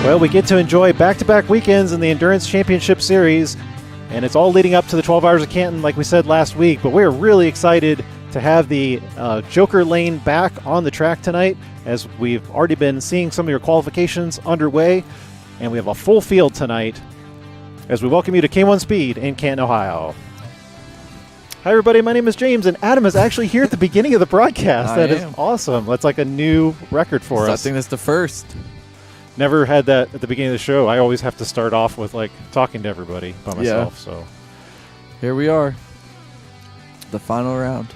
Well, we get to enjoy back-to-back weekends in the Endurance Championship Series, and it's all leading up to the 12 Hours of Canton, like we said last week. But we're really excited to have the Joker lane back on the track tonight, as we've already been seeing some of your qualifications underway, and we have a full field tonight as we welcome you to K1 Speed in Canton, Ohio. Hi, everybody. My name is James, and Adam is actually here at the beginning of the broadcast. That is awesome. That's like a new record for us. I think that's the first. Never had that at the beginning of the show. I always have to start off with like talking to everybody by myself. Yeah. So here we are, the final round.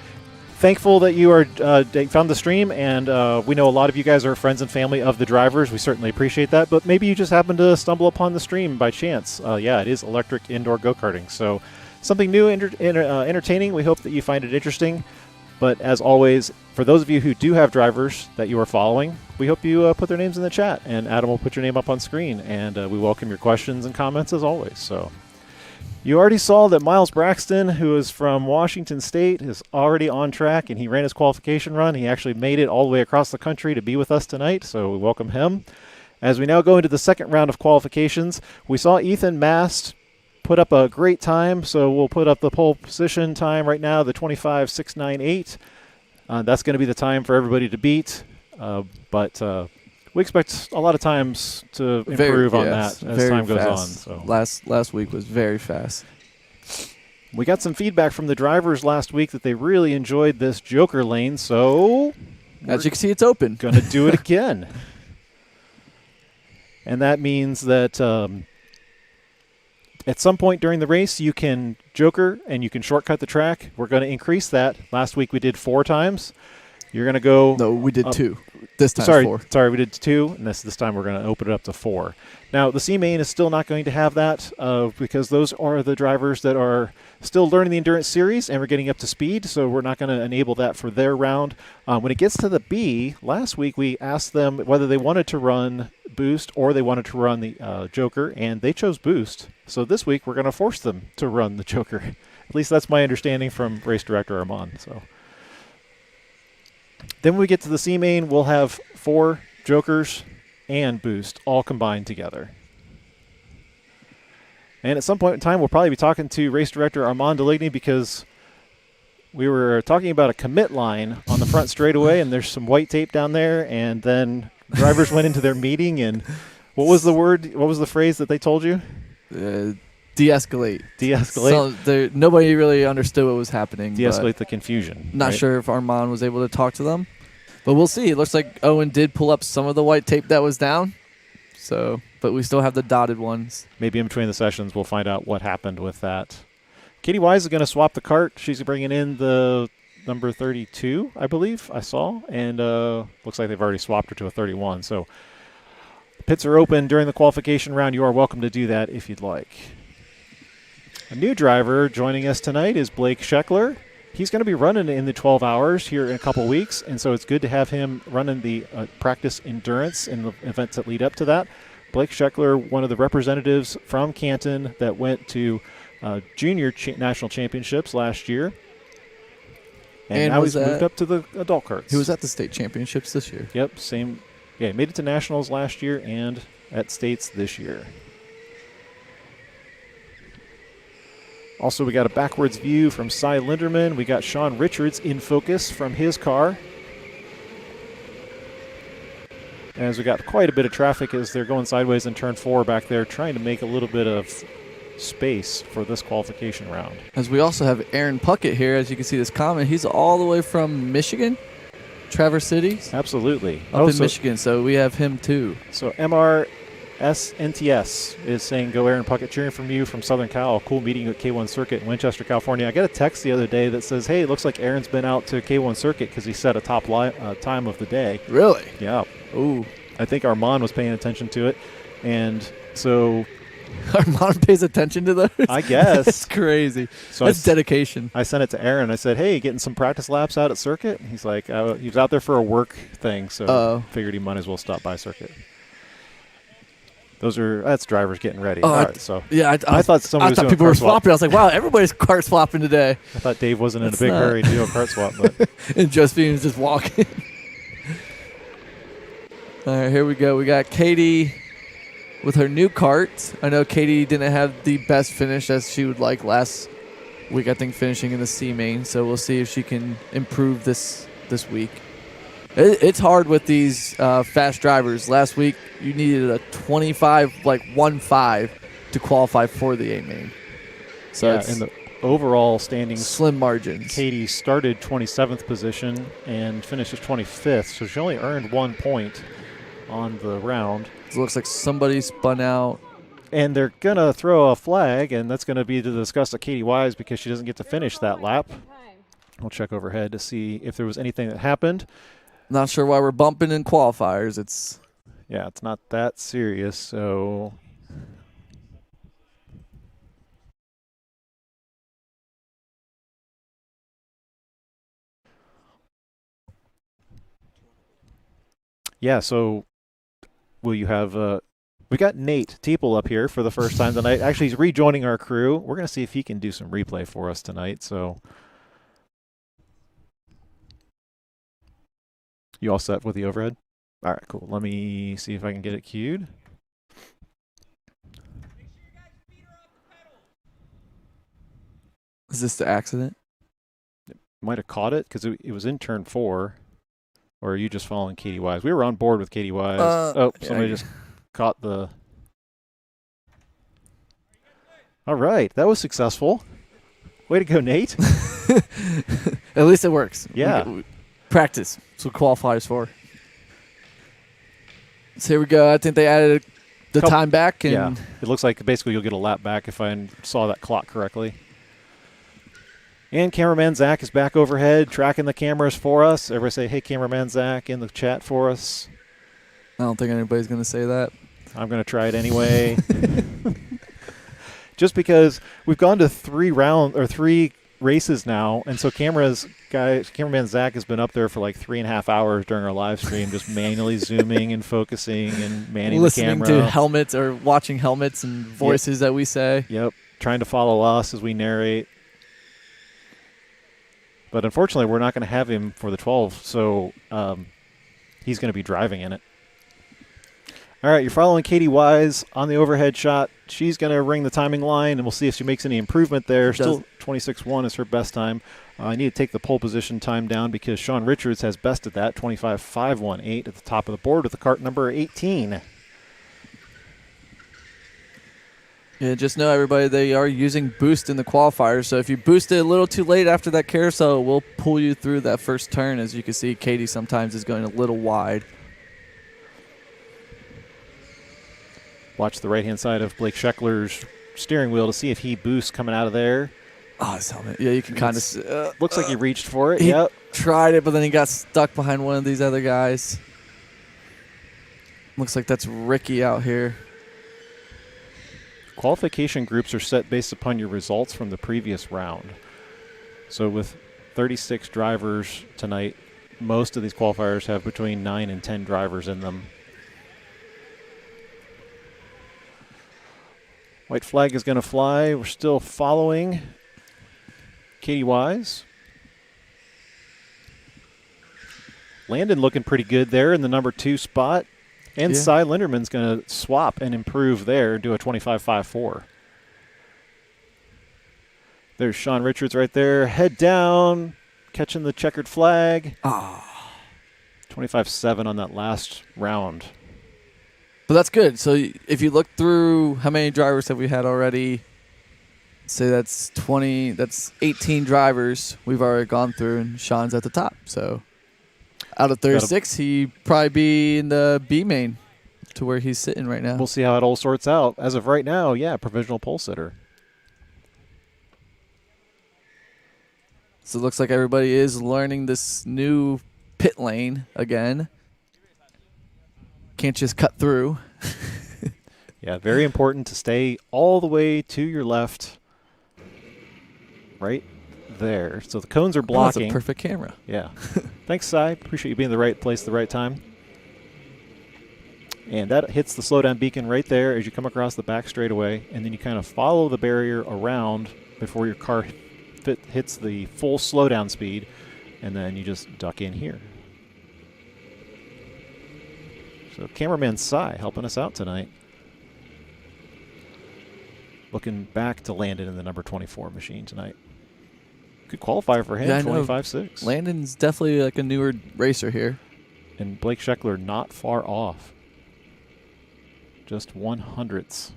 Thankful that you are found the stream, and we know a lot of you guys are friends and family of the drivers. We certainly appreciate that, but maybe you just happened to stumble upon the stream by chance. Yeah, it is electric indoor go-karting, so something new and entertaining. We hope that you find it interesting. But as always, for those of you who do have drivers that you are following, we hope you put their names in the chat, and Adam will put your name up on screen, and we welcome your questions and comments as always. So you already saw that Miles Braxton, who is from Washington State, is already on track, and he ran his qualification run. He actually made it all the way across the country to be with us tonight, so we welcome him. As we now go into the second round of qualifications, we saw Ethan Mast put up a great time, so we'll put up the pole position time right now, the 25.698. That's going to be the time for everybody to beat, but we expect a lot of times to improve on that as time goes on. So last week was very fast. We got some feedback from the drivers last week that they really enjoyed this Joker lane, so as you can see, it's open. Going to do it again. And that means that at some point during the race, you can Joker and you can shortcut the track. We're going to increase that. Last week we did 4 times. You're going to go... No, we did 2. This time 4. Sorry, we did 2, and this time we're going to open it up to 4. Now, the C-Main is still not going to have that because those are the drivers that are still learning the Endurance Series, and we're getting up to speed, so we're not going to enable that for their round. When it gets to the B, last week we asked them whether they wanted to run Boost or they wanted to run the Joker, and they chose Boost. So this week we're going to force them to run the Joker. At least that's my understanding from race director Armand. So then when we get to the C-Main, we'll have 4 Jokers and Boost all combined together. And at some point in time, we'll probably be talking to race director Armand Deligny because we were talking about a commit line on the front straightaway, and there's some white tape down there, and then drivers went into their meeting, and what was the word? What was the phrase that they told you? De-escalate. De-escalate? So nobody really understood what was happening. De-escalate the confusion. Not sure if Armand was able to talk to them, but we'll see. It looks like Owen did pull up some of the white tape that was down, but we still have the dotted ones. Maybe in between the sessions we'll find out what happened with that. Katie Wise is going to swap the cart. She's bringing in the number 32, I believe, I saw, and looks like they've already swapped her to a 31. So pits are open during the qualification round. You are welcome to do that if you'd like. A new driver joining us tonight is Blake Scheckler. He's going to be running in the 12 hours here in a couple weeks, and so it's good to have him running the practice endurance in the events that lead up to that. Blake Scheckler, one of the representatives from Canton that went to junior national championships last year. And now he's moved up to the adult karts. He was at the state championships this year. Yep, same. Yeah, he made it to nationals last year and at states this year. Also, we got a backwards view from Cy Linderman. We got Sean Richards in focus from his car. As we got quite a bit of traffic as they're going sideways in turn 4 back there, trying to make a little bit of space for this qualification round. As we also have Aaron Puckett here, as you can see this comment. He's all the way from Michigan, Traverse City. Absolutely. Up in Michigan, so we have him too. So MRSNTS is saying, go Aaron Puckett, cheering from you from Southern Cal. Cool meeting you at K1 Circuit in Winchester, California. I got a text the other day that says, hey, it looks like Aaron's been out to K1 Circuit because he set a top time of the day. Really? Yeah. Ooh. I think Armand was paying attention to it. And so Armand pays attention to those? I guess. That's crazy. So that's dedication. I sent it to Aaron. I said, hey, getting some practice laps out at Circuit? He's like, he was out there for a work thing, so figured he might as well stop by Circuit. That's drivers getting ready. All right, so yeah, I thought somebody was doing people were swap. swapping. I was like, wow, everybody's kart swapping today. I thought Dave wasn't in a big hurry to do a kart swap, but and Josephine's just walking. All right, here we go. We got Katie with her new kart. I know Katie didn't have the best finish as she would like last week, I think, finishing in the C main. So we'll see if she can improve this week. It's hard with these fast drivers. Last week, you needed a 25, like 1.5 to qualify for the A main. So in the overall standings, slim margins. Katie started 27th position and finishes 25th, so she only earned 1 point on the round. It looks like somebody spun out. And they're going to throw a flag, and that's going to be to the disgust of Katie Wise because she doesn't get to finish that lap. We'll check overhead to see if there was anything that happened. Not sure why we're bumping in qualifiers. It's not that serious, so... Yeah, so will you have we got Nate Teeple up here for the first time tonight. Actually, he's rejoining our crew. We're going to see if he can do some replay for us tonight. So you all set with the overhead? All right, cool. Let me see if I can get it queued. Is this the accident? Might have caught it because it was in turn 4. Or are you just following Katie Wise? We were on board with Katie Wise. Somebody just caught the... All right, that was successful. Way to go, Nate. At least it works. Yeah. Practice. That's what qualifiers for. So here we go. I think they added the time back. And yeah, it looks like basically you'll get a lap back if I saw that clock correctly. And cameraman Zach is back overhead, tracking the cameras for us. Everybody say, hey, cameraman Zach, in the chat for us. I don't think anybody's going to say that. I'm going to try it anyway. Just because we've gone to 3 races now, and so cameraman Zach has been up there for like 3.5 hours during our live stream, just manually zooming and focusing and manning the camera. Listening to helmets or watching helmets and voices that we say. Yep, trying to follow us as we narrate. But unfortunately, we're not going to have him for the 12, so he's going to be driving in it. All right, you're following Katie Wise on the overhead shot. She's going to ring the timing line, and we'll see if she makes any improvement there. Still 26.1 is her best time. I need to take the pole position time down because Sean Richards has bested that, 25.518 at the top of the board with the kart number 18. Yeah, just know, everybody, they are using boost in the qualifiers. So if you boost it a little too late after that carousel, we'll pull you through that first turn. As you can see, Katie sometimes is going a little wide. Watch the right-hand side of Blake Scheckler's steering wheel to see if he boosts coming out of there. Oh, his helmet. Yeah, you can kind of... looks like he reached for it. He yep. tried it, but then he got stuck behind one of these other guys. Looks like that's Ricky out here. Qualification groups are set based upon your results from the previous round. So with 36 drivers tonight, most of these qualifiers have between 9 and 10 drivers in them. White flag is going to fly. We're still following Katie Wise. Landon looking pretty good there in the number 2 spot. And Cy Linderman's going to swap and improve there, do a 25.54. There's Sean Richards right there. Head down, catching the checkered flag. 25.7 on that last round. But that's good. So if you look through how many drivers have we had already, say that's 18 drivers we've already gone through, and Sean's at the top. So out of 36, he'd probably be in the B main to where he's sitting right now. We'll see how it all sorts out. As of right now, provisional pole sitter. So it looks like everybody is learning this new pit lane again. Can't just cut through. Yeah, very important to stay all the way to your left. Right there. So the cones are blocking. That's a perfect camera. Yeah. Thanks, Cy. Appreciate you being in the right place at the right time. And that hits the slowdown beacon right there as you come across the back straightaway, and then you kind of follow the barrier around before your car hits the full slowdown speed, and then you just duck in here. So cameraman Cy helping us out tonight. looking back to Landon in the number 24 machine tonight. Good qualifier for him, Yeah, I know. 25.6. Landon's definitely like a newer racer here. And Blake Scheckler not far off. Just 100th.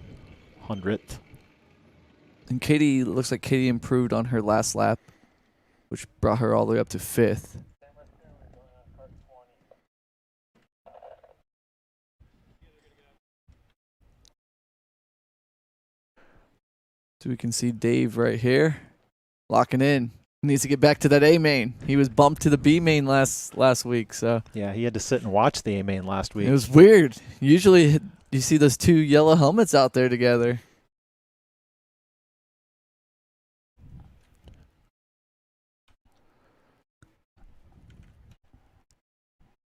And Katie, looks like Katie improved on her last lap, which brought her all the way up to 5th. So we can see Dave right here, locking in. He needs to get back to that A main. He was bumped to the B main last week, so Yeah, he had to sit and watch the A main last week. it was weird. Usually you see those two yellow helmets out there together.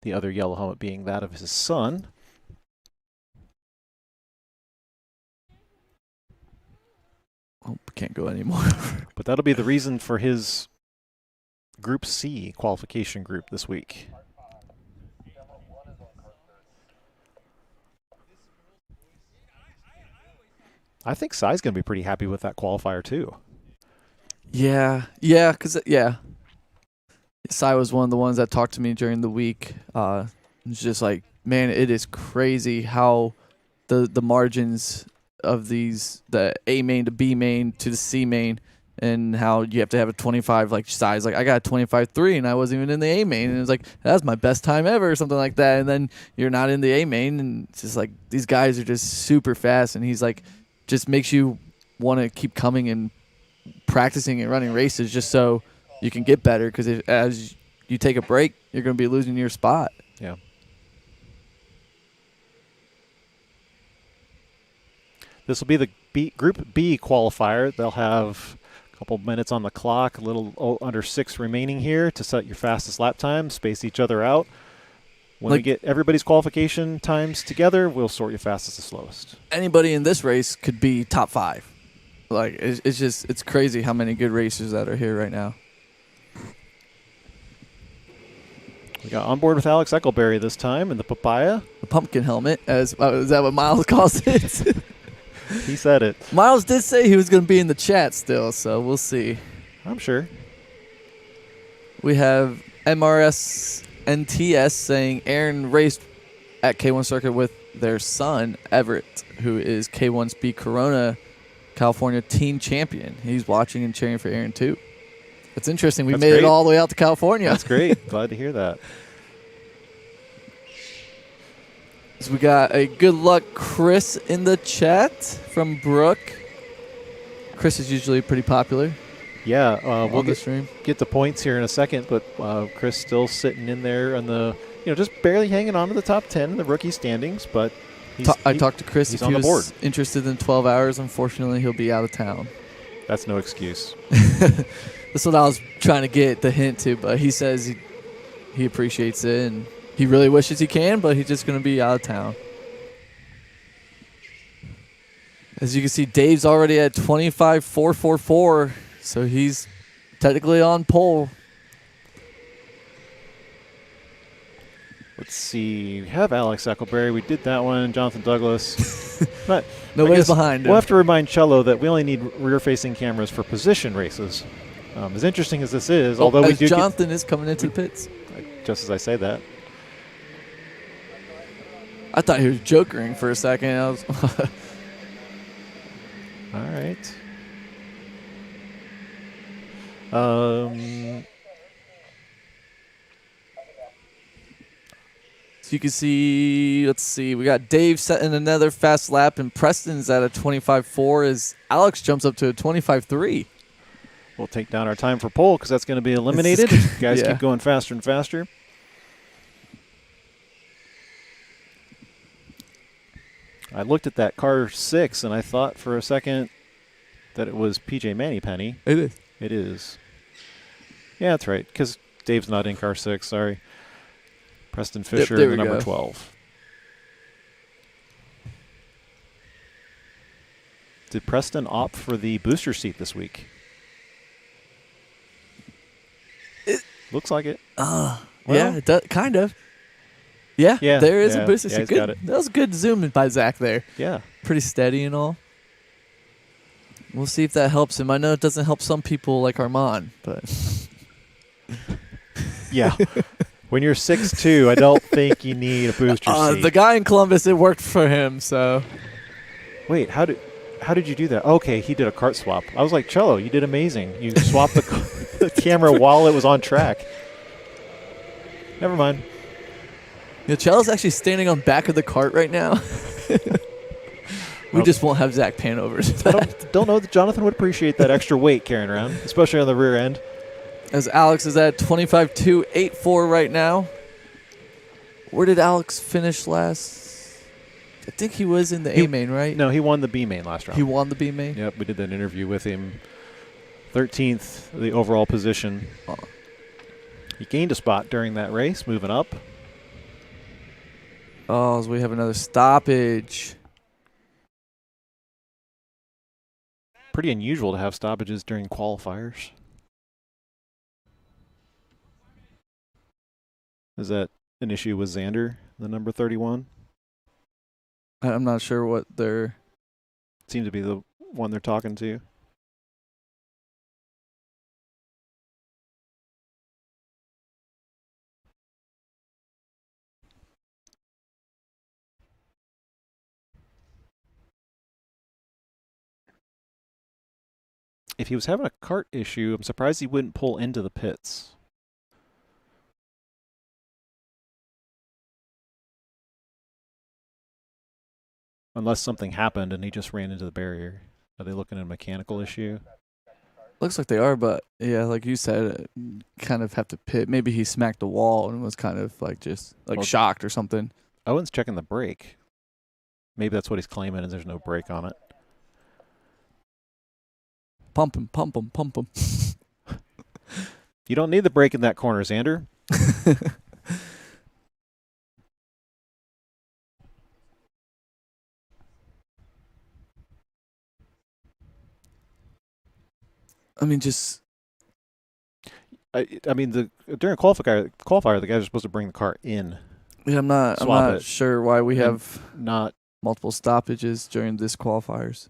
The other yellow helmet being that of his son. Oh, can't go anymore. But that'll be the reason for his Group C qualification group this week. I think Sai's going to be pretty happy with that qualifier too. Yeah, because Sai was one of the ones that talked to me during the week. It's just like, man, it is crazy how the margins of these, the A main to B main to the C main, and how you have to have a 25 like size. Like I got a 25.3 and I wasn't even in the A main, and it was like that's my best time ever or something like that. And then you're not in the A main, and it's just like these guys are just super fast, and he's like, just makes you want to keep coming and practicing and running races just so you can get better, because as you take a break, you're going to be losing your spot. Yeah. This will be the Group B qualifier. They'll have a couple minutes on the clock, a little under 6 remaining here to set your fastest lap time, space each other out. When we get everybody's qualification times together, we'll sort you fastest to slowest. Anybody in this race could be top 5. Like, it's crazy how many good racers that are here right now. We got on board with Alex Eckelberry this time in the papaya. The pumpkin helmet, is that what Miles calls it? He said it. Miles did say he was going to be in the chat still, so we'll see. I'm sure. We have MRS NTS saying Aaron raced at K1 Circuit with their son, Everett, who is K1 Speed Corona California teen champion. He's watching and cheering for Aaron, too. It's interesting. We made it all the way out to California. That's great. Glad to hear that. So we got a good luck Chris in the chat from Brooke. Chris is usually pretty popular. Yeah, we'll on the stream. Get the points here in a second, but Chris still sitting in there on the, just barely hanging on to the top 10 in the rookie standings, but I talked to Chris. He's if on he the board. Was interested in 12 hours. Unfortunately, he'll be out of town. That's no excuse. That's what I was trying to get the hint to, but he says he appreciates it, and he really wishes he can, but he's just going to be out of town. As you can see, Dave's already at 25.444, so he's technically on pole. Let's see. We have Alex Eckelberry. We did that one. Jonathan Douglas. But nobody's behind him. We'll have to remind Cello that we only need rear-facing cameras for position races. As interesting as this is, although we do Jonathan is coming into the pits. Just as I say that. I thought he was jokering for a second. All right. So you can see, let's see, we got Dave setting another fast lap, and Preston's at a 25.4 as Alex jumps up to a 25.3. We'll take down our time for pole because that's going to be eliminated. Guys keep going faster and faster. I looked at that car 6 and I thought for a second that it was PJ Mannypenny. It is. It is. Yeah, that's right, because Dave's not in car 6, sorry. Preston Fisher, the number 12. Did Preston opt for the booster seat this week? Looks like it. Yeah, it does, kind of. Yeah, there is a booster seat. He's got it. That was a good zoom by Zach there. Yeah. Pretty steady and all. We'll see if that helps him. I know it doesn't help some people like Armand, but Yeah. When you're 6'2", I don't think you need a booster seat. the guy in Columbus, it worked for him. So Wait, how did you do that? Okay, he did a kart swap. I was like, Cello, you did amazing. You swapped the camera while it was on track. Never mind. Cello's actually standing on back of the cart right now. We just won't have Zach pan over to that. Don't know that Jonathan would appreciate that extra weight carrying around, especially on the rear end. As Alex is at 25.284 right now. Where did Alex finish last? I think he was in the A main, right? No, he won the B main last round. He won the B main? Yep, we did that interview with him. 13th, the overall position. Oh. He gained a spot during that race, moving up. Oh, so we have another stoppage. Pretty unusual to have stoppages during qualifiers. Is that an issue with Xander, the number 31? I'm not sure what they're... Seems to be the one they're talking to. If he was having a cart issue, I'm surprised he wouldn't pull into the pits. Unless something happened and he just ran into the barrier. Are they looking at a mechanical issue? Looks like they are, but yeah, like you said, kind of have to pit. Maybe he smacked the wall and was kind of like just like shocked or something. Owen's checking the brake. Maybe that's what he's claiming, and there's no brake on it. Pump him, pump him, pump him. You don't need the brake in that corner, Xander. I mean, just... I mean, during qualifier, the guys are supposed to bring the car in. Yeah, I'm not sure why we have not multiple stoppages during this qualifiers.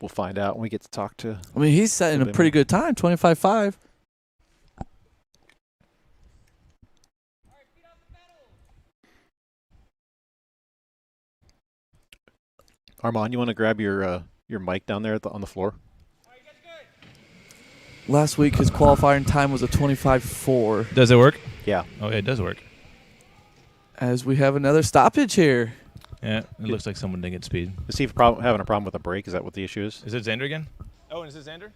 We'll find out when we get to talk to... I mean, he's setting a pretty good time, 25.5. Armand, you want to grab your mic down there on the floor? Last week, his qualifying time was a 25.4. Does it work? Yeah. Oh, yeah, it does work. As we have another stoppage here. Yeah, it looks like someone didn't get speed. Is he having a problem with a brake? Is that what the issue is? Is it Xander again? Oh, and is it Xander?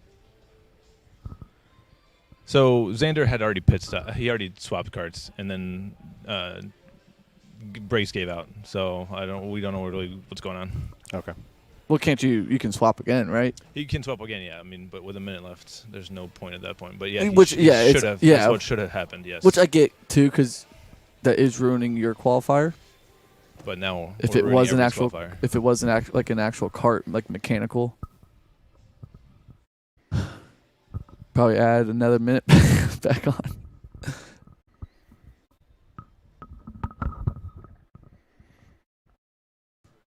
So Xander had already pit stop. He already swapped carts, and then brakes gave out. So we don't know really what's going on. Okay. Well, can't you can swap again, right? He can swap again, yeah. I mean, but with a minute left, there's no point at that point. But yeah, Which should have. Yeah, that's what should have happened. Yes. Which I get too, because that is ruining your qualifier. But now, if it was an like an actual cart, like mechanical, probably add another minute back on.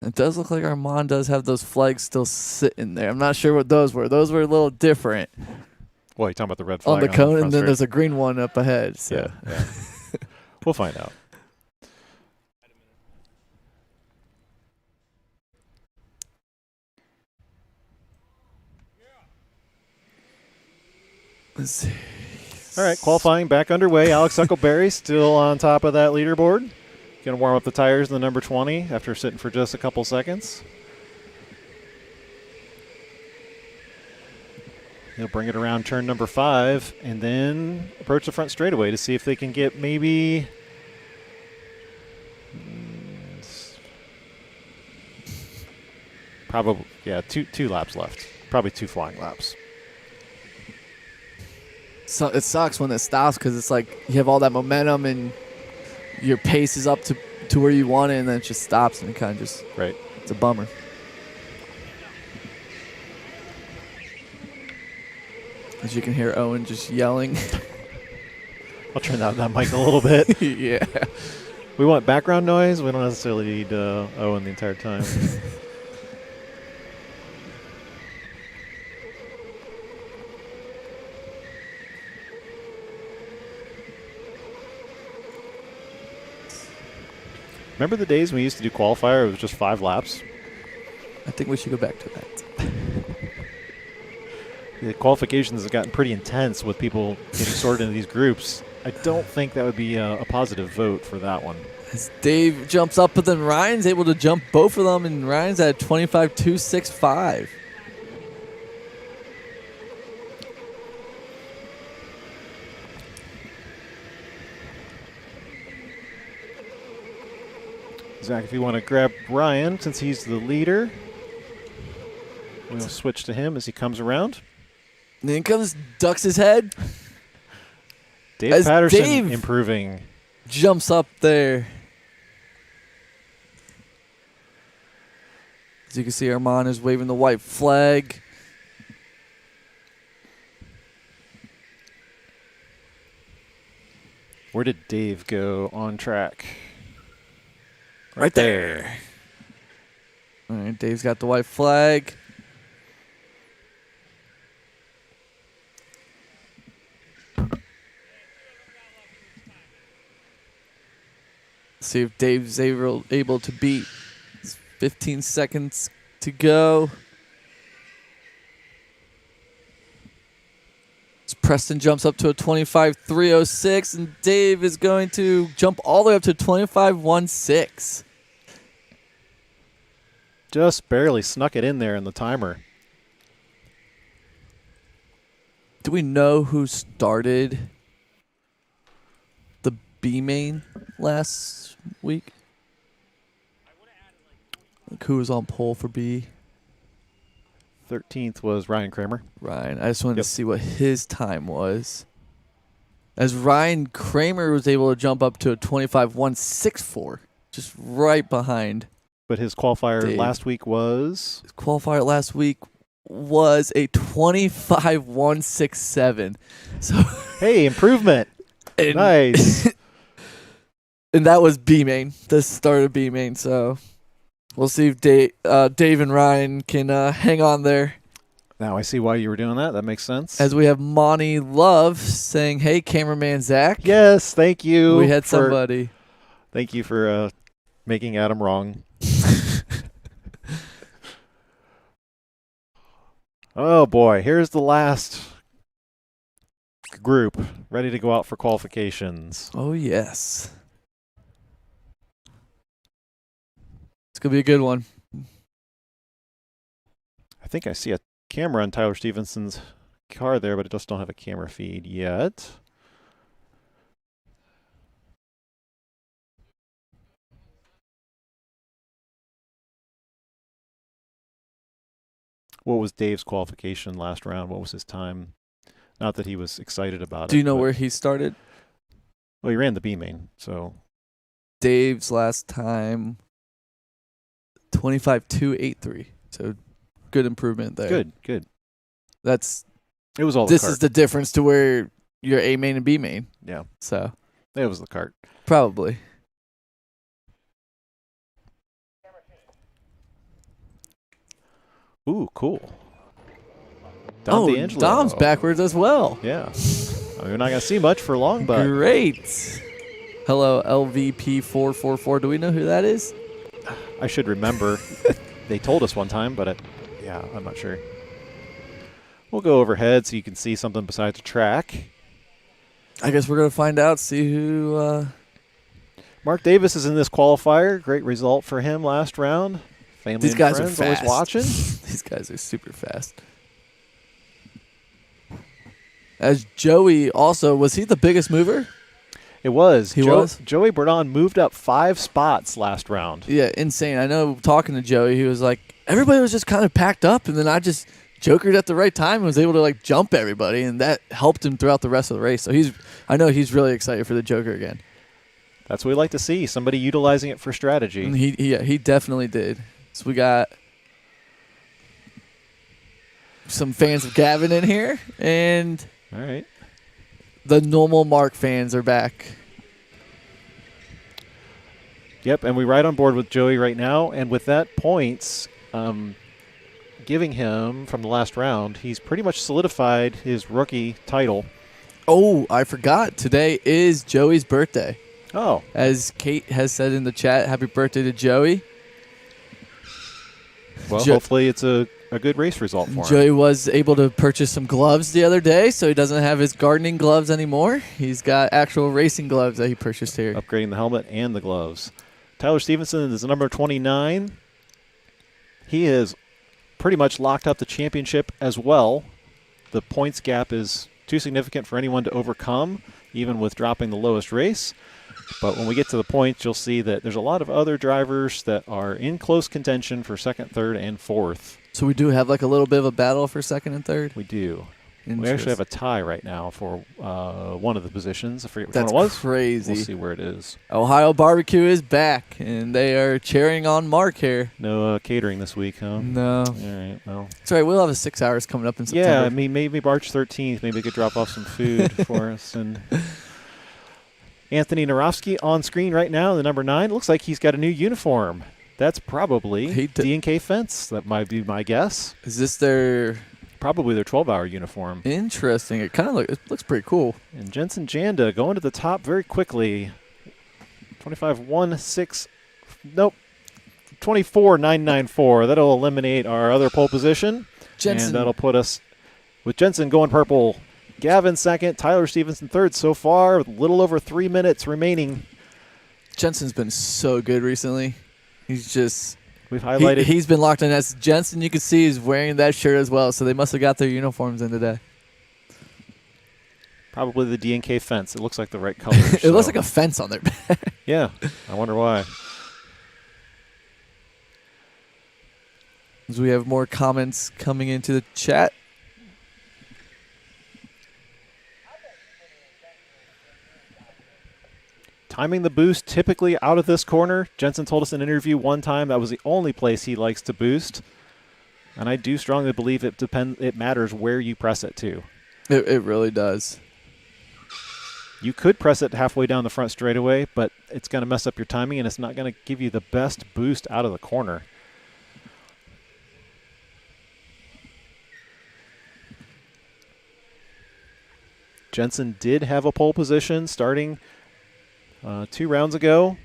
It does look like Armand does have those flags still sitting there. I'm not sure what those were. Those were a little different. Well, you're talking about the red flag on the cone, and then straight. there's a green one up ahead. So. Yeah. We'll find out. Let's see. All right, qualifying back underway. Alex Huckleberry still on top of that leaderboard. Going to warm up the tires in the number 20 after sitting for just a couple seconds. He'll bring it around turn number 5 and then approach the front straightaway to see if they can get maybe probably, yeah, two laps left. Probably 2 flying laps. So it sucks when it stops because it's like you have all that momentum and your pace is up to where you want it, and then it just stops and it kind of just right. It's a bummer. As you can hear Owen just yelling. I'll turn down that mic a little bit. Yeah. We want background noise. We don't necessarily need Owen the entire time. Remember the days when we used to do qualifier? It was just 5 laps. I think we should go back to that. The qualifications have gotten pretty intense with people getting sorted into these groups. I don't think that would be a positive vote for that one. As Dave jumps up, but then Ryan's able to jump both of them, and Ryan's at 25.265. Zach, if you want to grab Ryan, since he's the leader, we'll switch to him as he comes around. And then comes, ducks his head. Dave As Patterson Dave improving. Jumps up there. As you can see, Armand is waving the white flag. Where did Dave go on track? Right there. All right, Dave's got the white flag. See if Dave's able to beat. It's 15 seconds to go. As Preston jumps up to a 25.306, and Dave is going to jump all the way up to 25.16. Just barely snuck it in there in the timer. Do we know who started the B main last week? Like who was on pole for B? 13th was Ryan Kramer. Ryan. I just wanted to see what his time was. As Ryan Kramer was able to jump up to a 25.164, just right behind. But his qualifier Dave. last week was? His qualifier last week was a 25.167. So Hey, improvement. and, Nice. and that was B main, the start of B main. So we'll see if Dave and Ryan can hang on there. Now I see why you were doing that. That makes sense. As we have Monty Love saying, "Hey, cameraman Zach." Yes, thank you. We had somebody. Thank you for making Adam wrong. Oh boy, here's the last group ready to go out for qualifications. Oh, yes. It's going to be a good one. I think I see a camera on Tyler Stevenson's car there, but it just don't have a camera feed yet. What was Dave's qualification last round? What was his time? Not that he was excited about it. Do you know where he started? Well, he ran the B main, so. Dave's last time, 25.283. So good improvement there. Good. It was all This the cart. is the difference to where you're A main and B main. Yeah, So it was the cart. probably. Ooh, cool. Dom D'Angelo. Dom's backwards as well. Yeah. I mean, we're not going to see much for long, but Great. Hello, LVP444. Do we know who that is? I should remember. They told us one time, but yeah, I'm not sure. We'll go overhead so you can see something besides a track. I guess we're going to find out, see who... Mark Davis is in this qualifier. Great result for him last round. Family These and guys friends are always fast. watching. These guys are super fast. As Joey also, was he the biggest mover? It was. He was? Joey Bourdon moved up 5 spots last round. Yeah, insane. I know talking to Joey, he was like, everybody was just kind of packed up, and then I just jokered at the right time and was able to like jump everybody, and that helped him throughout the rest of the race. So I know he's really excited for the Joker again. That's what we like to see, somebody utilizing it for strategy. And he definitely did. So we got some fans of Gavin in here, and All right. the normal Mark fans are back. Yep, and we're right on board with Joey right now. And with that points giving him from the last round, he's pretty much solidified his rookie title. Oh, I forgot. Today is Joey's birthday. Oh. As Kate has said in the chat, happy birthday to Joey. Well, hopefully it's a good race result for him. Joey was able to purchase some gloves the other day, so he doesn't have his gardening gloves anymore. He's got actual racing gloves that he purchased here. Upgrading the helmet and the gloves. Tyler Stevenson is number 29. He has pretty much locked up the championship as well. The points gap is too significant for anyone to overcome, even with dropping the lowest race. But when we get to the points, you'll see that there's a lot of other drivers that are in close contention for second, third, and fourth. So we do have like a little bit of a battle for second and third? We do. We actually have a tie right now for one of the positions. I forget which That's one it was. Crazy. We'll see where it is. Ohio Barbecue is back, and they are cheering on Mark here. No catering this week, huh? No. All right, well. That's right. We'll have a 6 hours coming up in September. Yeah, I mean, maybe March 13th. Maybe we could drop off some food for us. And Anthony Narofsky on screen right now, the number 9. Looks like he's got a new uniform. That's probably D&K Fence. That might be my guess. Is this their... Probably their 12-hour uniform. Interesting. It kind of it looks pretty cool. And Jensen Janda going to the top very quickly. 25.16. Nope. 24.994. That'll eliminate our other pole position. Jensen. And that'll put us with Jensen going purple. Gavin second. Tyler Stevenson third so far. With a little over 3 minutes remaining. Jensen's been so good recently. He's just... We've highlighted. He's been locked in. As Jensen, you can see he's wearing that shirt as well, so they must have got their uniforms in today. Probably the D&K Fence. It looks like the right color. It looks like a fence on their back. Yeah, I wonder why. As we have more comments coming into the chat. Timing the boost typically out of this corner. Jensen told us in an interview one time that was the only place he likes to boost. And I do strongly believe it matters where you press it to. It really does. You could press it halfway down the front straightaway, but it's going to mess up your timing and it's not going to give you the best boost out of the corner. Jensen did have a pole position starting 2 rounds ago.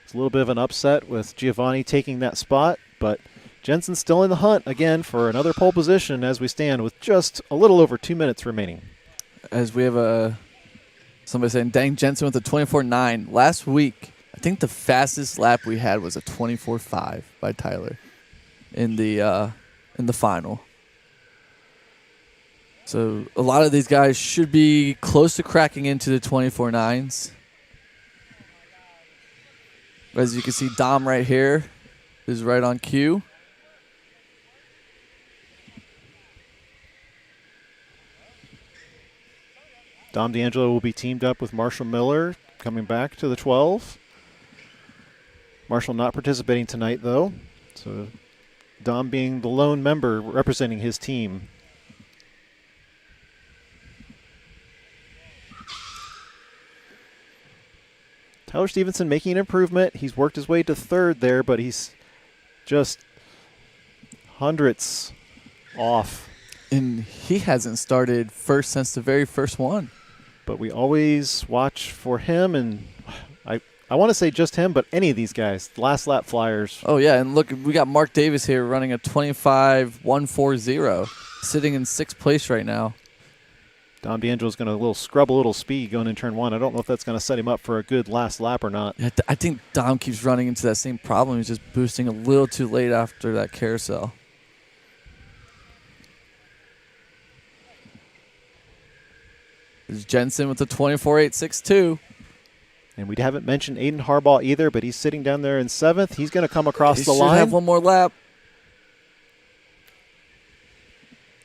It's a little bit of an upset with Giovanni taking that spot, but Jensen's still in the hunt again for another pole position as we stand with just a little over 2 minutes remaining. As we have somebody saying, dang, Jensen with a 24.9. Last week, I think the fastest lap we had was a 24.5 by Tyler in the final. So a lot of these guys should be close to cracking into the 24.9s. As you can see, Dom right here is right on cue. Dom D'Angelo will be teamed up with Marshall Miller coming back to the 12. Marshall not participating tonight, though. So Dom being the lone member representing his team. Tyler Stevenson making an improvement. He's worked his way to third there, but he's just hundredths off. And he hasn't started first since the very first one. But we always watch for him, and I want to say just him, but any of these guys, last lap flyers. Oh, yeah, and look, we got Mark Davis here running a 25.140, sitting in 6th place right now. Dom D'Angelo's going to scrub a little speed going in turn 1. I don't know if that's going to set him up for a good last lap or not. Yeah, I think Dom keeps running into that same problem. He's just boosting a little too late after that carousel. There's Jensen with the 24.862. And we haven't mentioned Aiden Harbaugh either, but he's sitting down there in 7th. He's going to come across the line. He should have one more lap.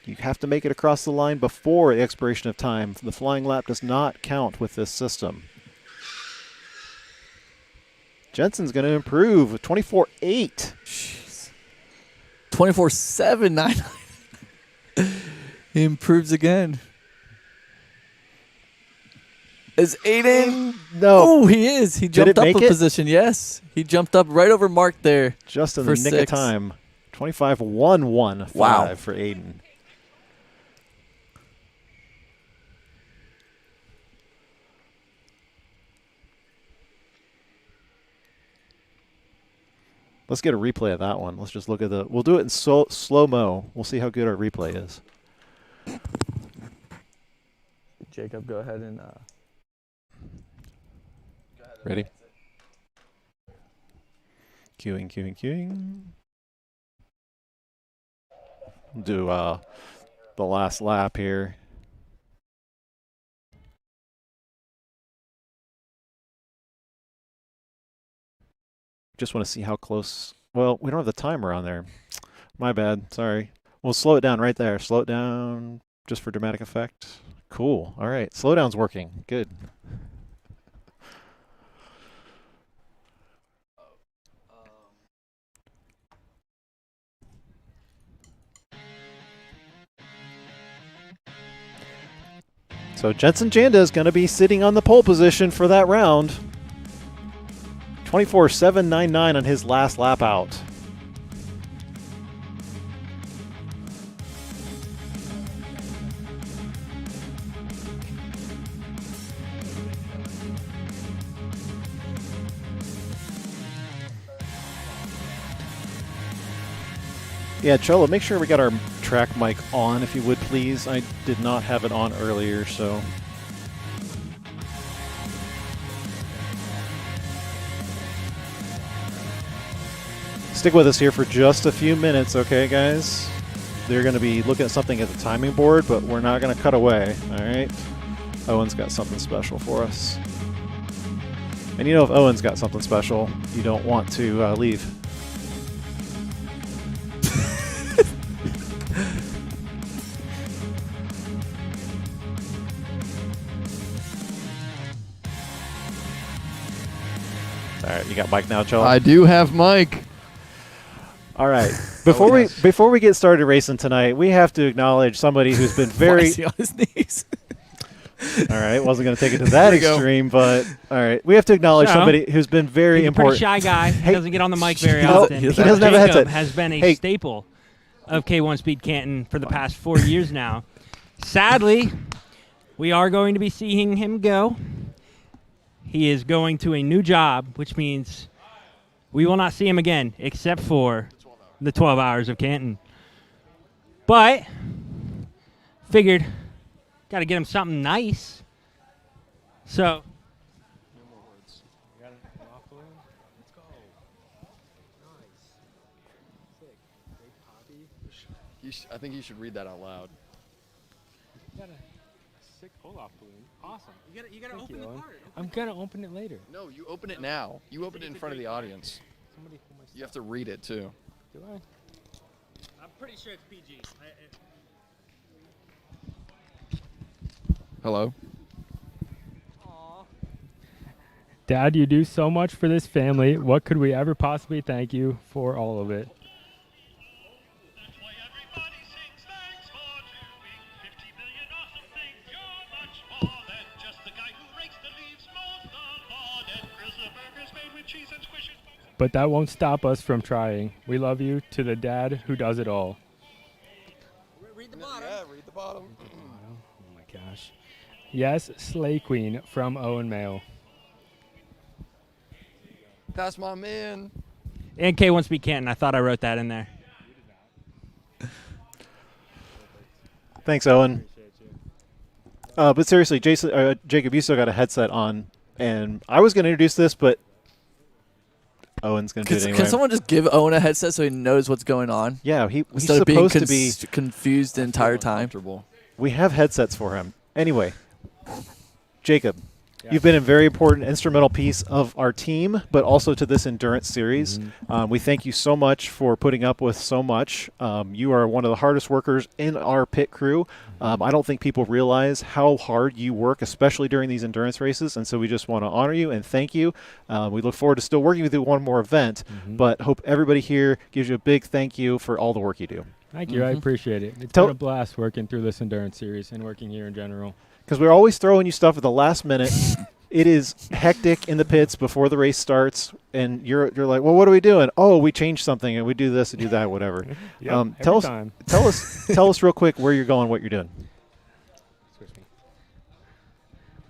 You have to make it across the line before the expiration of time. The flying lap does not count with this system. Jensen's going to improve with 24.8. Jeez. 24.799. He improves again. Is Aiden? No. Oh, he is. He jumped up a make it? position. Yes. He jumped up right over Mark there. Just in for the nick of 6. time. 25-1-1-5 Wow. for Aiden. Let's get a replay of that one. Let's just look at the. We'll do it in slow-mo. We'll see how good our replay is. Jacob, go ahead and. Ready? Queuing. Do the last lap here. Just want to see how close. Well, we don't have the timer on there. My bad. Sorry. We'll slow it down right there. Slow it down just for dramatic effect. Cool. All right. Slowdown's working. Good. So Jensen Janda is going to be sitting on the pole position for that round. 24.799 on his last lap out. Yeah, Cholo, make sure we got our track mic on, if you would, please. I did not have it on earlier, so. Stick with us here for just a few minutes, okay, guys? They're going to be looking at something at the timing board, but we're not going to cut away, all right? Owen's got something special for us. And you know, if Owen's got something special, you don't want to leave. All right, you got Mike now, Cholo? I do have Mike. All right. Before we get started racing tonight, we have to acknowledge somebody who's been very. Why is he on his knees? All right, wasn't going to take it to that extreme, but all right, we have to acknowledge somebody who's been very He's important. A pretty shy guy. He Hey, doesn't get on the mic very he often. doesn't have a Jacob headset. has been a Hey. staple of K1 Speed Canton for the past 4 years now. Sadly, we are going to be seeing him go. He is going to a new job, which means we will not see him again, except for the 12 Hours of Canton. But figured, got to get him something nice. So. No more words. You got an off balloon? Let's go. Nice. Sick. Big poppy. I think you should read that out loud. You got a sick pull-off balloon. Awesome. You gotta open the card. I'm gonna open it later. No, you open it now. You open it in front of the audience. Somebody pull my You have to read it too. Do I? I'm pretty sure it's PG. Hello? Dad, you do so much for this family. What could we ever possibly thank you for all of it? That's why everybody sings thanks for doing 50 million awesome things. You're much more than just the guy who rakes the leaves, mows the lawn, and grills the burgers made with cheese and squishes. But that won't stop us from trying. We love you to the dad who does it all. Read the bottom. Yeah, read the bottom. Oh my gosh. Yes, Slay Queen from Owen Mail. That's my man. And K1 Speed Canton. I thought I wrote that in there. Thanks, Owen. But seriously, Jacob, you still got a headset on, and I was going to introduce this, but Owen's going to do it anyway. Can someone just give Owen a headset so he knows what's going on? Yeah, he's Instead of being supposed to be confused the entire time. We have headsets for him. Anyway, Jacob, you've been a very important instrumental piece of our team, but also to this endurance series. We thank you so much for putting up with so much. You are one of the hardest workers in our pit crew. I don't think people realize how hard you work, especially during these endurance races, and so we just want to honor you and thank you. We look forward to still working with you one more event, but hope everybody here gives you a big thank you for all the work you do. Thank you. I appreciate it. It's Tell- been a blast working through this endurance series and working here in general. because we're always throwing you stuff at the last minute. It is hectic in the pits before the race starts, and you're like, well, what are we doing? Oh, we changed something, and we do this and do that, whatever. Yep, tell time. us real quick where you're going, what you're doing.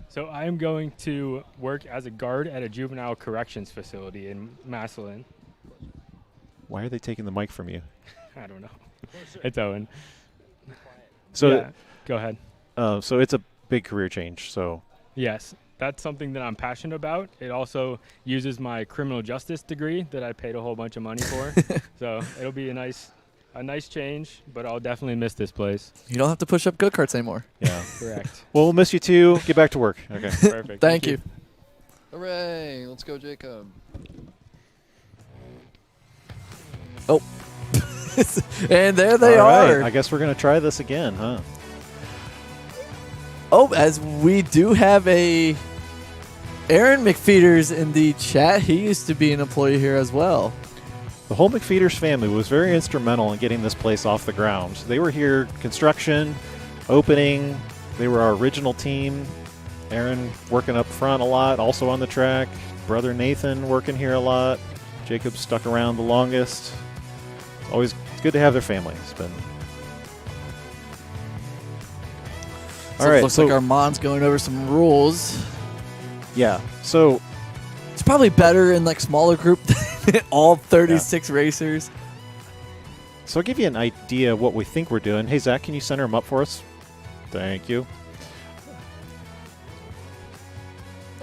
So I am going to work as a guard at a juvenile corrections facility in Massillon. Why are they taking the mic from you? I don't know. It's Owen. So, yeah, go ahead. So it's a big career change. So Yes, that's something that I'm passionate about. It also uses my criminal justice degree that I paid a whole bunch of money for. So it'll be a nice change, but I'll definitely miss this place. You don't have to push up go-karts anymore. yeah. Correct. Well, we'll miss you too. Get back to work. Okay. Perfect. Thank you. Hooray! Let's go, Jacob. Oh. And there they All right, are. I guess we're gonna try this again, huh? Oh, as we do have a Aaron McFeeters in the chat. He used to be an employee here as well. The whole McFeeters family was very instrumental in getting this place off the ground. They were here construction, opening. They were our original team. Aaron working up front a lot, also on the track. Brother Nathan working here a lot. Jacob stuck around the longest. Always good to have their family. It's been So all right. it looks like Armand's going over some rules. Yeah. So It's probably better in like smaller group than all 36 racers. So I'll give you an idea of what we think we're doing. Hey, Zach, can you center them up for us? Thank you.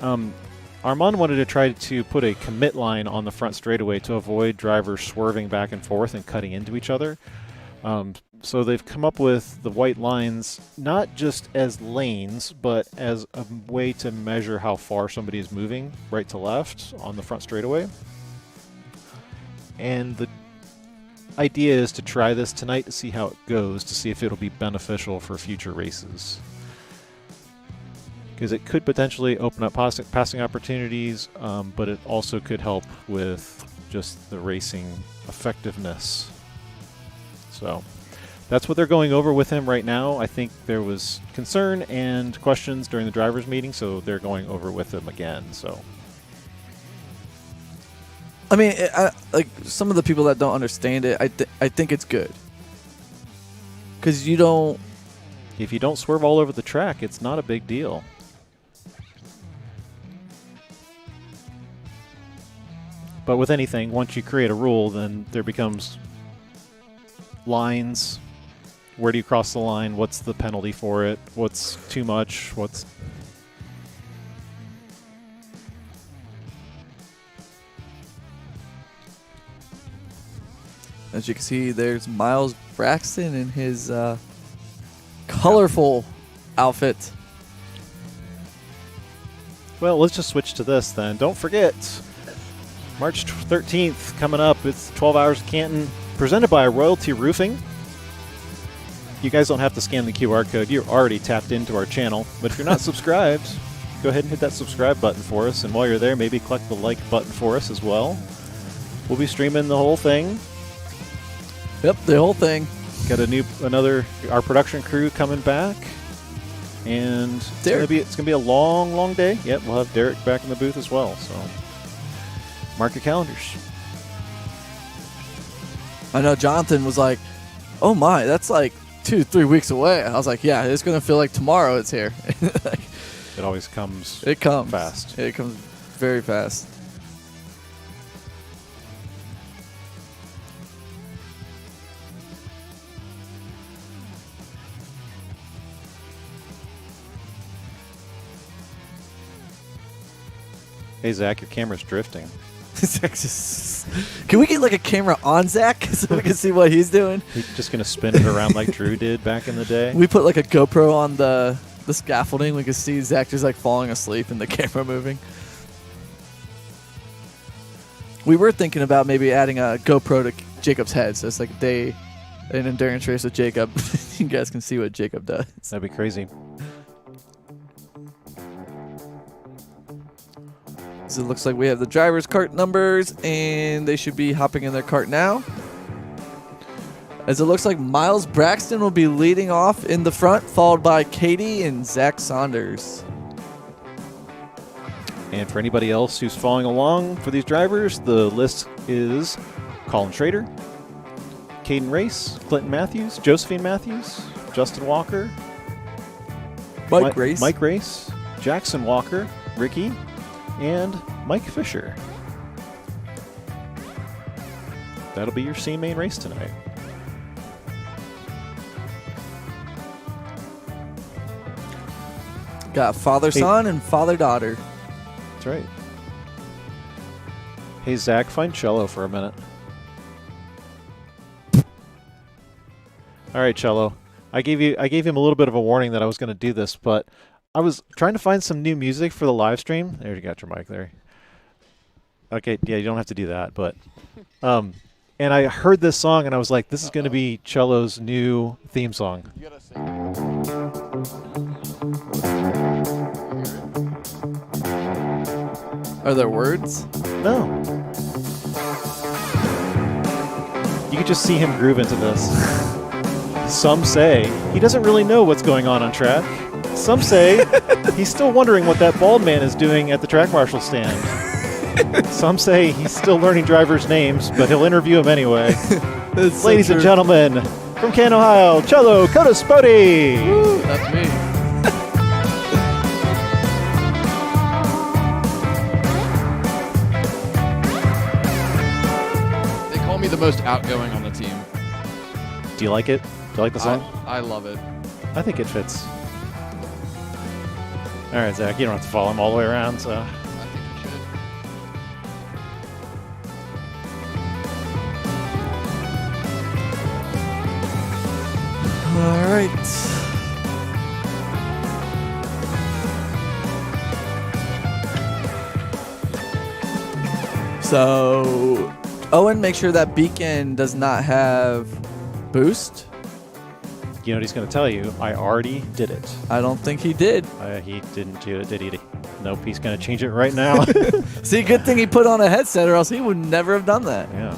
Armand wanted to try to put a commit line on the front straightaway to avoid drivers swerving back and forth and cutting into each other. So they've come up with the white lines not just as lanes, but as a way to measure how far somebody is moving right to left on the front straightaway. And the idea is to try this tonight to see how it goes, to see if it'll be beneficial for future races. Because it could potentially open up passing opportunities, but it also could help with just the racing effectiveness. So that's what they're going over with him right now. I think there was concern and questions during the drivers' meeting, so they're going over with him again. So, I mean, like some of the people that don't understand it, I think it's good. Because you don't... if you don't swerve all over the track, it's not a big deal. But with anything, once you create a rule, then there becomes lines. Where do you cross the line? What's the penalty for it? What's too much? What's... As you can see, there's Miles Braxton in his colorful outfit. Well, let's just switch to this then. Don't forget, March 13th coming up. It's 12 Hours of Canton, presented by Royalty Roofing. You guys don't have to scan the QR code. You're already tapped into our channel. But if you're not subscribed, go ahead and hit that subscribe button for us. And while you're there, maybe click the like button for us as well. We'll be streaming the whole thing. Yep, the whole thing. Got our production crew coming back. And it's gonna be a long, long day. Yep, we'll have Derek back in the booth as well. So mark your calendars. I know Jonathan was like, oh my, that's like 2-3 weeks away. I was like, yeah, it's going to feel like tomorrow it's here. It always comes. It comes fast. It comes very fast. Hey, Zach, your camera's drifting. Can we get like a camera on Zach so we can see what he's doing? He's just going to spin it around like Drew did back in the day. We put like a GoPro on the scaffolding. We can see Zach just like falling asleep and the camera moving. We were thinking about maybe adding a GoPro to Jacob's head. So it's like an endurance race with Jacob. You guys can see what Jacob does. That'd be crazy. So it looks like we have the driver's cart numbers, and they should be hopping in their cart now. as it looks like Miles Braxton will be leading off in the front, followed by Katie and Zach Saunders. And for anybody else who's following along for these drivers, the list is Colin Schrader, Caden Race, Clinton Matthews, Josephine Matthews, Justin Walker, Mike Race. Mike Race, Jackson Walker, Ricky, and Mike Fisher. That'll be your C main race tonight. Got father-son and father-daughter. That's right. Hey, Zach, find Cello for a minute. All right, Cello. I gave him a little bit of a warning that I was going to do this, but I was trying to find some new music for the live stream. There, you got your mic there. Okay, yeah, you don't have to do that, but and I heard this song and I was like, this is going to be Cello's new theme song. You gotta sing. Are there words? No. You could just see him groove into this. Some say he doesn't really know what's going on track. Some say he's still wondering what that bald man is doing at the track marshal stand. Some say he's still learning drivers' names, but he'll interview them anyway. Ladies and gentlemen, from Canton, Ohio, Cello Codaspoti. That's me. They call me the most outgoing on the team. Do you like it? Do you like the song? I love it. I think it fits. All right, Zach, you don't have to follow him all the way around, so. I think you should. All right. So, Owen, make sure that beacon does not have boost. You know what he's going to tell you? I already did it. I don't think he did. He didn't do it, did he? Nope, he's going to change it right now. See, good thing he put on a headset or else he would never have done that. Yeah.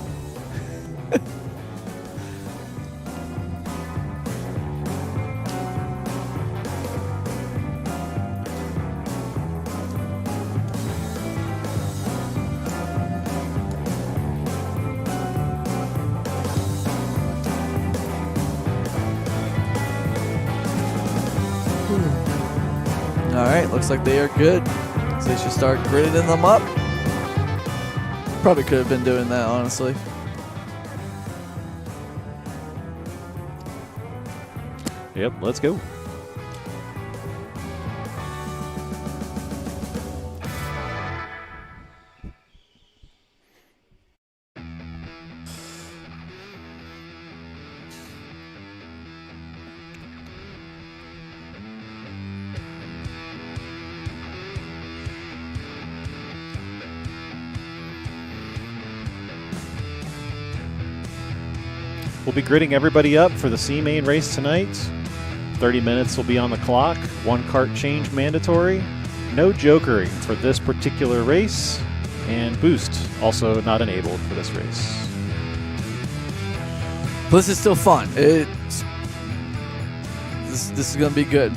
All right, looks like they are good. So they should start gridding them up. Probably could have been doing that, honestly. Yep, let's go. We'll be gridding everybody up for the C main race tonight. 30 minutes will be on the clock. 1 kart change mandatory. No jokering for this particular race. And boost also not enabled for this race. But this is still fun. This is going to be good.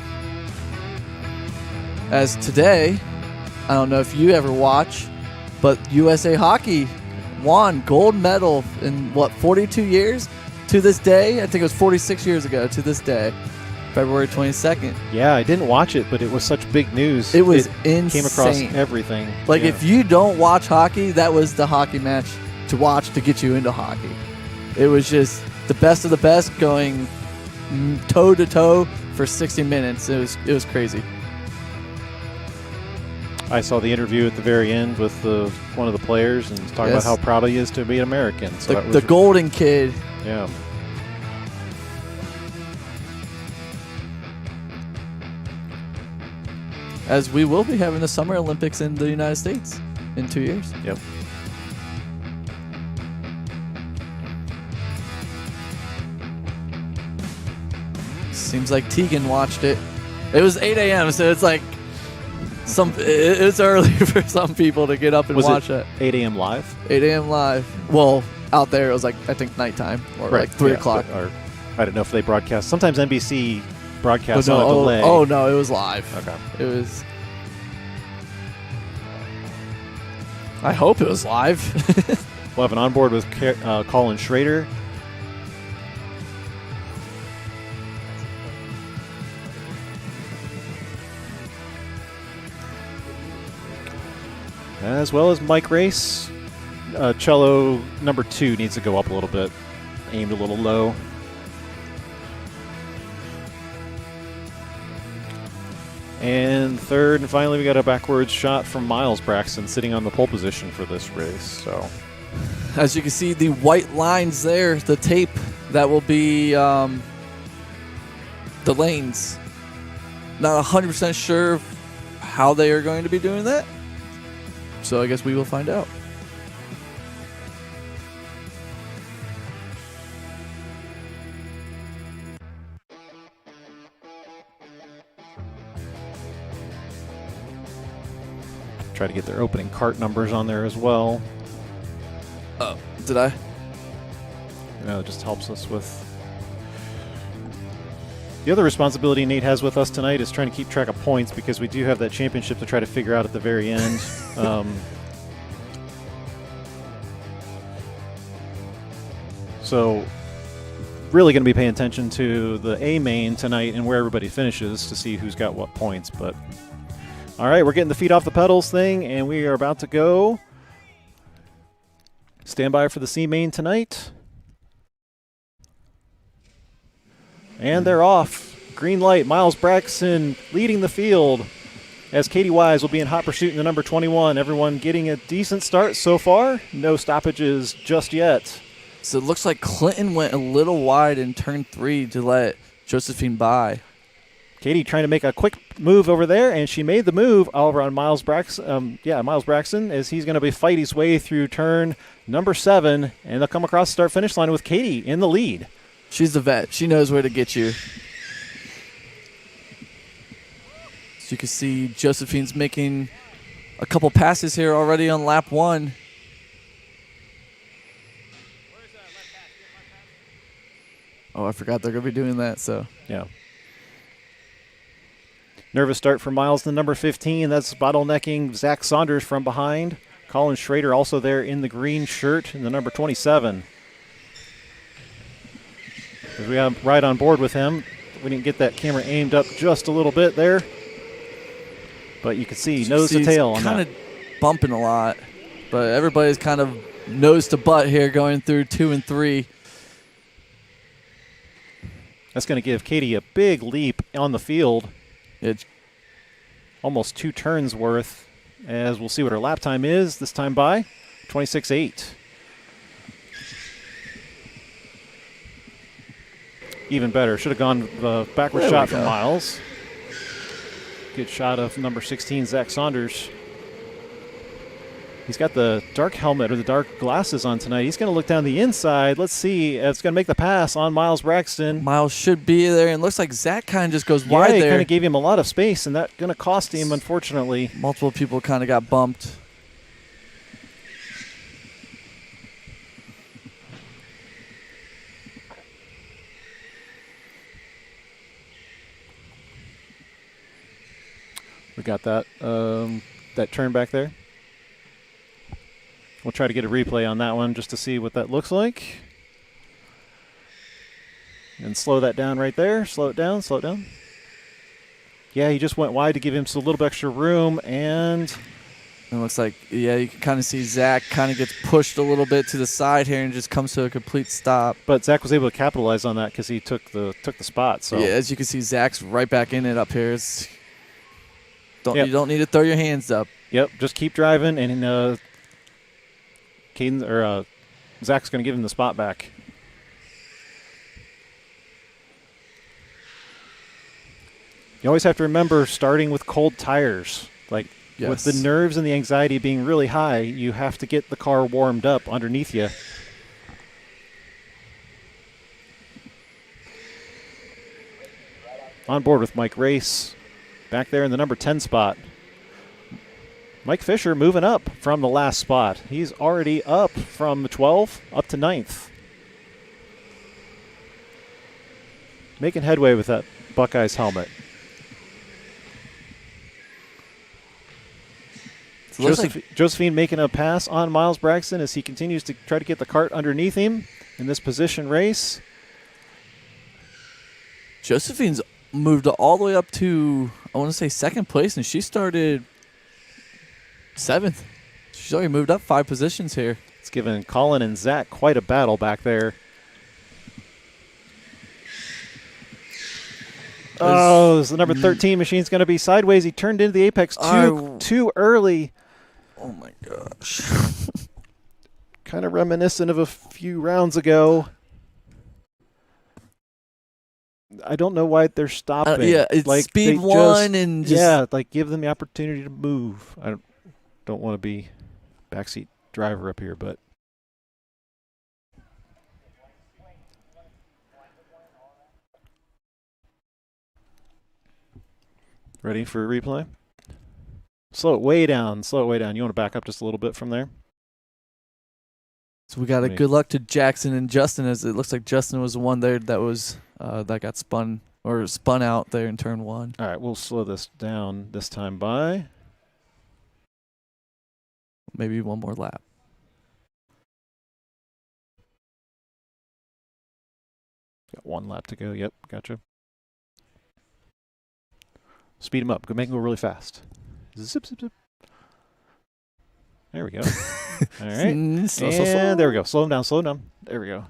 As today, I don't know if you ever watch, but USA Hockey won gold medal in, 42 years? To this day, I think it was 46 years ago to this day, February 22nd. Yeah, I didn't watch it, but it was such big news. It was insane. Came across everything. Like, yeah. if you don't watch hockey, that was the hockey match to watch to get you into hockey. It was just the best of the best going toe to toe for 60 minutes. It was crazy. I saw the interview at the very end with one of the players and talking about how proud he is to be an American. So the golden kid. Yeah. As we will be having the Summer Olympics in the United States in 2 years. Yep. Seems like Tegan watched it. It was 8 a.m., so it's like It's early for some people to get up and Was watch it that. 8 a.m. live? 8 a.m. live. Well, out there it was like I think nighttime or like 3 o'clock. Or I don't know if they broadcast. Sometimes NBC broadcasts But on a delay. Oh no, it was live. Okay. It was. I hope it was live. We'll have an onboard with Colin Schrader. As well as Mike Race. Cello number 2 needs to go up a little bit. Aimed a little low. And third and finally, we got a backwards shot from Miles Braxton sitting on the pole position for this race. So, As you can see, the white lines there, the tape, that will be the lanes. Not 100% sure how they are going to be doing that. So I guess we will find out. try to get their opening cart numbers on there as well. Oh, did I? It just helps us with... The other responsibility Nate has with us tonight is trying to keep track of points, because we do have that championship to try to figure out at the very end. So really going to be paying attention to the A main tonight and where everybody finishes to see who's got what points. But all right, we're getting the feet off the pedals thing, and we are about to go. Stand by for the C main tonight. And they're off. Green light. Miles Braxton leading the field, as Katie Wise will be in hot pursuit in the number 21. Everyone getting a decent start so far. No stoppages just yet. So it looks like Clinton went a little wide in turn 3 to let Josephine by. Katie trying to make a quick move over there, and she made the move over on Miles Braxton. Miles Braxton, as he's going to be fight his way through turn number 7, and they'll come across the start-finish line with Katie in the lead. She's the vet. She knows where to get you. So you can see Josephine's making a couple passes here already on lap 1. Oh, I forgot they're going to be doing that, so. Yeah. Nervous start for Miles, the number 15. That's bottlenecking Zach Saunders from behind. Colin Schrader also there in the green shirt in the number 27. As we have right on board with him. We didn't get that camera aimed up just a little bit there. But you can see nose to tail on that. Kind of bumping a lot. But everybody's kind of nose to butt here going through 2 and 3. That's going to give Katie a big leap on the field. It's almost 2 turns worth, as we'll see what her lap time is this time by 26.8. Even better. Should have gone the backward shot from Miles. Good shot of number 16, Zach Saunders. He's got the dark helmet or the dark glasses on tonight. He's going to look down the inside. Let's see. It's going to make the pass on Miles Braxton. Miles should be there, and looks like Zach kind of just goes wide there. Yeah, he kind of gave him a lot of space, and that's going to cost him, unfortunately. Multiple people kind of got bumped. We got that that turn back there. We'll try to get a replay on that one just to see what that looks like. And slow that down right there. Slow it down, slow it down. Yeah, he just went wide to give him a little bit extra room, and it looks like, yeah, you can kind of see Zach kind of gets pushed a little bit to the side here and just comes to a complete stop. But Zach was able to capitalize on that because he took the spot. So yeah, as you can see, Zach's right back in it up here. You don't need to throw your hands up. Yep, just keep driving, and Zach's going to give him the spot back. You always have to remember starting with cold tires. Like, yes. With the nerves and the anxiety being really high, you have to get the car warmed up underneath you. On board with Mike Race, back there in the number 10 spot. Mike Fisher moving up from the last spot. He's already up from 12 up to 9th. Making headway with that Buckeyes helmet. Josephine making a pass on Miles Braxton as he continues to try to get the cart underneath him in this position race. Josephine's moved all the way up to, I want to say, 2nd place, and she started 7th. She's already moved up 5 positions here. It's given Colin and Zach quite a battle back there. Oh, the number 13 machine's going to be sideways. He turned into the apex too early. Oh, my gosh. Kind of reminiscent of a few rounds ago. I don't know why they're stopping. Yeah, it's like speed one and just... Yeah, like give them the opportunity to move. I don't want to be backseat driver up here, but... Ready for a replay? Slow it way down. Slow it way down. You want to back up just a little bit from there? So we got a good luck to Jackson and Justin, as it looks like Justin was the one there that was that got spun out there in turn 1. All right, we'll slow this down this time by. Maybe one more lap. Got 1 lap to go. Yep, gotcha. Speed him up. Make him go really fast. Zip, zip, zip. There we go. All right. And there we go. Slow him down. Slow him down. There we go.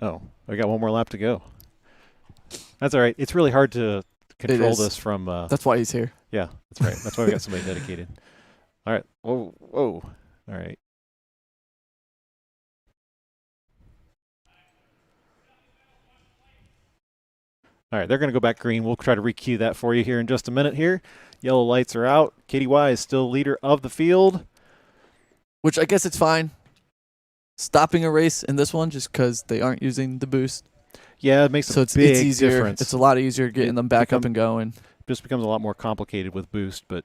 Oh, I got 1 more lap to go. That's all right. It's really hard to control this from... that's why he's here. Yeah, that's right. That's why we got somebody dedicated. All right. Whoa, whoa. All right. All right, they're going to go back green. We'll try to re-cue that for you here in just a minute here. Yellow lights are out. Katie Y is still leader of the field. Which I guess it's fine. Stopping a race in this one just because they aren't using the boost. Yeah, it makes a it's big easier. difference. It's a lot easier getting them back up and going. Just becomes a lot more complicated with boost, but...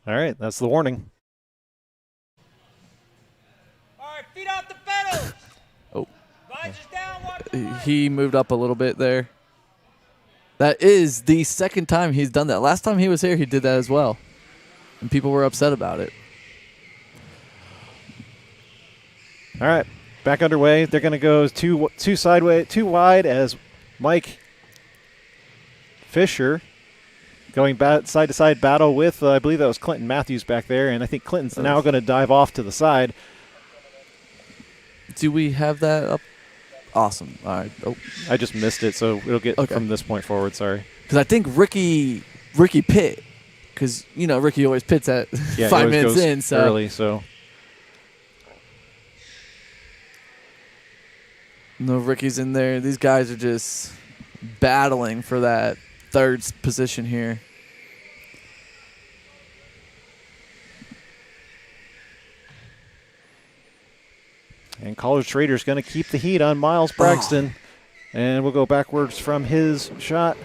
All right, that's the warning. All right, feet off the pedals. Oh. Visors down, watch. He moved up a little bit there. That is the 2nd time he's done that. Last time he was here, he did that as well. And people were upset about it. All right, back underway. They're going to go too wide as Mike Fisher going side-to-side battle with, I believe that was Clinton Matthews back there, and I think Clinton's now going to dive off to the side. Do we have that up? Awesome. All right. Oh, I just missed it, so it'll get from this point forward. Sorry. Because I think Ricky pit, because Ricky always pits at 5 minutes in, so early. So no, Ricky's in there. These guys are just battling for that 3rd position here. And College Trader's going to keep the heat on Miles Braxton. And we'll go backwards from his shot.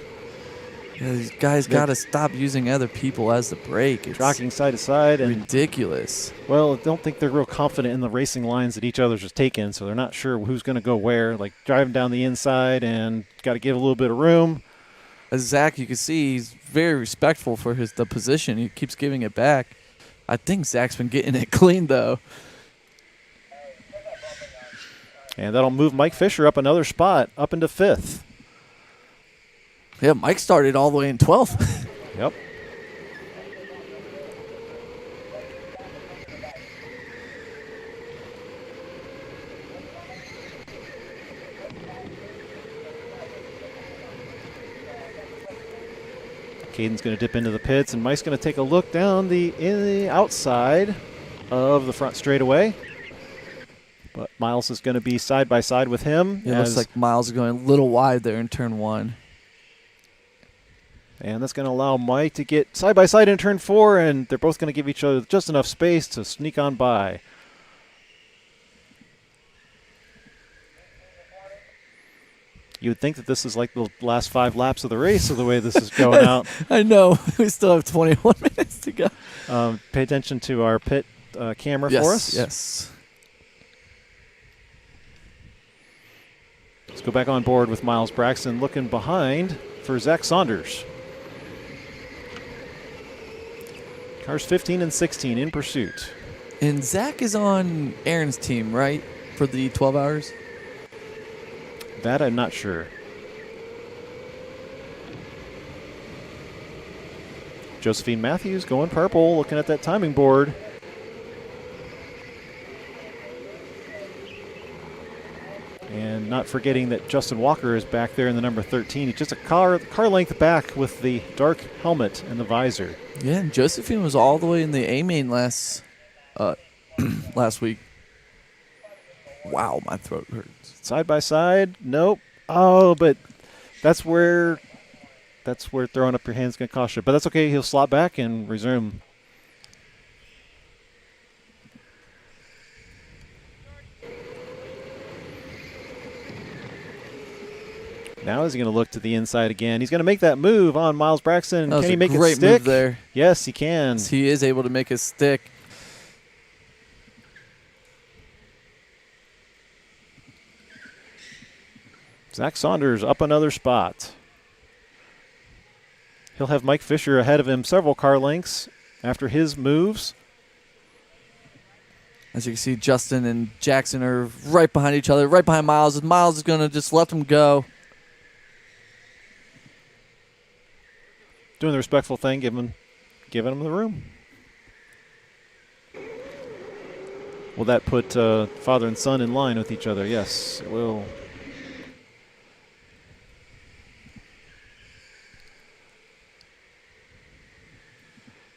Yeah, these guys got to stop using other people as the brake. It's jockeying side to side. And ridiculous. Well, I don't think they're real confident in the racing lines that each other's just taken, so they're not sure who's going to go where. Like driving down the inside and got to give a little bit of room. As Zach, you can see he's very respectful for the position. He keeps giving it back. I think Zach's been getting it clean, though. And that'll move Mike Fisher up another spot, up into 5th. Yeah, Mike started all the way in 12th. Yep. Caden's going to dip into the pits, and Mike's going to take a look down the outside of the front straightaway. But Miles is going to be side by side with him. It looks like Miles is going a little wide there in turn 1. And that's going to allow Mike to get side by side in turn 4, and they're both going to give each other just enough space to sneak on by. You would think that this is like the last 5 laps of the race, of the way this is going out. I know. We still have 21 minutes to go. Pay attention to our pit camera Yes, for us. yes. Let's go back on board with Miles Braxton looking behind for Zach Saunders. Cars 15 and 16 in pursuit. And Zach is on Aaron's team, right, for the 12 hours? That I'm not sure. Josephine Matthews going purple, looking at that timing board. And not forgetting that Justin Walker is back there in the number 13. He's just a car length back with the dark helmet and the visor. Yeah, and Josephine was all the way in the A main last week. Wow, my throat hurts. Side by side, nope. Oh, but that's where throwing up your hands going to cost you. But that's okay. He'll slot back and resume. Now is he going to look to the inside again? He's going to make that move on Miles Braxton. That was Can he a make it great stick? move there. Yes, he can. He is able to make it stick. Zach Saunders up another spot. He'll have Mike Fisher ahead of him several car lengths after his moves. As you can see, Justin and Jackson are right behind each other, right behind Miles. Miles is going to just let him go. Doing the respectful thing, giving him the room. Will that put father and son in line with each other? Yes, it will.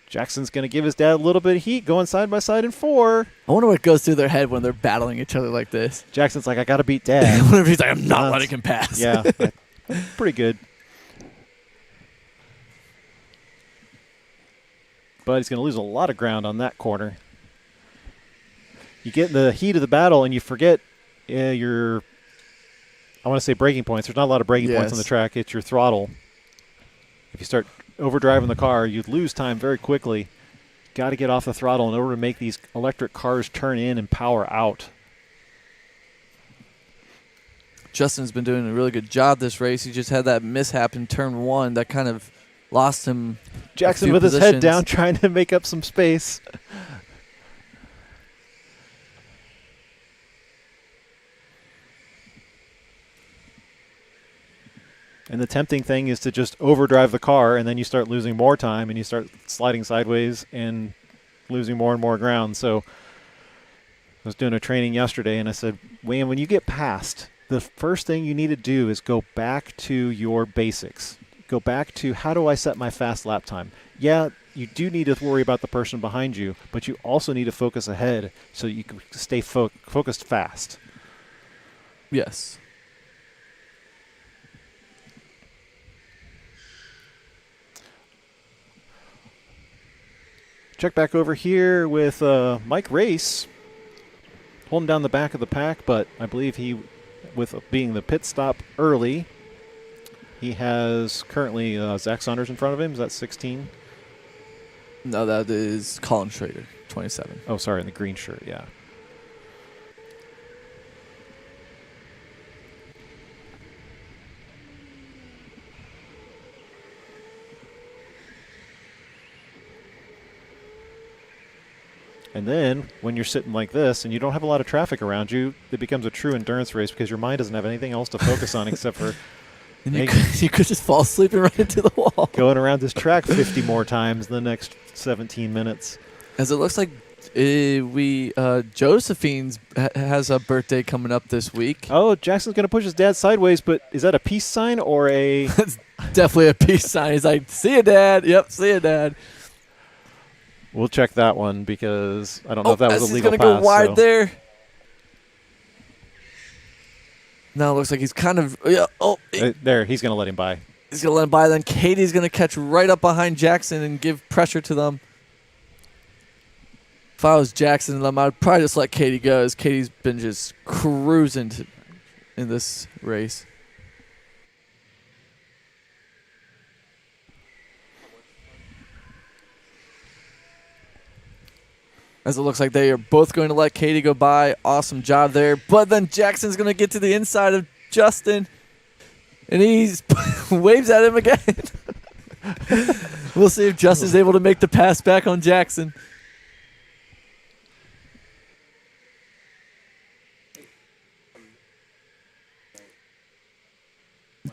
Jackson's going to give his dad a little bit of heat, going side by side in 4. I wonder what goes through their head when they're battling each other like this. Jackson's like, I got to beat I Dad. wonder if he's like, I'm not letting him pass. Yeah, pretty good. But he's going to lose a lot of ground on that corner. You get in the heat of the battle and you forget your, I want to say braking points. There's not a lot of braking points on the track. It's your throttle. If you start overdriving the car, you'd lose time very quickly. Got to get off the throttle in order to make these electric cars turn in and power out. Justin's been doing a really good job this race. He just had that mishap in turn 1 that kind of lost him. Jackson with his head down trying to make up some space. And the tempting thing is to just overdrive the car, and then you start losing more time, and you start sliding sideways and losing more and more ground. So I was doing a training yesterday, and I said, Wayne, when you get past, the first thing you need to do is go back to your basics. Go back to, how do I set my fast lap time? Yeah, you do need to worry about the person behind you, but you also need to focus ahead so you can stay focused fast. Yes. Check back over here with Mike Race holding down the back of the pack, but I believe he, with being the pit stop early, he has currently Zach Saunders in front of him. Is that 16? No, that is Colin Schrader, 27. Oh, sorry, in the green shirt, yeah. And then when you're sitting like this and you don't have a lot of traffic around you, it becomes a true endurance race because your mind doesn't have anything else to focus on except for And you could just fall asleep and run into the wall. going around this track 50 more times in the next 17 minutes. As it looks like Josephine's has a birthday coming up this week. Oh, Jackson's going to push his dad sideways, but is that a peace sign or a... That's definitely a peace sign. He's like, see you, Dad. Yep, see you, Dad. We'll check that one because I don't know if that was a legal pass. He's going to go wide there. Now it looks like he's kind of... Yeah, there, he's going to let him by. He's going to let him by. Then Katie's going to catch right up behind Jackson and give pressure to them. If I was Jackson and them, I'd probably just let Katie go, as Katie's been just cruising in this race. As it looks like they are both going to let Katie go by. Awesome job there. But then Jackson's going to get to the inside of Justin. And he waves at him again. We'll see if Justin's able to make the pass back on Jackson.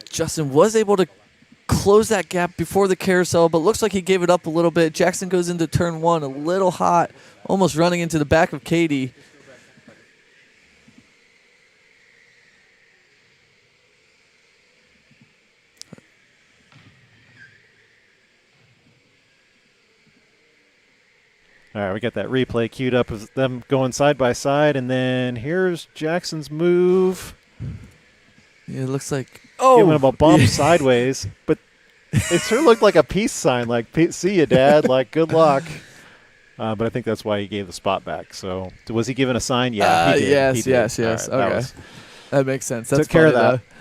Justin was able to close that gap before the carousel, but looks like he gave it up a little bit. Jackson goes into turn 1 a little hot, almost running into the back of Katie. All right, we got that replay queued up of them going side by side, and then here's Jackson's move. Yeah, it looks like Giving him a bump sideways, but it sure looked like a peace sign, like "See you, Dad," like "Good luck." But I think that's why he gave the spot back. So was he giving a sign? Yeah, he did. Yes, He did. yes, yes. All right, Okay, that makes sense. That's took care of funny, that. though.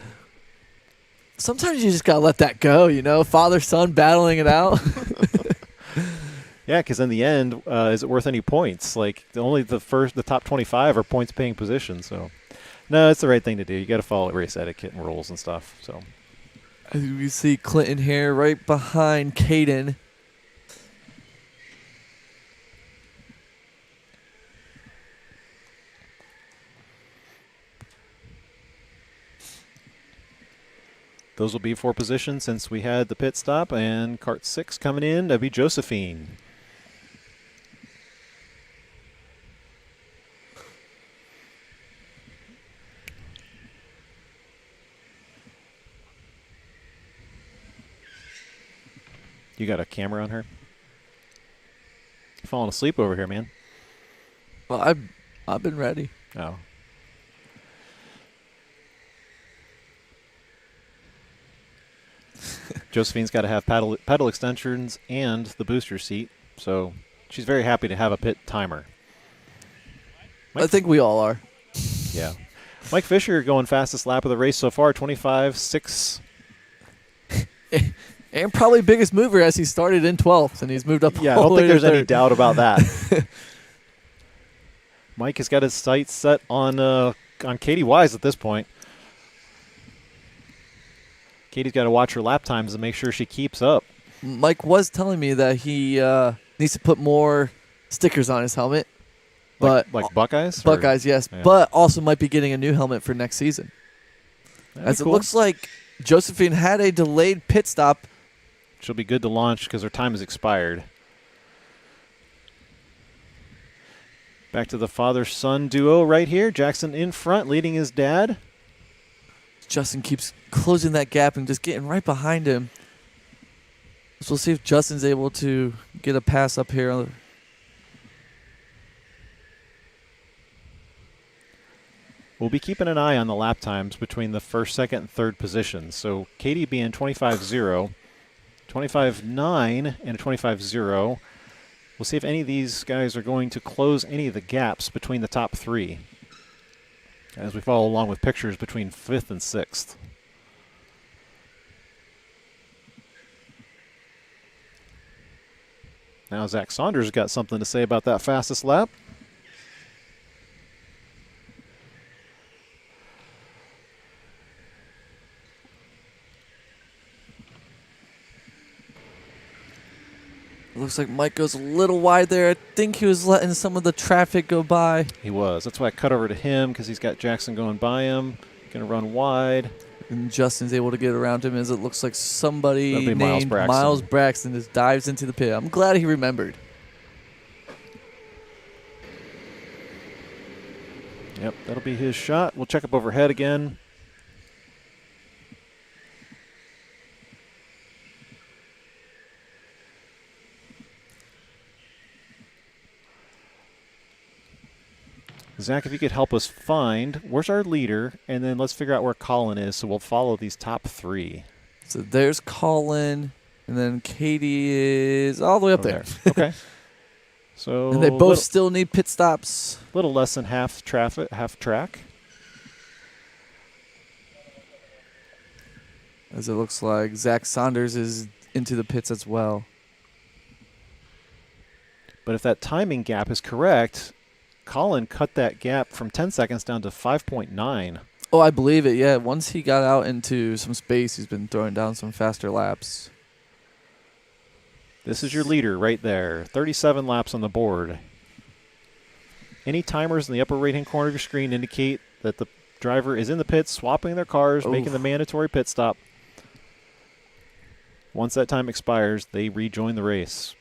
Sometimes you just gotta let that go, you know. Father son battling it out. Yeah, because in the end, is it worth any points? Like the top 25 are points paying positions. So no, it's the right thing to do. You got to follow race etiquette and rules and stuff. So As we see Clinton here right behind Caden. those will be for positions since we had the pit stop, and cart 6 coming in. That'd be Josephine. You got a camera on her? You're falling asleep over here, man. Well, I've been ready. Oh. Josephine's got to have pedal extensions and the booster seat, so she's very happy to have a pit timer. I think we all are. Yeah. Mike Fisher going fastest lap of the race so far, 25.6. And probably biggest mover, as he started in 12th, and he's moved up. Yeah, I all don't the way think to there's any third. doubt about that. Mike has got his sights set on Katie Wise at this point. Katie's got to watch her lap times and make sure she keeps up. Mike was telling me that he needs to put more stickers on his helmet. But Like Buckeyes? or- Buckeyes, yes. Yeah. But also might be getting a new helmet for next season. That'd be As it cool. looks like Josephine had a delayed pit stop. She'll be good to launch because her time has expired. Back to the father-son duo right here. Jackson in front, leading his dad. Justin keeps closing that gap and just getting right behind him. So we'll see if Justin's able to get a pass up here. We'll be keeping an eye on the lap times between the first, second, and third positions. So Katie being 25.0, 25.9, and a 25.0. We'll see if any of these guys are going to close any of the gaps between the top 3 as we follow along with pictures between 5th and 6th. Now Zach Saunders got something to say about that fastest lap. Looks like Mike goes a little wide there. I think he was letting some of the traffic go by. He was. That's why I cut over to him because he's got Jackson going by him. Going to run wide. And Justin's able to get around him as it looks like somebody That'd be named Miles Braxton. Braxton just dives into the pit. I'm glad he remembered. Yep, that'll be his shot. We'll check up overhead again. Zach, if you could help us find where's our leader, and then let's figure out where Colin is, so we'll follow these top 3. So there's Colin, and then Katie is all the way up there. Okay. So And they both still need pit stops. little less than half track. As it looks like Zach Saunders is into the pits as well. But if that timing gap is correct, Colin cut that gap from 10 seconds down to 5.9. Oh, I believe it, yeah. Once he got out into some space, he's been throwing down some faster laps. This is your leader right there. 37 laps on the board. Any timers in the upper right-hand corner of your screen indicate that the driver is in the pits, swapping their cars, making the mandatory pit stop. Once that time expires, they rejoin the race.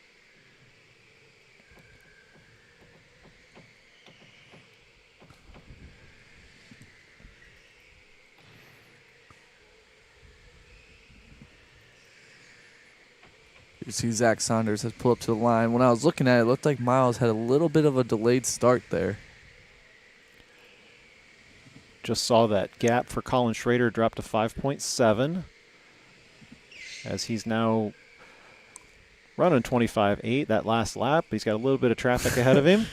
You see Zach Saunders has pulled up to the line. When I was looking at it, it looked like Miles had a little bit of a delayed start there. Just saw that gap for Colin Schrader drop to 5.7 as he's now running 25.8 that last lap. He's got a little bit of traffic ahead of him.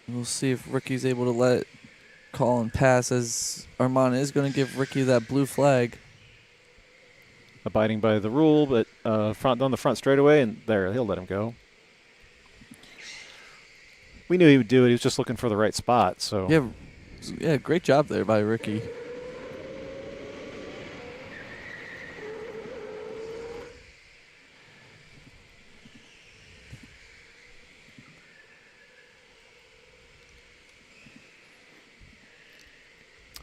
We'll see if Ricky's able to let Colin pass, as Armand is going to give Ricky that blue flag. Abiding by the rule, but on the front straightaway, and there, he'll let him go. We knew he would do it. He was just looking for the right spot. So Yeah, great job there by Ricky.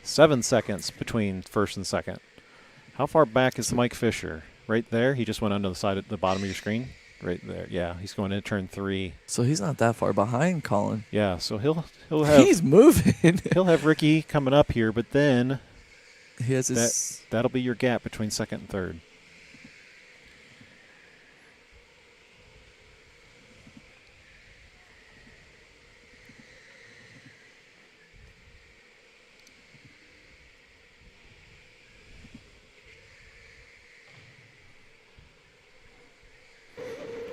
.7 seconds between first and second. How far back is Mike Fisher? Right there. He just went under the side at the bottom of your screen. Right there. Yeah, he's going into turn 3. So he's not that far behind Colin. Yeah, so he'll have He's moving. he'll have Ricky coming up here, but then He has his that'll be your gap between second and third.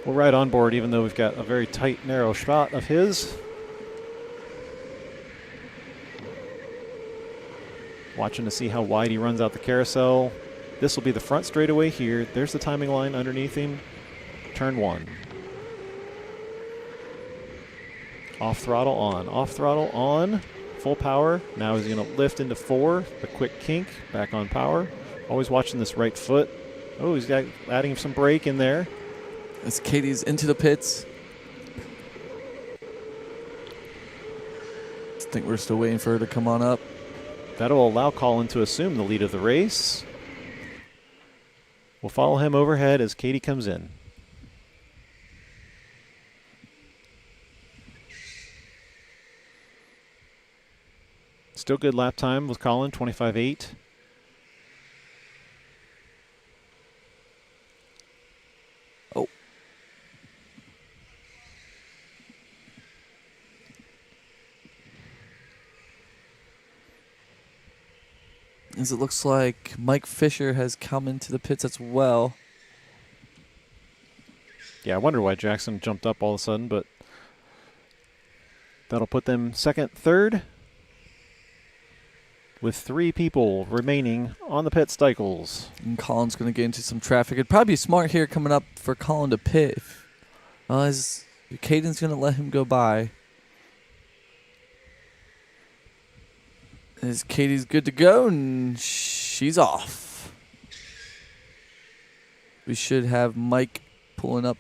We're right on board, even though we've got a very tight, narrow shot of his. Watching to see how wide he runs out the carousel. This will be the front straightaway here. There's the timing line underneath him. Turn 1. Off throttle on. Off throttle on. Full power. Now he's going to lift into 4. A quick kink. Back on power. Always watching this right foot. Oh, he's got adding some brake in there. as Katie's into the pits. I think we're still waiting for her to come on up. That'll allow Colin to assume the lead of the race. We'll follow him overhead as Katie comes in. Still good lap time with Colin, 25.8. Oh. As it looks like Mike Fisher has come into the pits as well. Yeah, I wonder why Jackson jumped up all of a sudden, but that'll put them second, third, with 3 people remaining on the pit cycles. And Colin's going to get into some traffic. It'd probably be smart here coming up for Colin to pit. As Caden's going to let him go by. As Katie's good to go, and she's off. We should have Mike pulling up.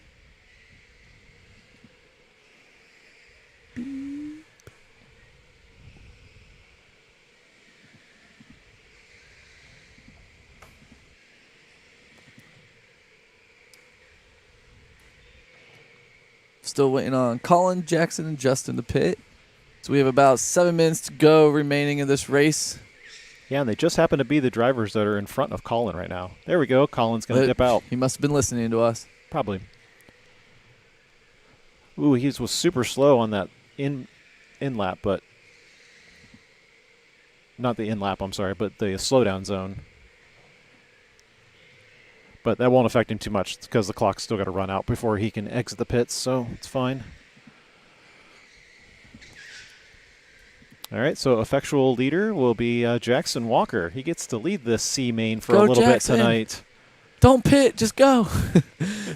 Still waiting on Colin, Jackson, and Justin to pit. So we have about 7 minutes to go remaining in this race. Yeah, and they just happen to be the drivers that are in front of Colin right now. There we go. Colin's going to dip out. He must have been listening to us. Probably. Ooh, he was super slow on that in lap, but not the in lap, I'm sorry, but the slowdown zone. But that won't affect him too much because the clock's still got to run out before he can exit the pits, so it's fine. All right, so effectual leader will be Jackson Walker. He gets to lead this C main for Go, a little Jackson. bit tonight. Don't pit, just go.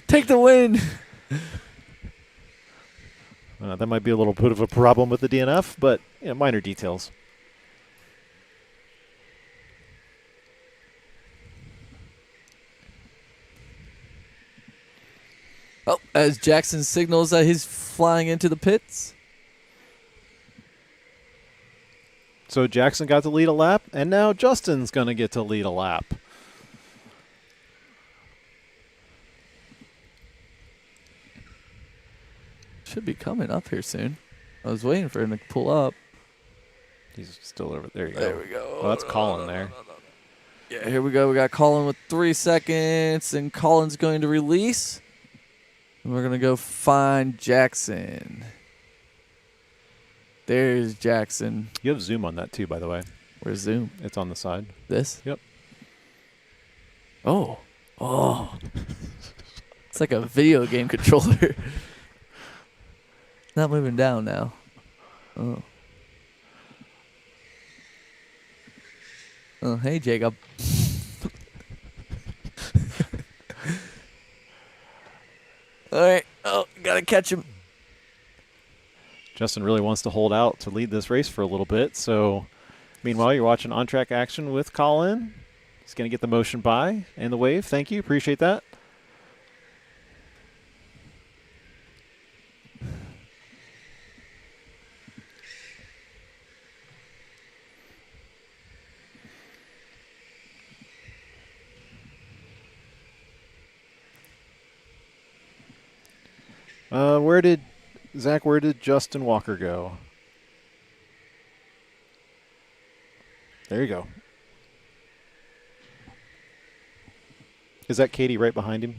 Take the win. That might be a little bit of a problem with the DNF, but minor details. Oh, as Jackson signals that he's flying into the pits. So Jackson got to lead a lap, and now Justin's going to get to lead a lap. Should be coming up here soon. I was waiting for him to pull up. He's still over there. You go. There we go. Oh, that's Colin there. Yeah, here we go. We got Colin with 3 seconds, and Colin's going to release. And we're going to go find Jackson. There's Jackson. You have zoom on that too, by the way. Where's Zoom? It's on the side. This? Yep. Oh. Oh. It's like a video game controller. Not moving down now. Oh. Oh, hey, Jacob. All right. Oh, gotta catch him. Justin really wants to hold out to lead this race for a little bit. So, meanwhile, you're watching on-track action with Colin. He's going to get the motion by and the wave. Thank you. Appreciate that. Where did Justin Walker go? There you go. Is that Katie right behind him?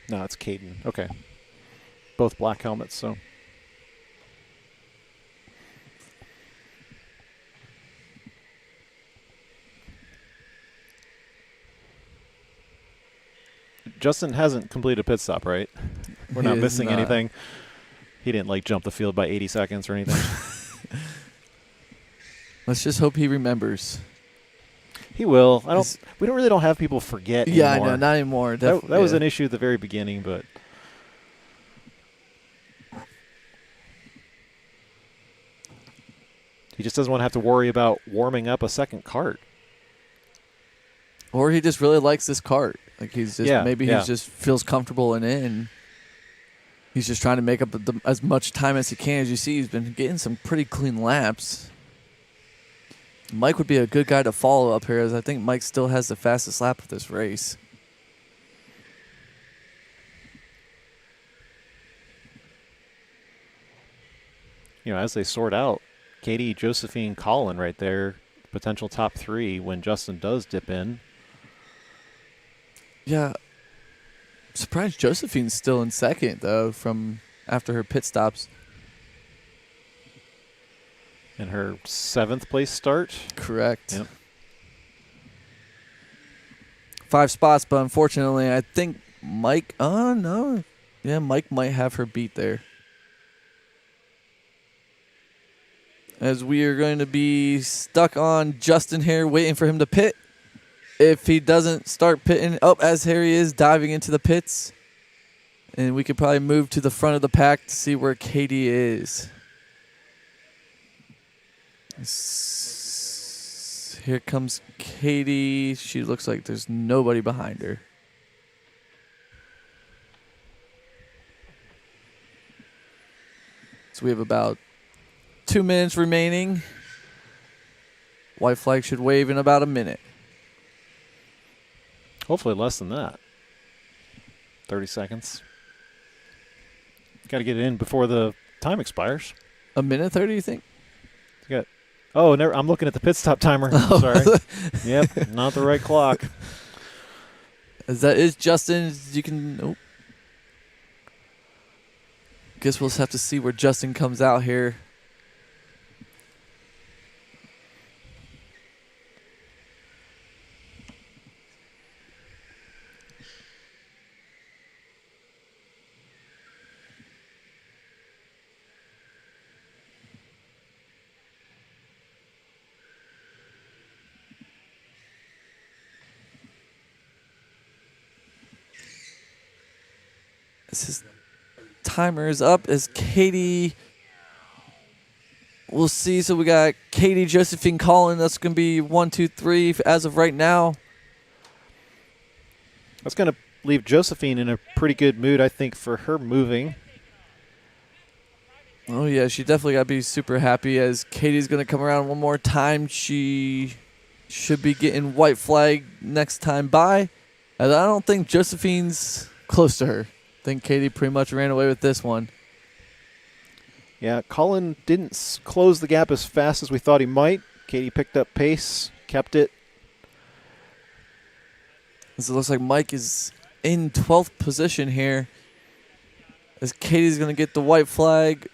No, it's Caden. Okay. Both black helmets, so. Justin hasn't completed a pit stop, right? We're not missing anything. He didn't jump the field by 80 seconds or anything. Let's just hope he remembers. He will. We don't have people forget Yeah, anymore. I know, not anymore. That was an issue at the very beginning, but he just doesn't want to have to worry about warming up a second cart. Or he just really likes this cart. Like he's just he just feels comfortable in it, and he's just trying to make up as much time as he can. As you see, he's been getting some pretty clean laps. Mike would be a good guy to follow up here, as I think Mike still has the fastest lap of this race. As they sort out, Katie, Josephine, Colin right there, potential top 3 when Justin does dip in. Yeah. Surprised Josephine's still in second, though, from after her pit stops. And her 7th place start. Correct. Yep. 5 spots, but unfortunately, I think Mike... Oh, no. Yeah, Mike might have her beat there. As we are going to be stuck on Justin here, waiting for him to pit. If he doesn't start pitting, as Harry is diving into the pits. And we could probably move to the front of the pack to see where Katie is. Here comes Katie. She looks like there's nobody behind her. So we have about 2 minutes remaining. White flag should wave in about a minute. Hopefully less than that. 30 seconds. Got to get it in before the time expires. A minute 30, you think? Oh, never. I'm looking at the pit stop timer. Sorry. Yep, not the right clock. As that is Justin. You can. Guess we'll just have to see where Justin comes out here. His timer is up as Katie. We'll see. So we got Katie, Josephine, Colin. That's going to be 1, 2, 3 as of right now. That's going to leave Josephine in a pretty good mood, I think, for her moving. Oh, yeah. She definitely got to be super happy as Katie's going to come around one more time. She should be getting white flag next time by. And I don't think Josephine's close to her. I think Katie pretty much ran away with this one. Yeah, Colin didn't close the gap as fast as we thought he might. Katie picked up pace, kept it. So it looks like Mike is in 12th position here as Katie's going to get the white flag.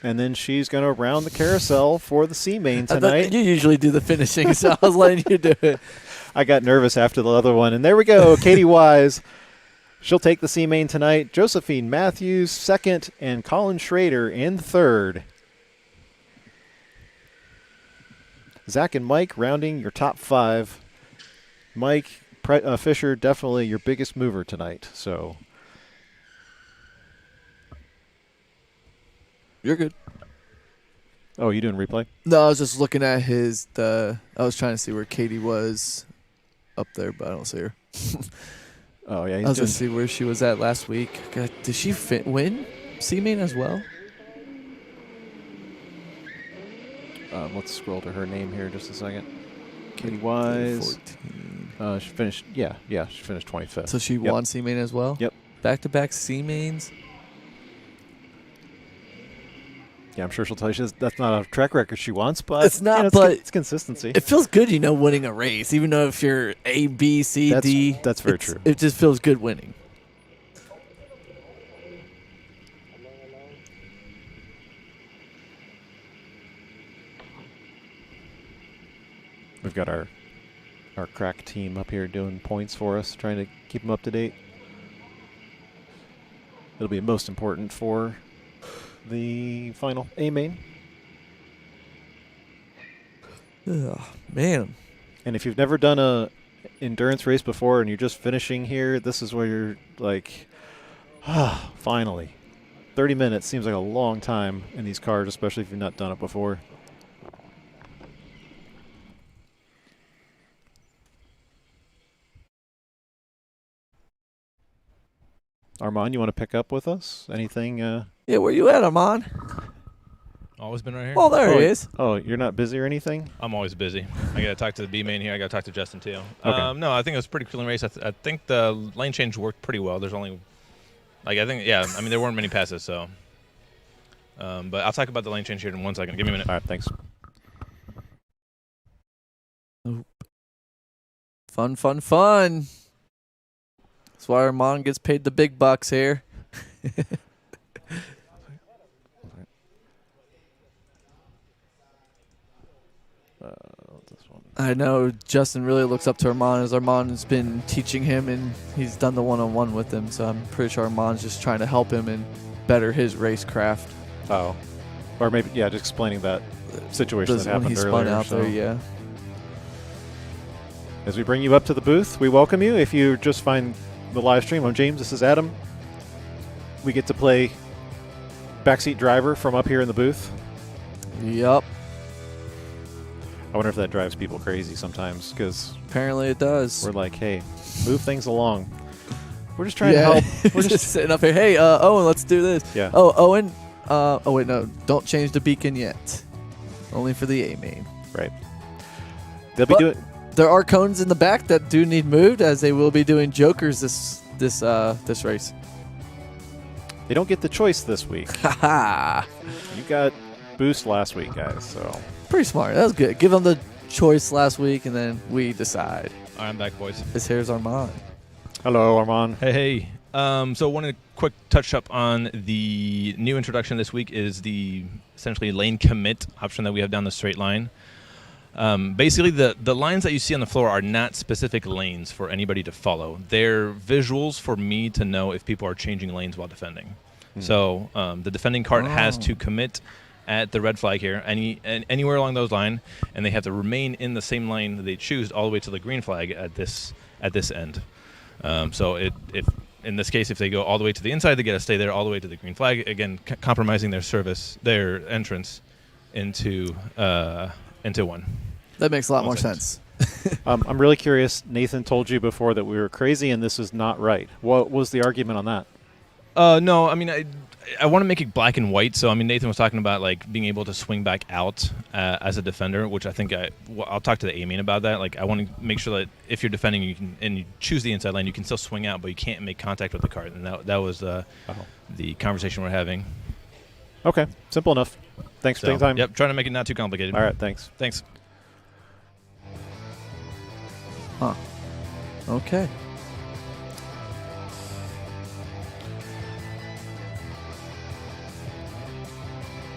And then she's going to round the carousel for the C main tonight. You usually do the finishing, so I was letting you do it. I got nervous after the other one. And there we go, Katie Wise. She'll take the C main tonight. Josephine Matthews, second, and Colin Schrader in third. Zach and Mike rounding your top 5. Mike Fisher, definitely your biggest mover tonight. So You're good. Oh, you doing replay? No, I was just looking at I was trying to see where Katie was up there, but I don't see her. Oh, yeah. I was going to see where she was at last week. God, did she win C-Main as well? Let's scroll to her name here just a second. Katie Wise. 14. She finished, she finished 25th. So she won C-Main as well? Yep. Back-to-back C-Mains? Yeah, I'm sure she'll tell you that's not a track record she wants, but it's not. It's consistency. It feels good, winning a race, even though if you're A, B, C, D. That's very true. It just feels good winning. We've got our crack team up here doing points for us, trying to keep them up to date. It'll be most important for the final A main. Oh, man. And if you've never done a endurance race before and you're just finishing here, this is where you're like, finally. 30 minutes seems like a long time in these cars, especially if you've not done it before. Armand, you want to pick up with us? Anything? Yeah, where you at, Armand? Always been right here. Oh, there he is. Oh, you're not busy or anything? I'm always busy. I got to talk to the B main here. I got to talk to Justin too. Okay. No, I think it was a pretty cool race. I think the lane change worked pretty well. There's only, there weren't many passes. So, but I'll talk about the lane change here in 1 second. Give me a minute. All right, thanks. Fun. That's why Armand gets paid the big bucks here. This one. I know Justin really looks up to Armand as Armand's been teaching him and he's done the one-on-one with him. So I'm pretty sure Armand's just trying to help him and better his racecraft. Oh. Or maybe, just explaining that situation that When happened he earlier. spun out there, yeah. As we bring you up to the booth, we welcome you. If you just find the live stream, I'm James, this is Adam. We get to play backseat driver from up here in the booth. Yep. I wonder if that drives people crazy sometimes, because Apparently it does. we're like, hey, move things along. We're just trying to help. We're just sitting up here. Hey, Owen, let's do this. Yeah. Oh, Owen. Oh, wait, no. Don't change the beacon yet. Only for the A main. Right. They'll be But doing. there are cones in the back that do need moved, as they will be doing jokers this race. They don't get the choice this week. Haha. You got boost last week, guys. So Pretty smart. That was good. Give them the choice last week, and then we decide. All right, I'm back, boys. This here's Armand. hello, Armand. Hey. So one quick touch up on the new introduction this week is the essentially lane commit option that we have down the straight line. Basically, the lines that you see on the floor are not specific lanes for anybody to follow. They're visuals for me to know if people are changing lanes while defending. So the defending cart has to commit at the red flag here, anywhere along those lines, and they have to remain in the same lane that they choose all the way to the green flag at this end. So if in this case, if they go all the way to the inside, they got to stay there all the way to the green flag. Again, compromising their entrance into one. That makes a lot more sense. I'm really curious. Nathan told you before that we were crazy and this is not right. What was the argument on that? No, I mean, I want to make it black and white. So, I mean, Nathan was talking about, like, being able to swing back out as a defender, which I think I'll talk to the A-main about that. Like, I want to make sure that if you're defending and you choose the inside lane, you can still swing out, but you can't make contact with the cart. And that was the conversation we're having. Okay, simple enough. Thanks for taking time. Yep, trying to make it not too complicated. All right, thanks. Thanks. Huh. Okay.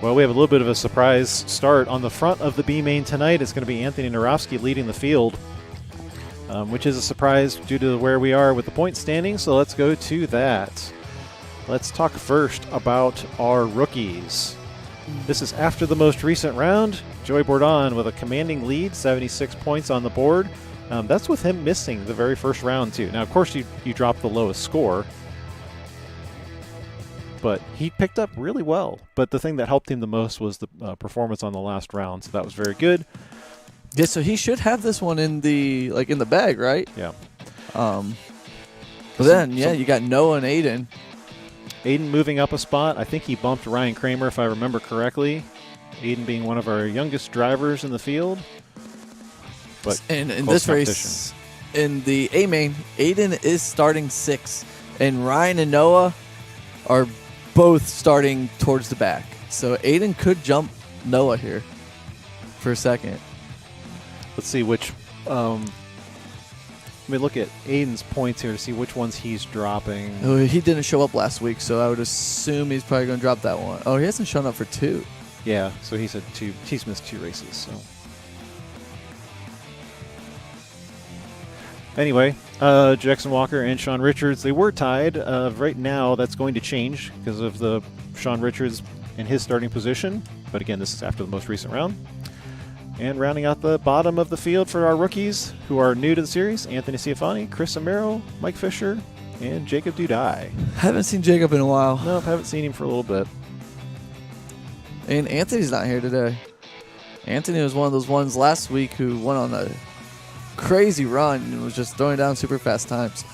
Well, we have a little bit of a surprise start on the front of the B main tonight. It's going to be Anthony Narofsky leading the field, which is a surprise due to where we are with the point standing. So let's go to that. Let's talk first about our rookies. This is after the most recent round. Joey Bourdon with a commanding lead, 76 points on the board. That's with him missing the very first round, too. Now, of course, you drop the lowest score, but he picked up really well. But the thing that helped him the most was the performance on the last round, so that was very good. Yeah, so he should have this one in the bag, right? Yeah. But then, you got Noah and Aiden. Aiden moving up a spot. I think he bumped Ryan Kramer, if I remember correctly. Aiden being one of our youngest drivers in the field. But in this race, in the A main, Aiden is starting 6th, and Ryan and Noah are both starting towards the back. So Aiden could jump Noah here for a second. Let's see which. Let me look at Aiden's points here to see which ones he's dropping. Oh, he didn't show up last week, so I would assume he's probably going to drop that one. Oh, he hasn't shown up for 2. Yeah, so he said 2. He's missed 2 races. So anyway, Jackson Walker and Sean Richards, they were tied. Right now, that's going to change because of the Sean Richards in his starting position. But again, this is after the most recent round. And rounding out the bottom of the field for our rookies who are new to the series, Anthony Ciafani, Chris Amaro, Mike Fisher, and Jacob Dudai. Haven't seen Jacob in a while. Nope, haven't seen him for a little bit. And Anthony's not here today. Anthony was one of those ones last week who went on a crazy run and was just throwing down super fast times.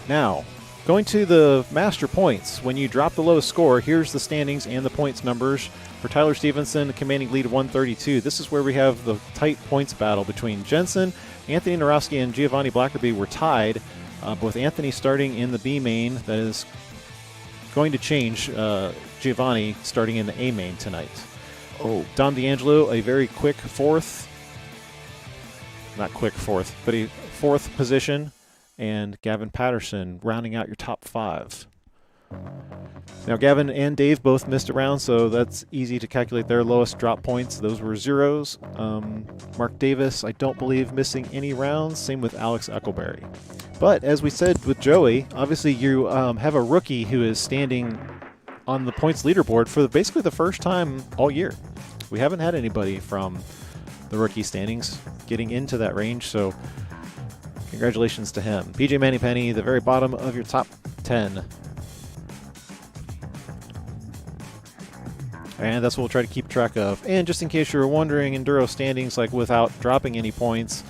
Now, going to the master points. When you drop the lowest score, here's the standings and the points numbers. For Tyler Stevenson, a commanding lead of 132. This is where we have the tight points battle between Jensen, Anthony Narofsky, and Giovanni Blackerby were tied, with Anthony starting in the B main. That is going to change Giovanni starting in the A main tonight. Oh, Dom D'Angelo, a very quick fourth. Not quick fourth, but a 4th position. And Gavin Patterson rounding out your top 5. Now, Gavin and Dave both missed a round, so that's easy to calculate their lowest drop points. Those were 0s. Mark Davis, I don't believe, missing any rounds. Same with Alex Eccleberry. But as we said with Joey, obviously you have a rookie who is standing on the points leaderboard for basically the first time all year. We haven't had anybody from the rookie standings getting into that range, so congratulations to him. PJ Mannypenny, the very bottom of your top 10. And that's what we'll try to keep track of. And just in case you were wondering, Enduro standings, like without dropping any points,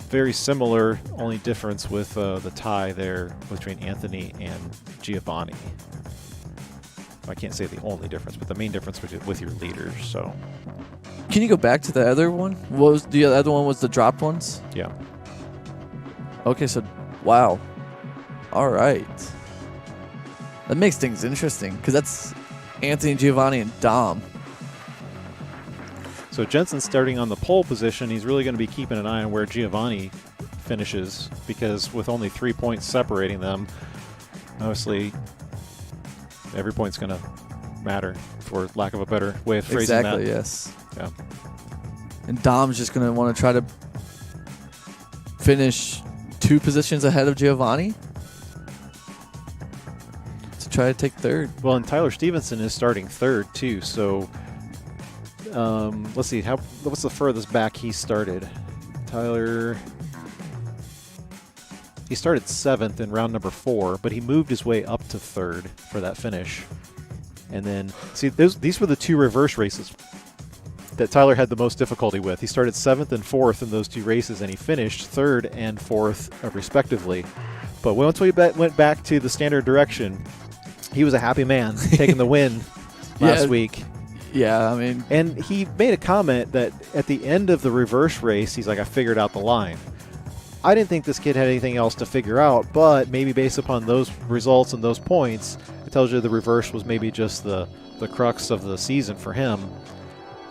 very similar, only difference with the tie there between Anthony and Giovanni. I can't say the only difference, but the main difference with your leaders. So, can you go back to the other one? What was the other one? Was the dropped ones? Yeah. Okay, so wow. All right. That makes things interesting because that's Anthony, Giovanni, and Dom. So Jensen's starting on the pole position. He's really going to be keeping an eye on where Giovanni finishes because with only 3 points separating them, obviously every point's going to matter, for lack of a better way of phrasing that. Exactly, yes. Yeah. And Dom's just going to want to try to finish 2 positions ahead of Giovanni to try to take third. Well, and Tyler Stevenson is starting third too. So let's see, what's the furthest back he started? Tyler, he started 7th in round number 4, but he moved his way up to 3rd for that finish. And then, see, these were the 2 reverse races that Tyler had the most difficulty with. He started 7th and 4th in those 2 races, and he finished 3rd and 4th respectively. But once we went back to the standard direction, he was a happy man taking the win last week. Yeah, I mean... And he made a comment that at the end of the reverse race, he's like, I figured out the line. I didn't think this kid had anything else to figure out, but maybe based upon those results and those points, it tells you the reverse was maybe just the crux of the season for him.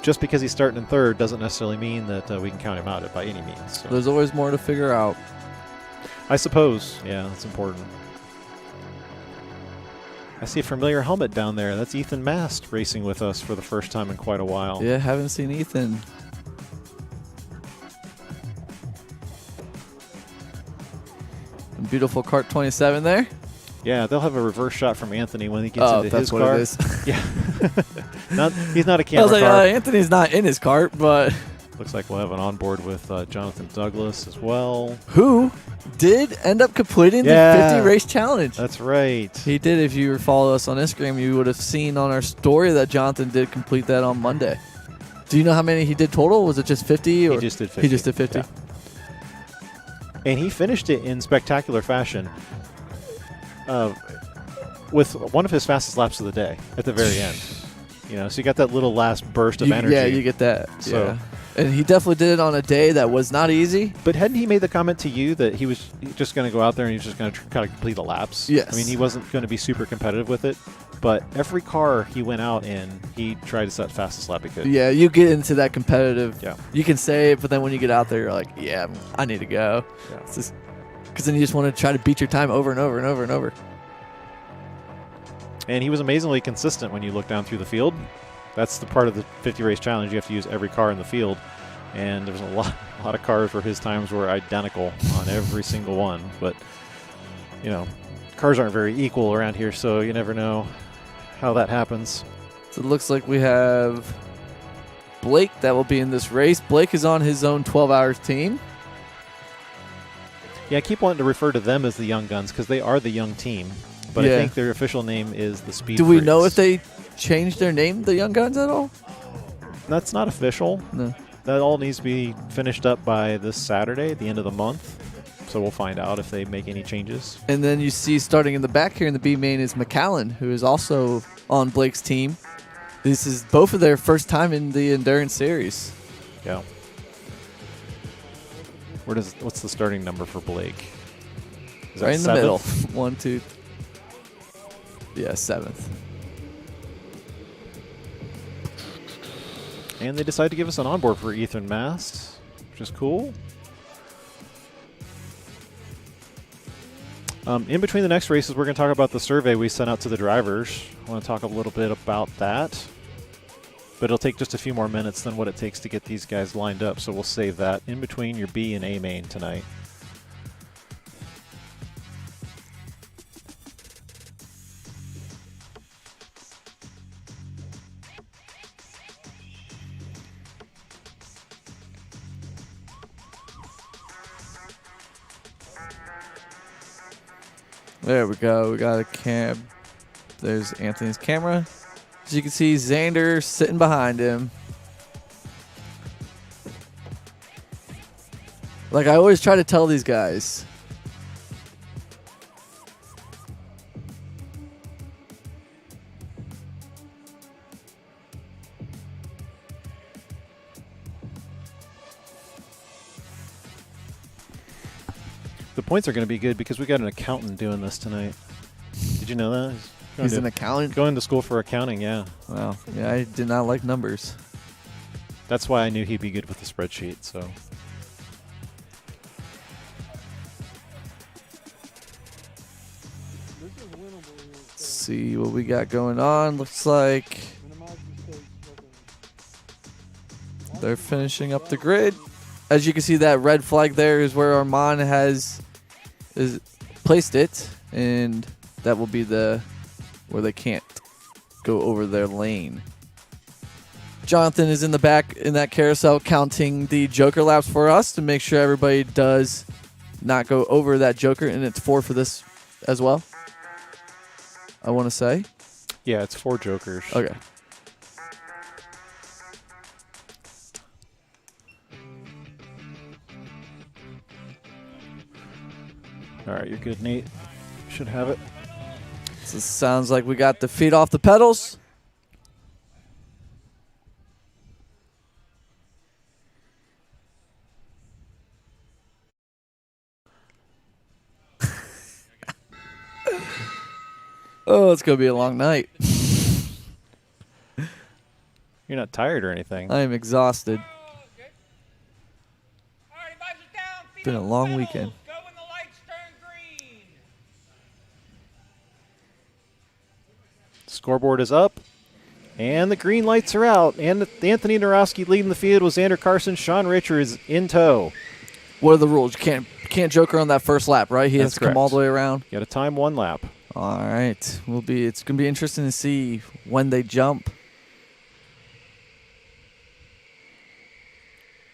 Just because he's starting in 3rd doesn't necessarily mean that we can count him out by any means. So. There's always more to figure out. I suppose. Yeah, that's important. I see a familiar helmet down there. That's Ethan Mast racing with us for the first time in quite a while. Yeah, haven't seen Ethan. Beautiful kart 27 there. Yeah, they'll have a reverse shot from Anthony when he gets into his car. Oh, that's what it is. Yeah. He's not a camera I was like, car. Anthony's not in his cart, but... Looks like we'll have an onboard with Jonathan Douglas as well. Who did end up completing the 50 race challenge. That's right. He did. If you follow us on Instagram, you would have seen on our story that Jonathan did complete that on Monday. Do you know how many he did total? Was it just 50? Or He just did 50. He just did 50. Yeah. And he finished it in spectacular fashion with one of his fastest laps of the day at the very end. You know, so you got that little last burst of energy. Yeah, you get that. So, yeah. And he definitely did it on a day that was not easy. But hadn't he made the comment to you that he was just going to go out there and he was just going to kind of complete the laps? Yes. I mean, he wasn't going to be super competitive with it, but every car he went out in, he tried to set fastest lap he could. Yeah, you get into that competitive. Yeah. You can say it, but then when you get out there, you're like, yeah, I need to go. Yeah. Because then you just want to try to beat your time over and over and over and over. And he was amazingly consistent when you look down through the field. That's the part of the 50 race challenge. You have to use every car in the field. And there was a lot of cars where his times were identical on every single one. But, you know, cars aren't very equal around here, so you never know how that happens. So it looks like we have Blake that will be in this race. Blake is on his own 12 hours team. Yeah, I keep wanting to refer to them as the Young Guns because they are the young team. But Yeah. I think their official name is the Speed Do we know Freaks. if they changed their name, the Young Guns, at all? That's not official. No. That all needs to be finished up by this Saturday at the end of the month. So we'll find out if they make any changes. And then you see starting in the back here in the B main is McAllen, who is also on Blake's team. This is both of their first time in the Endurance Series. Yeah. What's the starting number for Blake? Is that Right in the 7th? middle. 1, 2. Yeah, 7th. And they decided to give us an onboard for Ethan Mast, which is cool. In between the next races, we're going to talk about the survey we sent out to the drivers. I want to talk a little bit about that. But it'll take just a few more minutes than what it takes to get these guys lined up, so we'll save that in between your B and A main tonight. There we go. We got a cam. There's Anthony's camera. As you can see, Xander sitting behind him. Like I always try to tell these guys. The points are going to be good because we got an accountant doing this tonight. Did you know that? He's an accountant. Going to school for accounting, yeah. Wow. Yeah, I did not like numbers. That's why I knew he'd be good with the spreadsheet, so. Let's see what we got going on. Looks like they're finishing up the grid. As you can see, that red flag there is where Armand has placed it, and that will be where they can't go over their lane. Jonathan is in the back in that carousel counting the joker laps for us to make sure everybody does not go over that joker, and it's 4 for this as well, I want to say. Yeah, it's 4 jokers. Okay. All right, you're good, Nate. Should have it. So it sounds like we got the feet off the pedals. Oh, it's going to be a long night. You're not tired or anything. I am exhausted. All right, advisors down, feet Been a on the long pedals. weekend. Go when the lights turn green. Scoreboard is up, and the green lights are out. And Anthony Narowski leading the field with Xander Carson. Sean Richards in tow. What are the rules? You can't joker on that first lap, right? He has That's to come all correct. the way around. You got to time 1 lap. All right. It's going to be interesting to see when they jump.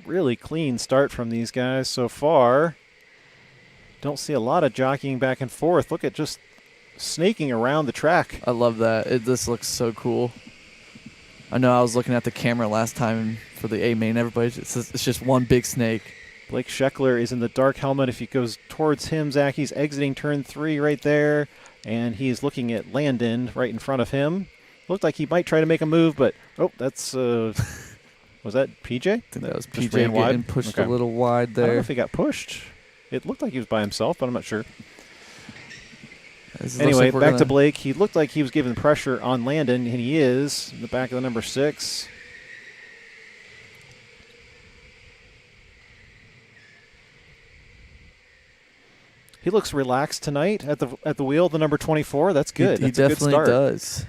Really clean start from these guys so far. Don't see a lot of jockeying back and forth. Look at just snaking around the track. I love that. This looks so cool. I know I was looking at the camera last time for the A main. It's just one big snake. Blake Scheckler is in the dark helmet. If he goes towards him, Zach, he's exiting turn 3 right there. And he's looking at Landon right in front of him. Looked like he might try to make a move, but, oh, that's, was that PJ? I think that was Just PJ ran wide? getting pushed Okay. a little wide I don't know there. if he got pushed. It looked like he was by himself, but I'm not sure. This looks Anyway, like we're back to gonna- Blake. He looked like he was giving pressure on Landon, and he is in the back of the number 6. He looks relaxed tonight at the wheel, the number 24. That's good. He That's a good definitely start. does.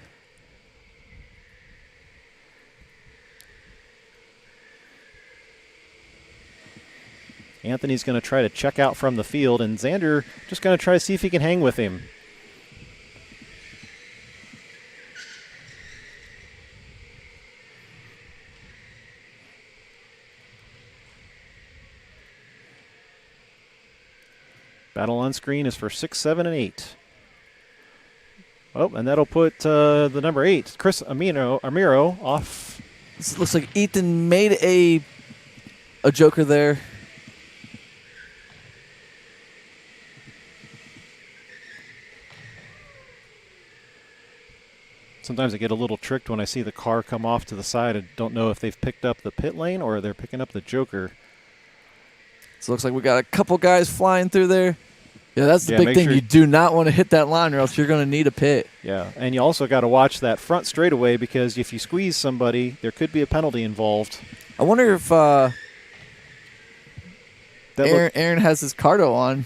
Anthony's going to try to check out from the field, and Xander just going to try to see if he can hang with him. Battle on screen is for 6, 7, and 8. Oh, and that'll put the number 8, Chris Amiro, off. This looks like Ethan made a joker there. Sometimes I get a little tricked when I see the car come off to the side. I don't know if they've picked up the pit lane or they're picking up the joker. So it looks like we got a couple guys flying through there. Yeah, that's the Yeah, big make thing. sure- You do not want to hit that line or else you're going to need a pit. Yeah, and you also got to watch that front straightaway because if you squeeze somebody, there could be a penalty involved. I wonder if That Aaron has his Cardo on.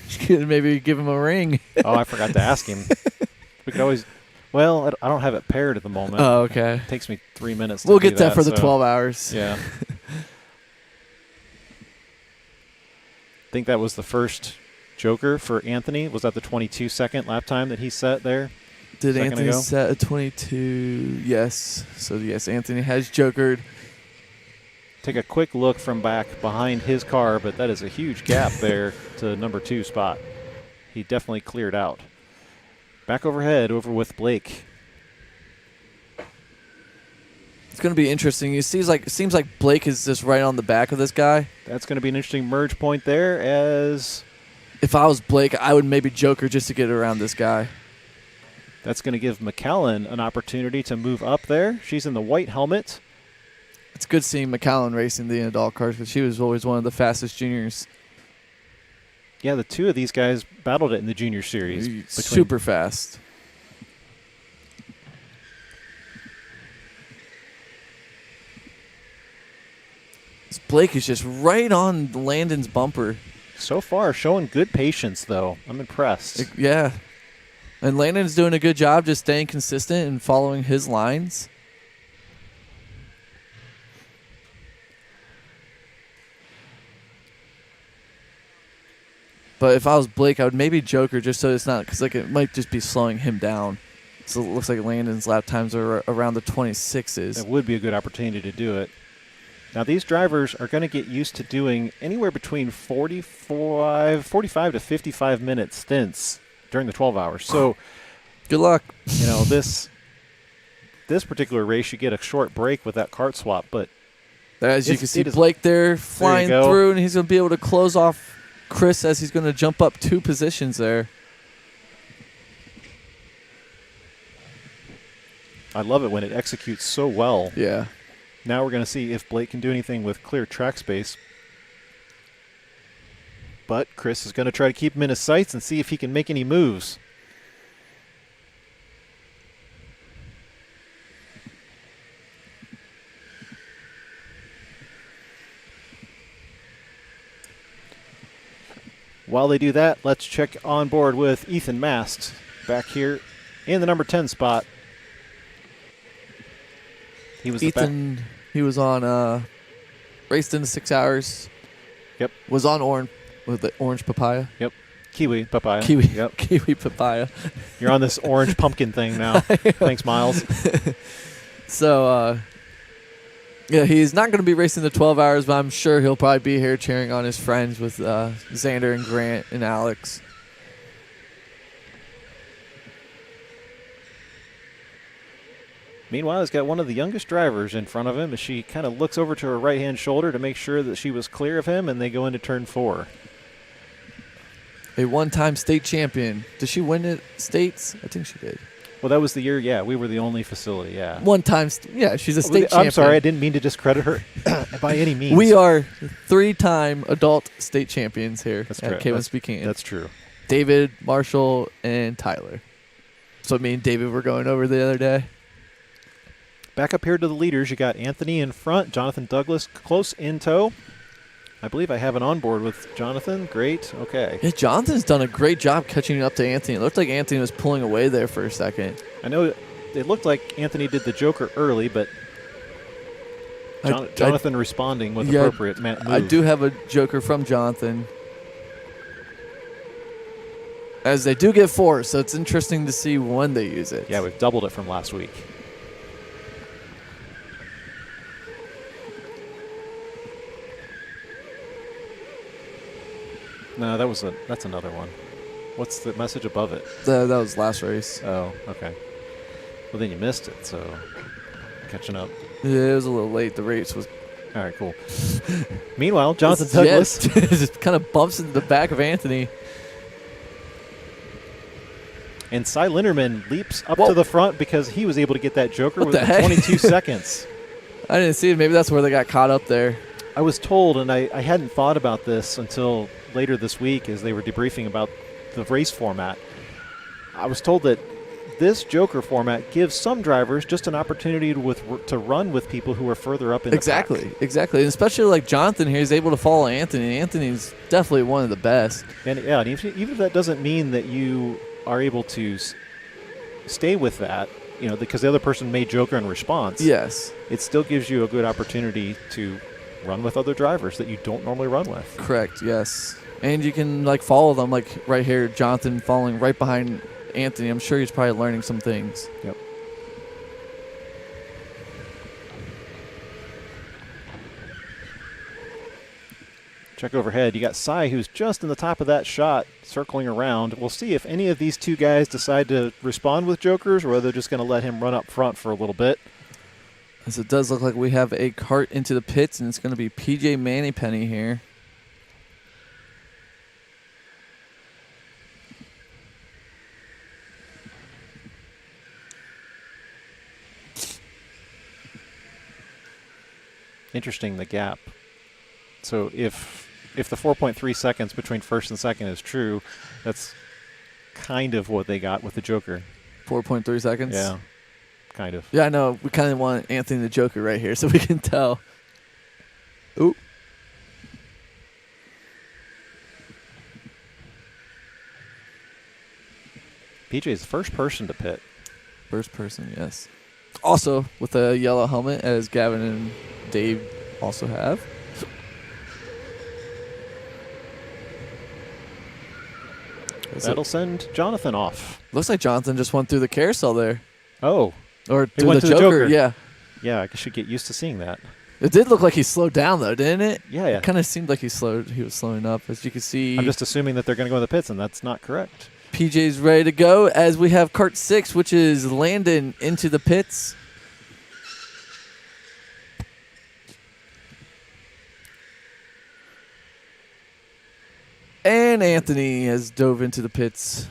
Maybe give him a ring. Oh, I forgot to ask him. We could always. Well, I don't have it paired at the moment. Oh, okay. It takes me 3 minutes. To We'll do get that for the so, 12 hours. Yeah. I think that was the first joker for Anthony. Was that the 22-second lap time that he set there? Did Second Anthony ago? set a 22? Yes. So, yes, Anthony has jokered. Take a quick look from back behind his car, but that is a huge gap there to number 2 spot. He definitely cleared out. Back overhead, over with Blake. It's going to be interesting. It seems like Blake is just right on the back of this guy. That's going to be an interesting merge point there as If I was Blake, I would maybe joker just to get around this guy. that's going to give McKellen an opportunity to move up there. She's in the white helmet. It's good seeing McCallum racing the adult cars because she was always one of the fastest juniors. Yeah, the two of these guys battled it in the junior series. Super fast. Blake is just right on Landon's bumper. So far, showing good patience, though. I'm impressed. Yeah. And Landon's doing a good job just staying consistent and following his lines. But if I was Blake, I would maybe Joker just so it's not, because like it might just be slowing him down. So it looks like Landon's lap times are around the 26s. It would be a good opportunity to do it. Now, these drivers are going to get used to doing anywhere between 45 to 55-minute stints during the 12 hours. So, good luck. You know, this particular race, you get a short break with that kart swap. But as you can see, Blake there flying through, and he's going to be able to close off Chris as he's going to jump up 2 positions there. I love it when it executes so well. Yeah. Now we're going to see if Blake can do anything with clear track space. But Chris is going to try to keep him in his sights and see if he can make any moves. While they do that, let's check on board with Ethan Mast back here in the number 10 spot. He was Ethan, he was on, raced into 6 hours. Yep. Was on orange, with the orange papaya. Yep. Kiwi papaya. Kiwi. Yep. Kiwi papaya. You're on this orange pumpkin thing now. Thanks, Miles. So, yeah, he's not going to be racing the 12 hours, but I'm sure he'll probably be here cheering on his friends with Xander and Grant and Alex. Meanwhile, he's got one of the youngest drivers in front of him as she kind of looks over to her right-hand shoulder to make sure that she was clear of him, and they go into turn 4. A one-time state champion. Did she win at states? I think she did. Well, that was the year, yeah. We were the only facility, yeah. One-time, yeah, she's a state champion. I'm sorry, I didn't mean to discredit her by any means. We are 3-time adult state champions here at K1 Canton. That's true. David, Marshall, and Tyler. So me and David were going over the other day. Back up here to the leaders, you got Anthony in front, Jonathan Douglas close in tow. I believe I have an onboard with Jonathan. Great. Okay. Yeah, Jonathan's done a great job catching up to Anthony. It looked like Anthony was pulling away there for a second. I know it looked like Anthony did the Joker early, but Jonathan responding with appropriate move. I do have a Joker from Jonathan. As they do get 4, so it's interesting to see when they use it. Yeah, we've doubled it from last week. No, that's another one. What's the message above it? That was last race. Oh, okay. Well, then you missed it, so catching up. Yeah, it was a little late. The race was... All right, cool. Meanwhile, Jonathan Douglas just kind of bumps into the back of Anthony. And Cy Linderman leaps up to the front because he was able to get that Joker within 22 seconds. I didn't see it. Maybe that's where they got caught up there. I was told, and I hadn't thought about this until later this week as they were debriefing about the race format. I was told that this Joker format gives some drivers just an opportunity to run with people who are further up in the pack. Exactly. And especially like Jonathan here, he's able to follow Anthony. Anthony's definitely one of the best. And yeah, and even if that doesn't mean that you are able to stay with that, you know, because the other person made Joker in response. Yes. It still gives you a good opportunity to run with other drivers that you don't normally run with. Correct, yes. And you can like follow them, like right here, Jonathan following right behind Anthony. I'm sure he's probably learning some things. Yep. Check overhead. You got Cy, who's just in the top of that shot, circling around. We'll see if any of these two guys decide to respond with Jokers or whether they're just going to let him run up front for a little bit. As it does look like we have a cart into the pits, and it's going to be PJ Mannypenny here. Interesting, the gap. So if the 4.3 seconds between first and second is true, that's kind of what they got with the Joker. 4.3 seconds? Yeah, kind of. Yeah, I know. We kind of want Anthony the Joker right here so we can tell. Oop. PJ's the first person to pit. First person, yes. Also with a yellow helmet, as Gavin and Dave also have. That'll send Jonathan off. Looks like Jonathan just went through the carousel there. Oh. Or He through went the to the Joker. Joker. Yeah. Yeah, I should get used to seeing that. It did look like he slowed down, though, didn't it? Yeah, yeah. It kind of seemed like he was slowing up. As you can see, I'm just assuming that they're going to go in the pits, and that's not correct. PJ's ready to go as we have Kart 6, which is Landon into the pits. And Anthony has dove into the pits.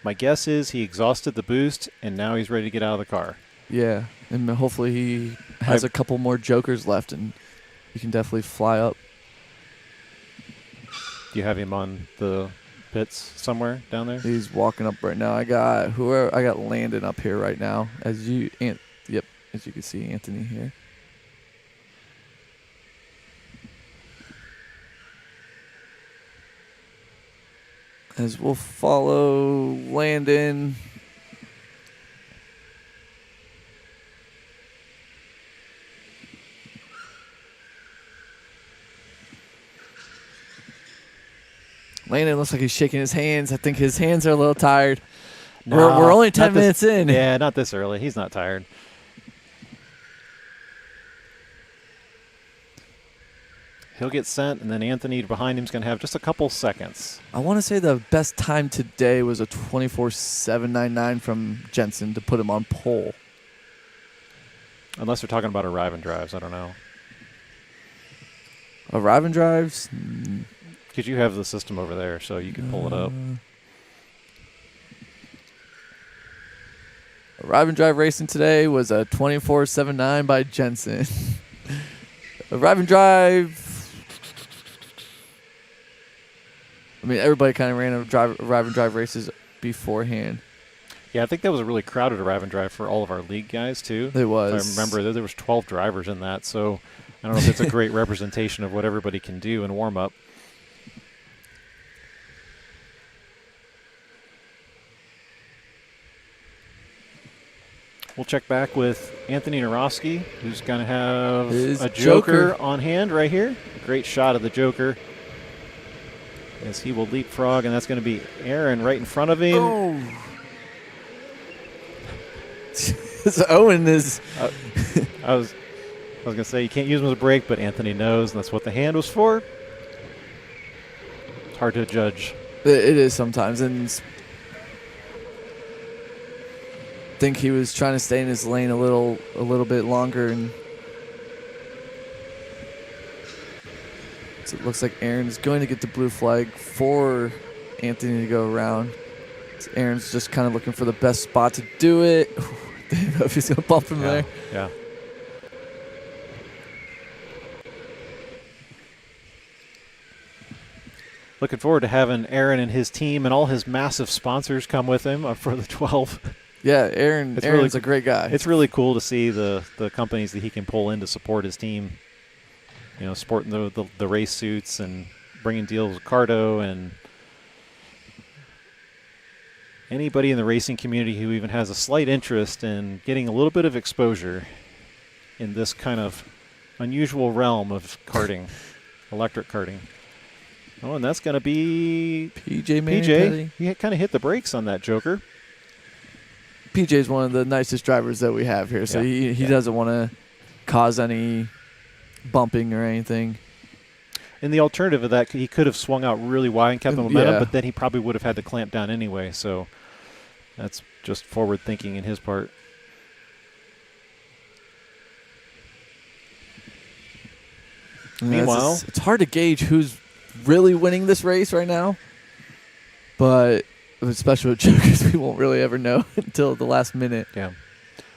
My guess is he exhausted the boost, and now he's ready to get out of the car. Yeah, and hopefully he has a couple more Jokers left, and he can definitely fly up. Do you have him on the pits somewhere down there? He's walking up right now. I got Landon up here right now. As you can see, Anthony here. As we'll follow Landon. Landon looks like he's shaking his hands. I think his hands are a little tired. No, We're only 10 not this- minutes in. Yeah, not this early. He's not tired. He'll get sent, and then Anthony behind him is going to have just a couple seconds. I want to say the best time today was a 24.799 from Jensen to put him on pole. Unless they're talking about arrive and drives. I don't know. Arrive and drives? Because you have the system over there, so you can pull it up. Arrive and drive racing today was a 24.79 by Jensen. Arrive and drive. I mean, everybody kind of ran arrive and drive races beforehand. Yeah, I think that was a really crowded arrive and drive for all of our league guys, too. It was. If I remember, there was 12 drivers in that, so I don't know if it's a great representation of what everybody can do in warm-up. We'll check back with Anthony Narowski, who's going to have His a Joker Joker on hand right here. Great shot of the Joker as he will leapfrog, and that's going to be Aaron right in front of him. Oh. So Owen is... I was going to say you can't use him as a brake, but Anthony knows, and that's what the hand was for. It's hard to judge. It is sometimes, and I think he was trying to stay in his lane a little bit longer, and so it looks like Aaron's going to get the blue flag for Anthony to go around. So Aaron's just kind of looking for the best spot to do it. Didn't know if he's going to bump him there. Yeah. Looking forward to having Aaron and his team and all his massive sponsors come with him for the 12. Yeah, Aaron's a great guy. It's really cool to see the companies that he can pull in to support his team. You know, sporting the race suits and bringing deals with Cardo and anybody in the racing community who even has a slight interest in getting a little bit of exposure in this kind of unusual realm of karting, electric karting. Oh, and that's going to be PJ. He kind of hit the brakes on that Joker. PJ's one of the nicest drivers that we have here, so he doesn't want to cause any bumping or anything. And the alternative of that, he could have swung out really wide and kept the momentum, but then he probably would have had to clamp down anyway. So that's just forward thinking in his part. Meanwhile, it's hard to gauge who's really winning this race right now, but especially with Jokers, we won't really ever know until the last minute. Yeah.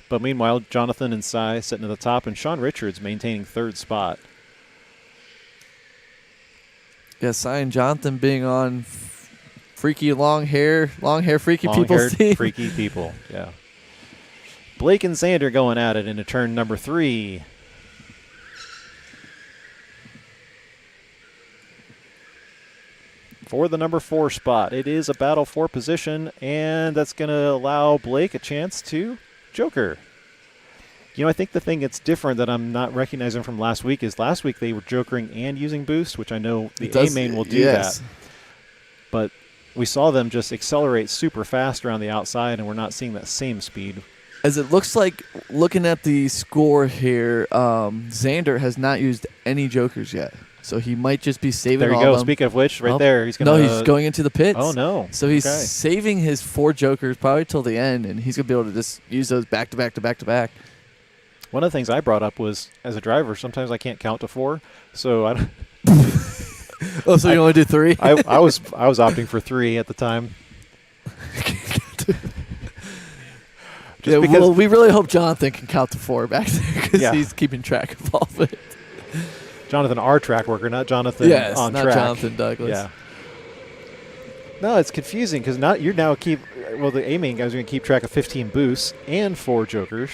But meanwhile, Jonathan and Cy sitting at the top, and Sean Richards maintaining third spot. Yeah, Cy and Jonathan being on freaky long hair freaky people. Freaky people, yeah. Blake and Xander going at it into turn number 3. for the number 4 spot. It is a battle for position, and that's going to allow Blake a chance to joker. You know, I think the thing that's different that I'm not recognizing from last week is last week they were jokering and using boost, which I know the A-main will do that. But we saw them just accelerate super fast around the outside, and we're not seeing that same speed. As it looks like, looking at the score here, Xander has not used any jokers yet. So he might just be saving there you all go. of them. Speaking of which, right there, he's going to... No, he's going into the pits. Oh, no. So he's saving his 4 jokers probably till the end, and he's going to be able to just use those back to back to back to back. One of the things I brought up was, as a driver, sometimes I can't count to 4, so I don't... Oh, so you only do 3? I was opting for 3 at the time. Yeah, well, we really hope Jonathan can count to 4 back there because he's keeping track of all of it. Jonathan, our track worker, not Jonathan on not track. Jonathan Douglas. Yeah. No, it's confusing because the A-main guys are going to keep track of 15 boosts and 4 jokers.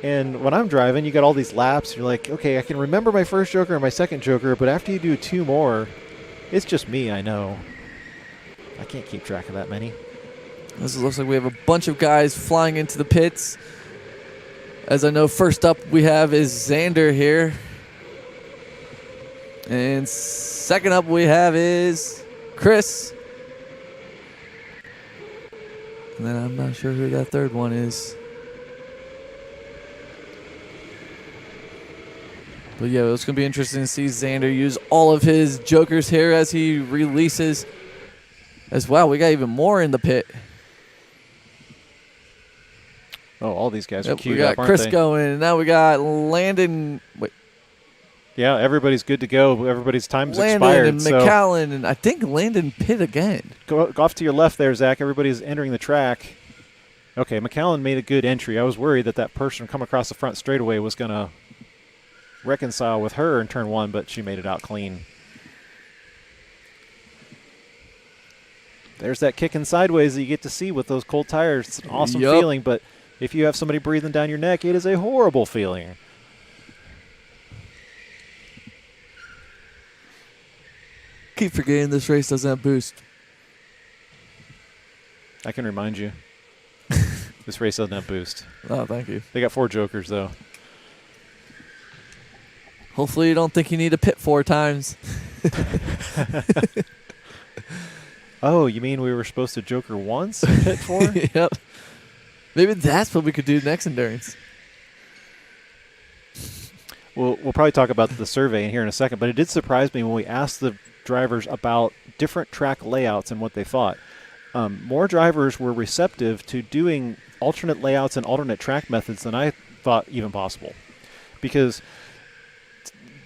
And when I'm driving, you got all these laps. And you're like, okay, I can remember my first joker and my second joker, but after you do 2 more, it's just me, I know. I can't keep track of that many. This looks like we have a bunch of guys flying into the pits. As I know, first up we have is Xander here. And second up we have is Chris. And then I'm not sure who that third one is. But yeah, it's going to be interesting to see Xander use all of his jokers here as he releases. As well, we got even more in the pit. Oh, all these guys are queued up, up, aren't Chris they? going, and now we got Landon. Wait. Yeah, everybody's good to go. Everybody's time's Landon expired. And McAllen, and I think Landon pit again. Go off to your left there, Zach. Everybody's entering the track. Okay, McAllen made a good entry. I was worried that person coming across the front straightaway was going to reconcile with her in turn 1, but she made it out clean. There's that kicking sideways that you get to see with those cold tires. It's an awesome feeling, but if you have somebody breathing down your neck, it is a horrible feeling. Keep forgetting this race doesn't have boost. I can remind you. This race doesn't have boost. Oh, thank you. They got 4 jokers, though. Hopefully you don't think you need to pit 4 times. Oh, you mean we were supposed to joker once and pit 4? Yep. Maybe that's what we could do next endurance. We'll probably talk about the survey in here in a second, but it did surprise me when we asked the drivers about different track layouts and what they thought. More drivers were receptive to doing alternate layouts and alternate track methods than I thought even possible. Because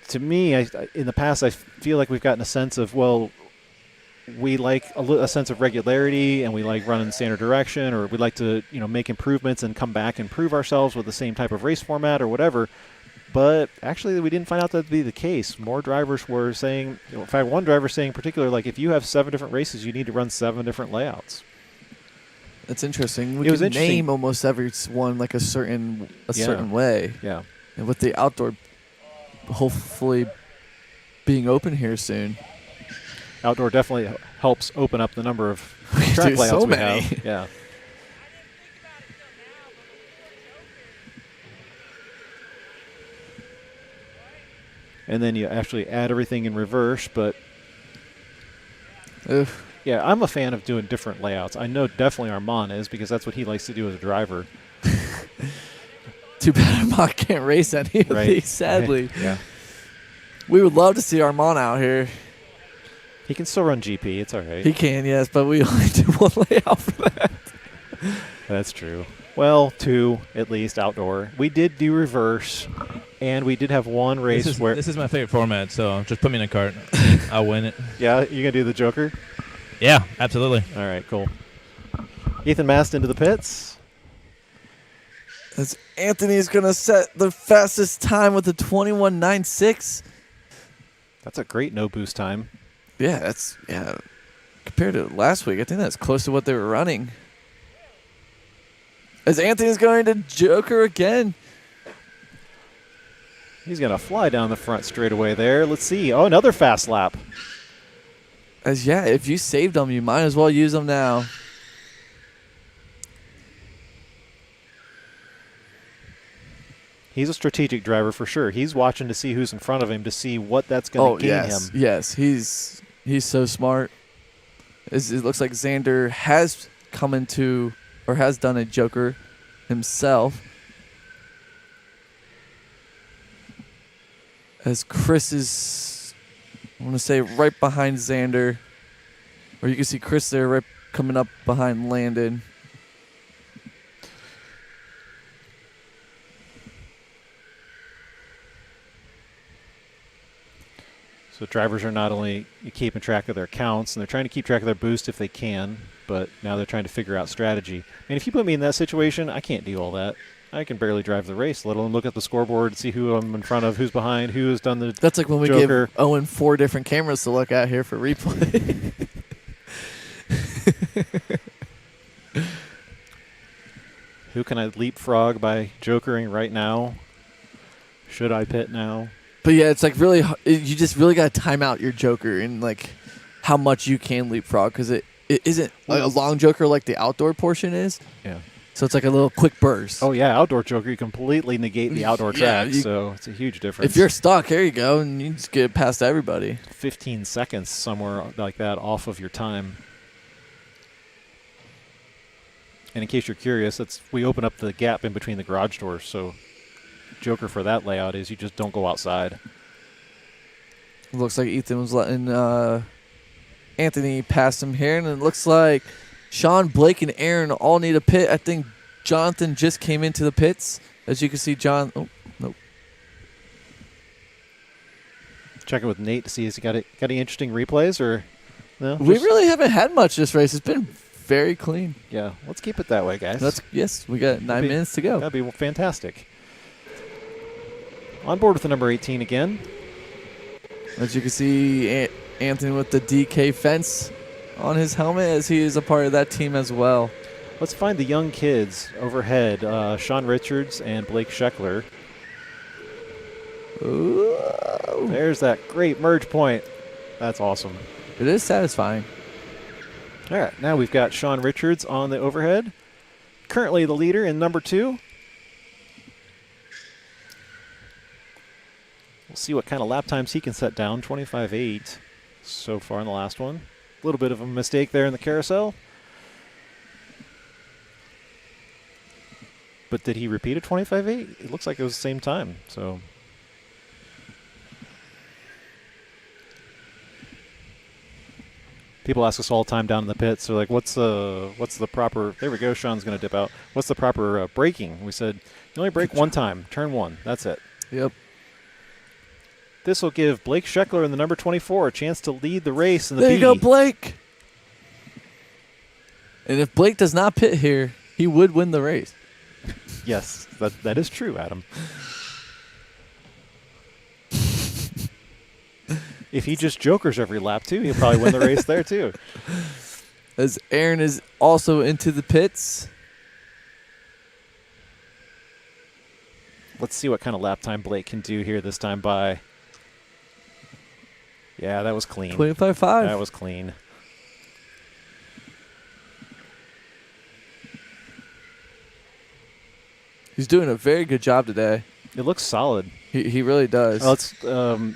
to me, in the past, I feel like we've gotten a sense of, well, we like a sense of regularity and we like running the standard direction, or we like to make improvements and come back and prove ourselves with the same type of race format or whatever. But actually, we didn't find out that to be the case. More drivers were saying, in fact, one driver saying in particular, like, if you have 7 different races, you need to run 7 different layouts. That's interesting. We can name almost every one like a certain way. Yeah. And with the outdoor hopefully being open here soon. Outdoor definitely helps open up the number of track layouts we have. Yeah. And then you actually add everything in reverse, but yeah, I'm a fan of doing different layouts. I know definitely Armand is, because that's what he likes to do as a driver. Too bad Armand can't race any of these, sadly. Yeah. We would love to see Armand out here. He can still run GP. It's all right. He can, yes, but we only do 1 layout for that. That's true. Well, 2 at least outdoor. We did do reverse, and we did have one race where... This is my favorite format, so just put me in a cart. I'll win it. Yeah, you going to do the Joker? Yeah, absolutely. All right, cool. Ethan Mast into the pits. As Anthony's going to set the fastest time with a 21.96. That's a great no boost time. Yeah, compared to last week, I think that's close to what they were running. As Anthony's going to Joker again. He's going to fly down the front straightaway there. Let's see. Oh, another fast lap. If you saved them, you might as well use them now. He's a strategic driver for sure. He's watching to see who's in front of him to see what that's going to gain him. Yes, he's so smart. It looks like Xander has come into or has done a Joker himself. As Chris is, I want to say, right behind Xander. Or you can see Chris there right coming up behind Landon. So drivers are not only keeping track of their counts, and they're trying to keep track of their boost if they can, but now they're trying to figure out strategy. I mean, if you put me in that situation, I can't do all that. I can barely drive the race, let alone look at the scoreboard, see who I'm in front of, who's behind, who has done the That's like when we Joker. give Owen 4 different cameras to look at here for replay. Who can I leapfrog by jokering right now? Should I pit now? But yeah, it's like really, you just really got to time out your Joker and like how much you can leapfrog because it isn't like a long Joker like the outdoor portion is. Yeah. So it's like a little quick burst. Oh, yeah, outdoor joker, you completely negate the outdoor Yeah, track, so it's a huge difference. If you're stuck, here you go, and you just get past everybody. 15 seconds somewhere like that off of your time. And in case you're curious, we open up the gap in between the garage doors, so Joker for that layout is you just don't go outside. It looks like Ethan was letting Anthony pass him here, and it looks like Sean, Blake, and Aaron all need a pit. I think Jonathan just came into the pits. As you can see, John. Oh, nope. Check it with Nate to see has he got any interesting replays or no? We really haven't had much this race. It's been very clean. Yeah, let's keep it that way, guys. Yes, we got 9 minutes to go. That'd be fantastic. On board with the number 18 again. As you can see, Anthony with the DK fence on his helmet as he is a part of that team as well. Let's find the young kids overhead, Sean Richards and Blake Scheckler. Ooh. There's that great merge point. That's awesome. It is satisfying. All right, now we've got Sean Richards on the overhead. Currently the leader in number 2. We'll see what kind of lap times he can set down. 25.8 so far in the last one. A little bit of a mistake there in the carousel. But did he repeat a 25.8? It looks like it was the same time. So people ask us all the time down in the pits. They're like, what's the proper? There we go. Sean's going to dip out. What's the proper braking? We said you only brake one time. Turn 1. That's it. Yep. This will give Blake Scheckler in the number 24 a chance to lead the race in the There B. you go, Blake. And if Blake does not pit here, he would win the race. Yes, that is true, Adam. If he just jokers every lap, too, he'll probably win the race there, too. As Aaron is also into the pits. Let's see what kind of lap time Blake can do here this time by. Yeah, that was clean. 25.5. That was clean. He's doing a very good job today. It looks solid. He really does. Let's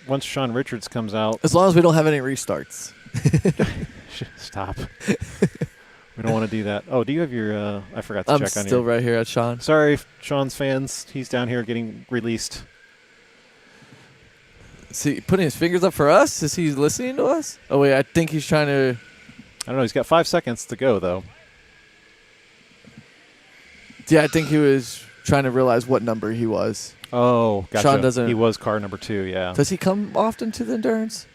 once Sean Richards comes out. As long as we don't have any restarts. Stop. We don't want to do that. Oh, do you have your? I forgot to I'm check on you. still right here at Sean. Sorry, Sean's fans. He's down here getting released. Is he putting his fingers up for us? Is he listening to us? Oh, wait, I think he's trying to. I don't know. He's got 5 seconds to go, though. Yeah, I think he was trying to realize what number he was. Oh, gotcha. Sean doesn't. He was car number 2, yeah. Does he come often to the endurance?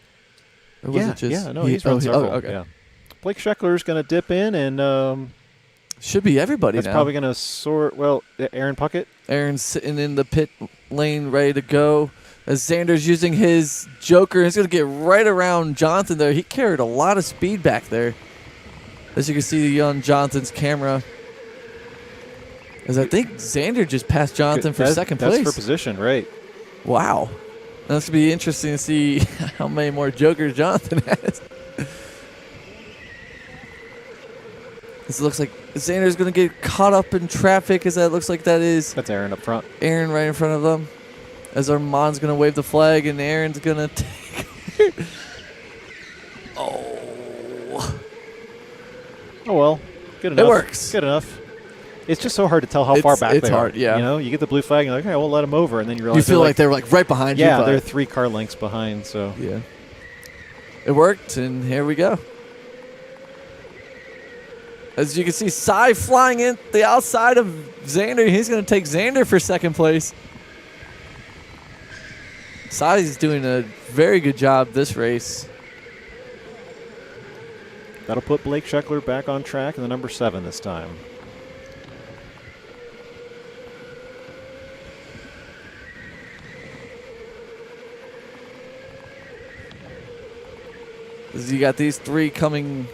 Or was Yeah, it just yeah, no, he's run several. okay. Yeah. Blake Scheckler's going to dip in, and should be everybody that's now. probably going to sort. Well, Aaron Puckett. Aaron's sitting in the pit lane ready to go. As Xander's using his Joker, he's going to get right around Jonathan there. He carried a lot of speed back there. As you can see on Jonathan's camera. As I think Xander just passed Jonathan for second place. That's for position, right? Wow. That's going to be interesting to see how many more Jokers Jonathan has. This looks like Xander's going to get caught up in traffic, as that looks like that is That's Aaron up front. Aaron right in front of them. As Armand's going to wave the flag, and Aaron's going to take... Oh, well. Good enough. it works. Good enough. It's just so hard to tell how far back it's they are. hard, yeah. You know, you get the blue flag, and you're like, okay, we'll let them over, and then you realize You feel like they're like right behind you. yeah, but they're 3 car lengths behind. So yeah. It worked, and here we go. As you can see, Cy flying in the outside of Xander. He's going to take Xander for second place. Cy's doing a very good job this race. that'll put Blake Scheckler back on track in the number 7 this time. As you got these 3 coming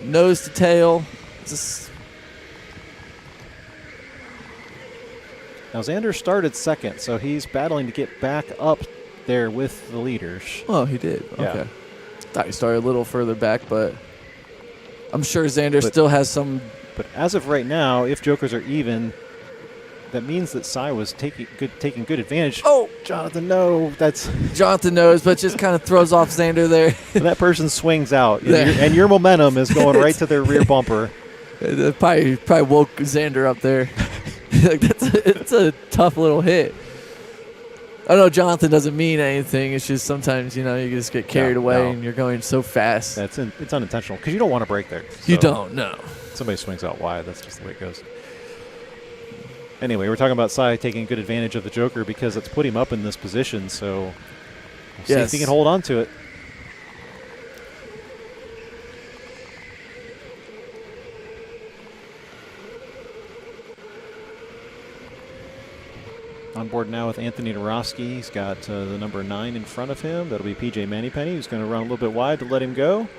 nose to tail. Just Now Xander started second, so he's battling to get back up there with the leaders. oh, he did. Yeah. Okay. Thought he started a little further back, but I'm sure Xander But- still has some. But as of right now, if jokers are even, that means that Cy was taking good advantage. Oh, Jonathan, no, that's Jonathan knows, but just kind of throws off Xander there. that person swings out, and There. and your momentum is going right to their rear bumper. Probably woke Xander up there. Like it's a tough little hit. I know Jonathan doesn't mean anything. It's just sometimes, you just get carried away no. and you're going so fast. It's unintentional because you don't want to break there. You So don't, no. Somebody swings out wide. That's just the way it goes. Anyway, we're talking about Cy taking good advantage of the Joker because it's put him up in this position. So we'll see if he can hold on to it. On board now with Anthony Dorofsky. He's got the number 9 in front of him. That'll be PJ Mannypenny, who's going to run a little bit wide to let him go.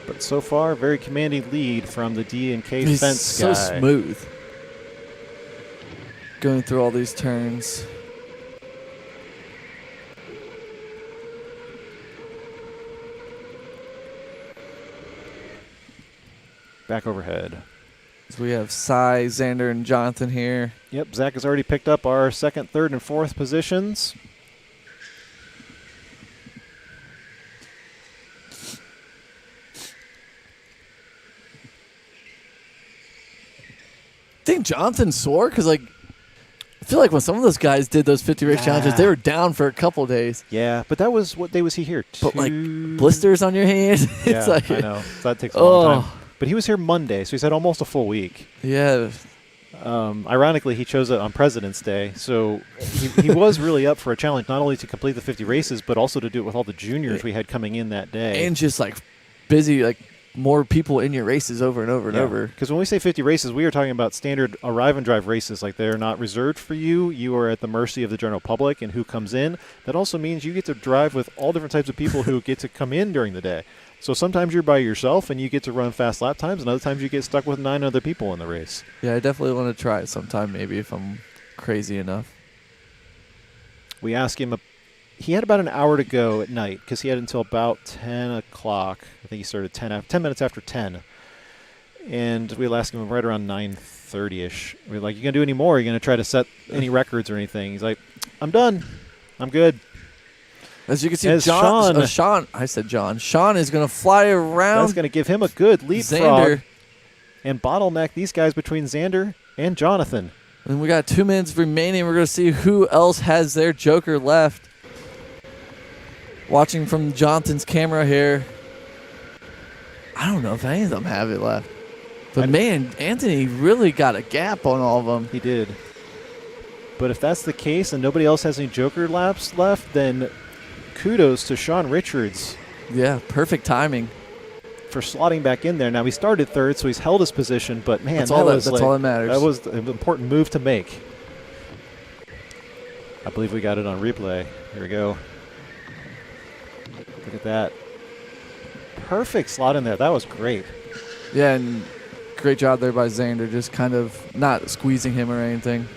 But so far, very commanding lead from the D&K He's fence so guy. smooth. Going through all these turns. Back overhead. So we have Cy, Xander, and Jonathan here. Yep, Zach has already picked up our 2nd, 3rd, and 4th positions. I think Jonathan's sore because, I feel like when some of those guys did those 50 race challenges, they were down for a couple days. Yeah, but that was, what day was he here? But, blisters on your hand. Yeah, It's I know. So that takes a long time. But he was here Monday, so he's had almost a full week. Yeah. Ironically, he chose it on President's Day, so he was really up for a challenge, not only to complete the 50 races, but also to do it with all the juniors we had coming in that day. And just, busy, more people in your races over and over and over. Because when we say 50 races, we are talking about standard arrive and drive races. Like, they're not reserved for you. You are at the mercy of the general public and who comes in. That also means you get to drive with all different types of people who get to come in during the day. So sometimes you're by yourself and you get to run fast lap times, and other times you get stuck with 9 other people in the race. Yeah, I definitely want to try it sometime, maybe, if I'm crazy enough. We asked him, he had about an hour to go at night because he had until about 10 o'clock. I think he started 10 minutes after 10. And we'll ask him right around 9:30-ish. We're like, you going to do any more? Are you going to try to set any records or anything? He's like, I'm done. I'm good. As you can see, Sean is going to fly around. That's going to give him a good leapfrog Xander. and bottleneck these guys between Xander and Jonathan. And we got 2 minutes remaining. We're going to see who else has their Joker left. Watching from Jonathan's camera here. I don't know if any of them have it left. But, man, Anthony really got a gap on all of them. He did. But if that's the case and nobody else has any Joker laps left, then kudos to Sean Richards. Yeah, perfect timing. For slotting back in there. Now, he started 3rd, so he's held his position, but, man, that's all that matters. That was an important move to make. I believe we got it on replay. Here we go. Look at that. Perfect slot in there. That was great. Yeah, and great job there by Xander, just kind of not squeezing him or anything.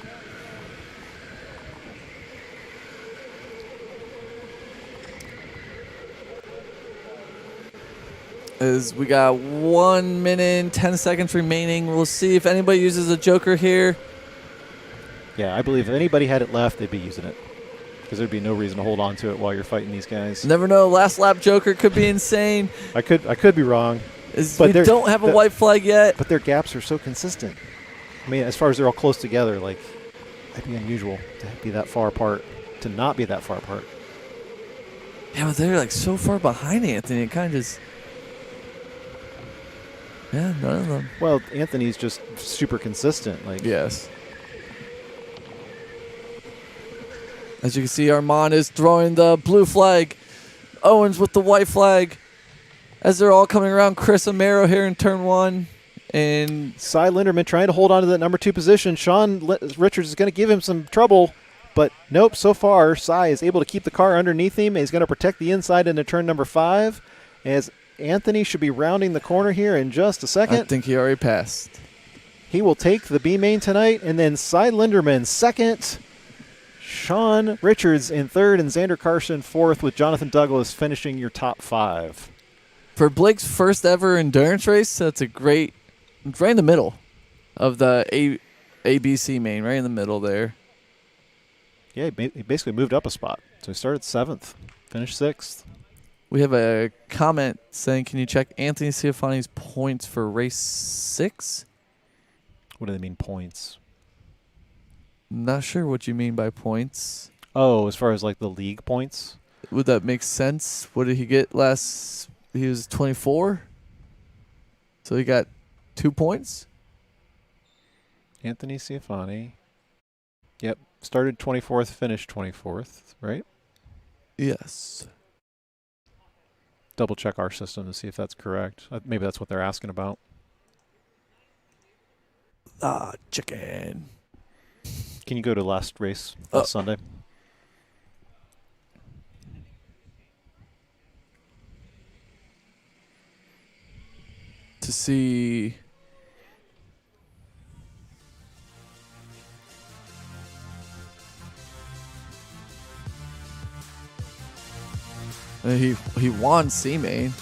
As we got 1 minute and 10 seconds remaining. We'll see if anybody uses a joker here. Yeah, I believe if anybody had it left, they'd be using it. Because there'd be no reason to hold on to it while you're fighting these guys. Never know. Last lap joker could be insane. I could be wrong. We don't have a white flag yet. But their gaps are so consistent. I mean, as far as they're all close together, like, that'd be unusual to be that far apart, to not be that far apart. Yeah, but they're like so far behind Anthony. It kind of just... Yeah, none of them. Well, Anthony's just super consistent. Like, Yes. As you can see, Armand is throwing the blue flag. Owens with the white flag. As they're all coming around Chris Amaro here in turn 1. And Cy Linderman trying to hold on to that number 2 position. Richards is going to give him some trouble. But nope, so far, Cy is able to keep the car underneath him. He's going to protect the inside into turn number 5. As Anthony should be rounding the corner here in just a second. I think he already passed. He will take the B main tonight. And then Cy Linderman second. Sean Richards in third. And Xander Carson fourth, with Jonathan Douglas finishing your top 5. For Blake's first ever endurance race, that's a great... Right in the middle of the ABC main, right in the middle there. Yeah, he basically moved up a spot. So he started 7th, finished 6th. We have a comment saying, can you check Anthony Sciafani's points for race 6? What do they mean, points? Not sure what you mean by points. Oh, as far as like the league points? Would that make sense? What did he get last? He was 24? So he got 2 points? Anthony Sciafani. Yep, started 24th, finished 24th, right? Yes. Double check our system to see if that's correct. Maybe that's what they're asking about. Chicken. Can you go to last race, Sunday? To see... He won C-Main.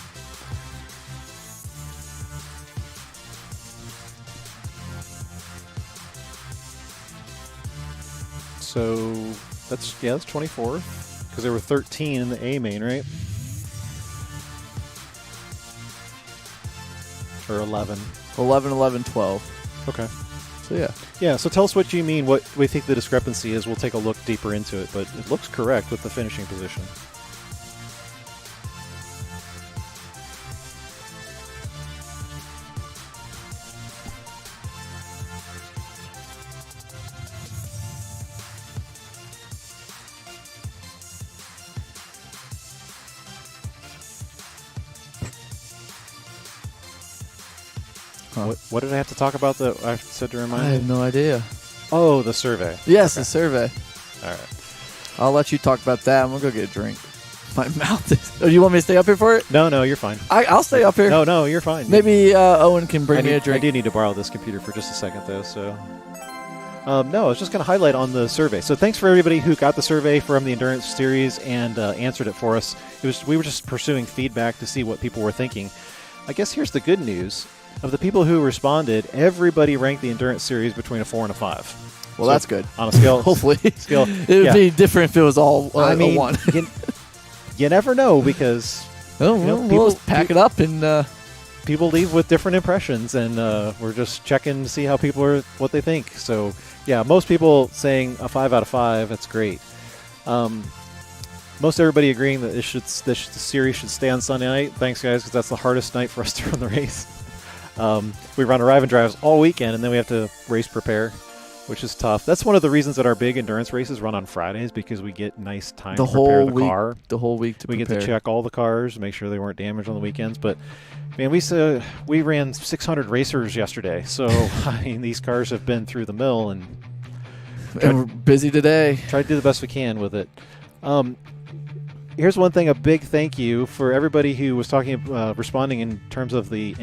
So that's 24th, because there were 13 in the A main, right? Or 11. 11, 11, 12. Okay. So, yeah. Yeah, so tell us what you mean, what we think the discrepancy is. We'll take a look deeper into it, but it looks correct with the finishing position. Huh. What did I have to talk about that I said to remind I you? have no idea. Oh, the survey. Yes, Okay. the survey. All right. I'll let you talk about that. I'm going to go get a drink. My mouth is... Oh, you want me to stay up here for it? No, you're fine. I'll stay up here. No, you're fine. Maybe Owen can bring me a I drink. do need to borrow this computer for just a second, though. So, no, I was just going to highlight on the survey. So, thanks for everybody who got the survey from the Endurance Series and answered it for us. We were just pursuing feedback to see what people were thinking. I guess here's the good news: of the people who responded, everybody ranked the Endurance Series between a 4 and a 5. Well, So, that's good. On a scale, Hopefully. scale, It would yeah. be different if it was all I mean, a 1. you never know, because Oh, you know, well, people- we'll just pack it up and... people leave with different impressions, and we're just checking to see how people are, what they think. So, yeah, most people saying a 5 out of 5. That's great. Most everybody agreeing that the series should stay on Sunday night. Thanks, guys, because that's the hardest night for us to run the race. We run arrive and drives all weekend, and then we have to race prepare, which is tough. That's one of the reasons that our big endurance races run on Fridays, because we get nice time the to prepare whole the week, car. the whole week to We prepare. get to check all the cars, make sure they weren't damaged on the weekends. But, man, we ran 600 racers yesterday. So, I mean, these cars have been through the mill, and And we're busy today. try to do the best we can with it. Here's one thing, a big thank you for everybody who was responding in terms of the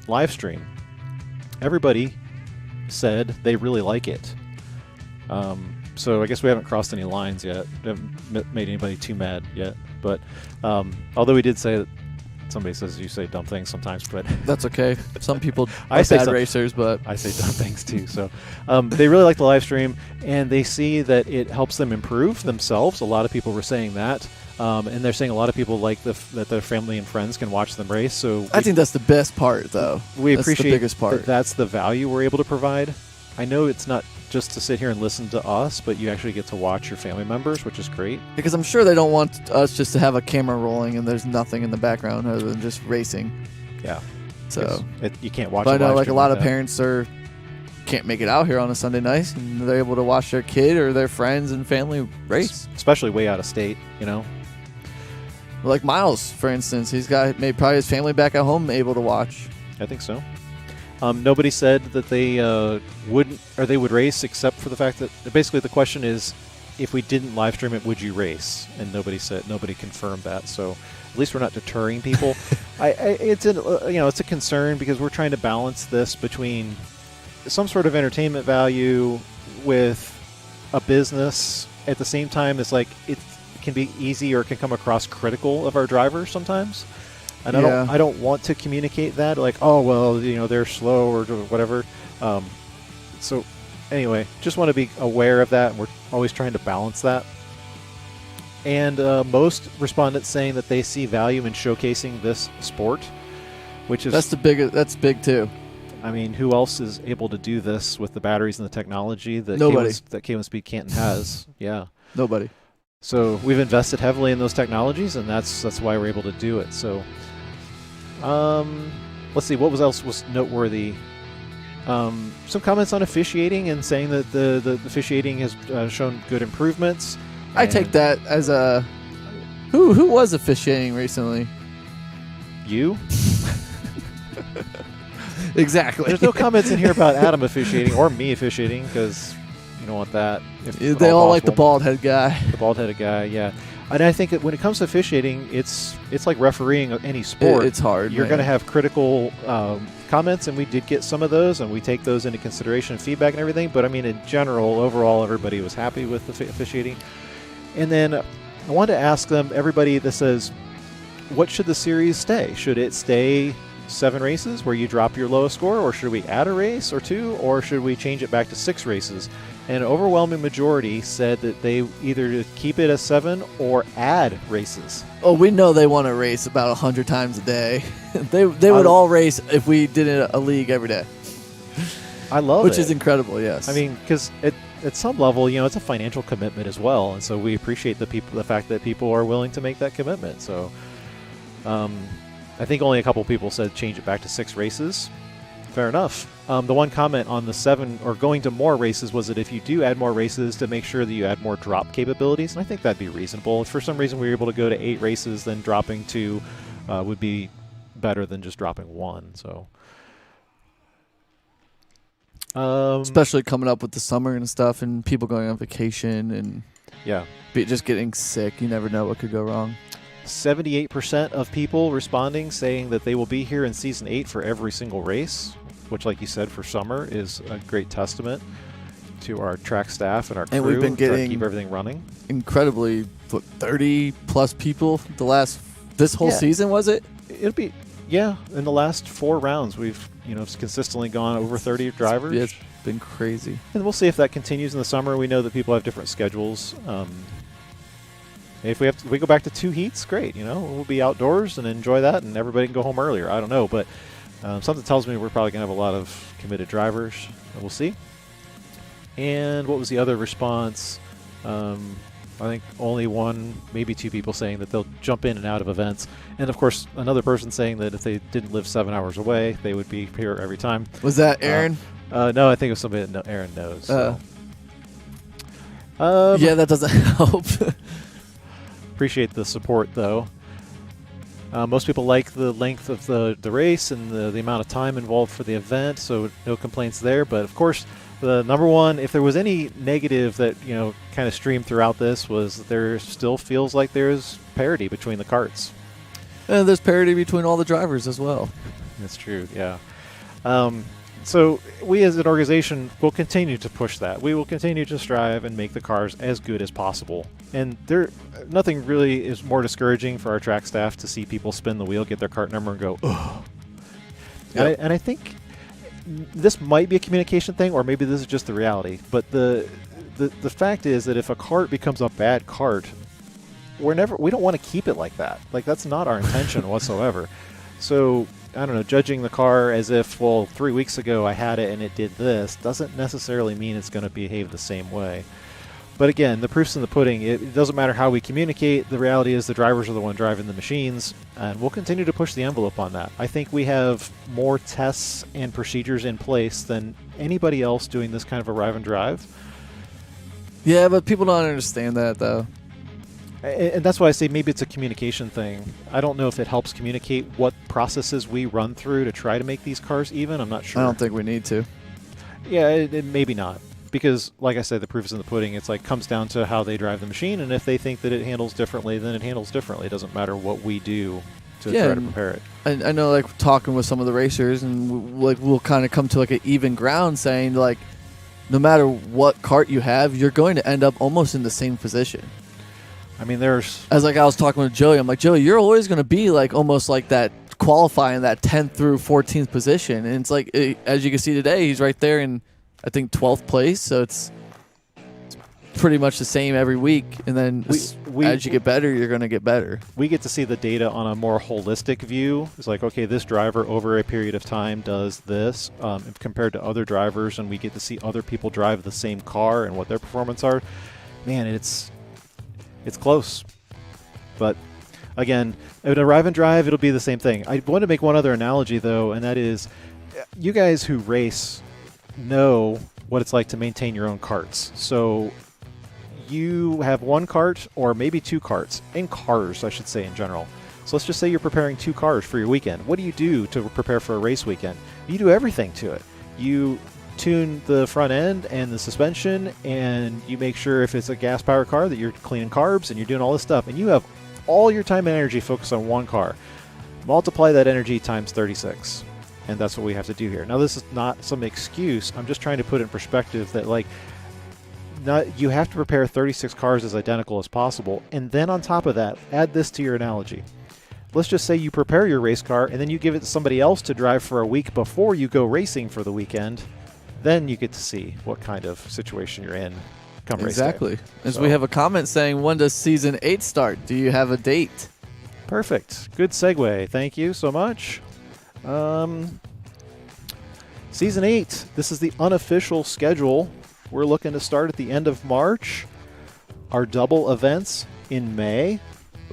live stream. Everybody said they really like it. So I guess we haven't crossed any lines yet. Haven't made anybody too mad yet. But although we did say that Somebody says you say dumb things sometimes, but That's okay. Some people I are say bad some- racers, but I say dumb things too. So they really like the live stream, and they see that it helps them improve themselves. A lot of people were saying that, and they're saying a lot of people like that their family and friends can watch them race. So I think that's the best part, though. we That's appreciate the biggest part. that that's the value we're able to provide. I know it's not just to sit here and listen to us, but you actually get to watch your family members, which is great. Because I'm sure they don't want us just to have a camera rolling and there's nothing in the background other than just racing. Yeah. So, You can't watch. but I a know live like a stream lot of that. parents can't make it out here on a Sunday night, and they're able to watch their kid or their friends and family race. Especially way out of state, you know. Like Miles, for instance, he's got maybe probably his family back at home able to watch. I think so. Nobody said that they wouldn't or they would race, except for the fact that basically the question is, if we didn't live stream it, would you race? And nobody confirmed that. So at least we're not deterring people. It's a concern because we're trying to balance this between some sort of entertainment value with a business. At the same time, it's like it can be easy or it can come across critical of our drivers sometimes. And Yeah. I don't want to communicate that like, oh well, they're slow or whatever. So anyway, just want to be aware of that, and we're always trying to balance that. And most respondents saying that they see value in showcasing this sport, which is That's big too. I mean, who else is able to do this with the batteries and the technology that Nobody. that K1 Speed Canton has? Yeah. Nobody. So we've invested heavily in those technologies, and that's why we're able to do it. So, let's see, what else was noteworthy? Some comments on officiating and saying that the officiating has shown good improvements. I take that as a who was officiating recently. You? Exactly. There's no comments in here about Adam officiating or me officiating because you don't want that. If at They all like the possible. bald-headed guy. The bald-headed guy, yeah. And I think that when it comes to officiating, it's like refereeing any sport. It's hard. You're man. going to have critical comments, and we did get some of those, and we take those into consideration and feedback and everything. But I mean, in general, overall, everybody was happy with the officiating. And then I wanted to ask them, everybody that says, what should the series stay? Should it stay 7 races where you drop your lowest score, or should we add a race or 2, or should we change it back to 6 races? And an overwhelming majority said that they either keep it as 7 or add races. Oh, we know they want to race about 100 times a day. they would all race if we did a league every day. I love Which it. is incredible, yes. I mean, because at some level, it's a financial commitment as well, and so we appreciate the fact that people are willing to make that commitment. So, I think only a couple people said change it back to 6 races. Fair enough. The one comment on the 7 or going to more races was that if you do add more races, to make sure that you add more drop capabilities, and I think that'd be reasonable. If for some reason we were able to go to 8 races, then dropping 2 would be better than just dropping 1. So. Especially coming up with the summer and stuff, and people going on vacation and Yeah. just getting sick. You never know what could go wrong. 78% of people responding saying that they will be here in Season 8 for every single race, which, like you said, for summer is a great testament to our track staff and our crew. And we've been to getting keep everything running. Incredibly, 30-plus people this whole Yeah. season, was it? It'll be, yeah, in the last 4 rounds, we've consistently gone over 30 drivers. Yeah, it's been crazy. And we'll see if that continues in the summer. We know that people have different schedules. If we go back to 2 heats, great. We'll be outdoors and enjoy that, and everybody can go home earlier. I don't know, but something tells me we're probably going to have a lot of committed drivers. We'll see. And what was the other response? I think only 1, maybe 2 people saying that they'll jump in and out of events. And, of course, another person saying that if they didn't live 7 hours away, they would be here every time. Was that Aaron? No, I think it was somebody that Aaron knows. So. Yeah, that doesn't help. Appreciate the support, though. Most people like the length of the race and the amount of time involved for the event, so no complaints there. But, of course, the number one, if there was any negative that, kind of streamed throughout this, was there still feels like there's parity between the karts. And there's parity between all the drivers as well. That's true, yeah. So we as an organization will continue to push that. We will continue to strive and make the cars as good as possible. And nothing really is more discouraging for our track staff to see people spin the wheel, get their cart number, and go, ugh. Yep. And I think this might be a communication thing, or maybe this is just the reality. But the fact is that if a cart becomes a bad cart, we don't want to keep it like that. Like, that's not our intention whatsoever. So, I don't know, judging the car as if, well, 3 weeks ago I had it and it did this, doesn't necessarily mean it's going to behave the same way. But again, the proof's in the pudding. It doesn't matter how we communicate. The reality is the drivers are the one driving the machines, and we'll continue to push the envelope on that. I think we have more tests and procedures in place than anybody else doing this kind of arrive and drive. Yeah, but people don't understand that, though. And that's why I say maybe it's a communication thing. I don't know if it helps communicate what processes we run through to try to make these cars even. I'm not sure. I don't think we need to. Yeah, it maybe not. Because, like I said, the proof is in the pudding. It's like comes down to how they drive the machine, and if they think that it handles differently, then it handles differently. It doesn't matter what we do to try to prepare it. I know, like, talking with some of the racers, and we'll kind of come to like an even ground, saying like, no matter what cart you have, you're going to end up almost in the same position. I mean, there's... As like I was talking with Joey, I'm like, Joey, you're always going to be like almost like that qualifying that 10th through 14th position. And it's like, as you can see today, he's right there in, I think, 12th place. So it's pretty much the same every week. And then as you get better, you're going to get better. We get to see the data on a more holistic view. It's like, okay, this driver over a period of time does this compared to other drivers, and we get to see other people drive the same car and what their performance are. Man, it's close. But again, at arrive and drive, it'll be the same thing. I want to make one other analogy, though, and that is you guys who race know what it's like to maintain your own carts. So you have one cart or maybe two carts, in cars, I should say, in general. So let's just say you're preparing two cars for your weekend. What do you do to prepare for a race weekend? You do everything to it. You tune the front end and the suspension, and you make sure if it's a gas powered car that you're cleaning carbs and you're doing all this stuff, and you have all your time and energy focused on one car. Multiply that energy times 36, and that's what we have to do here. Now, this is not some excuse. I'm just trying to put in perspective that, like, you have to prepare 36 cars as identical as possible, and then on top of that, add this to your analogy. Let's just say you prepare your race car and then you give it to somebody else to drive for a week before you go racing for the weekend. Then you get to see what kind of situation you're in come race day. Exactly. As we have a comment saying, when does season 8 start? Do you have a date? Perfect. Good segue. Thank you so much. Season 8. This is the unofficial schedule. We're looking to start at the end of March. Our double events in May.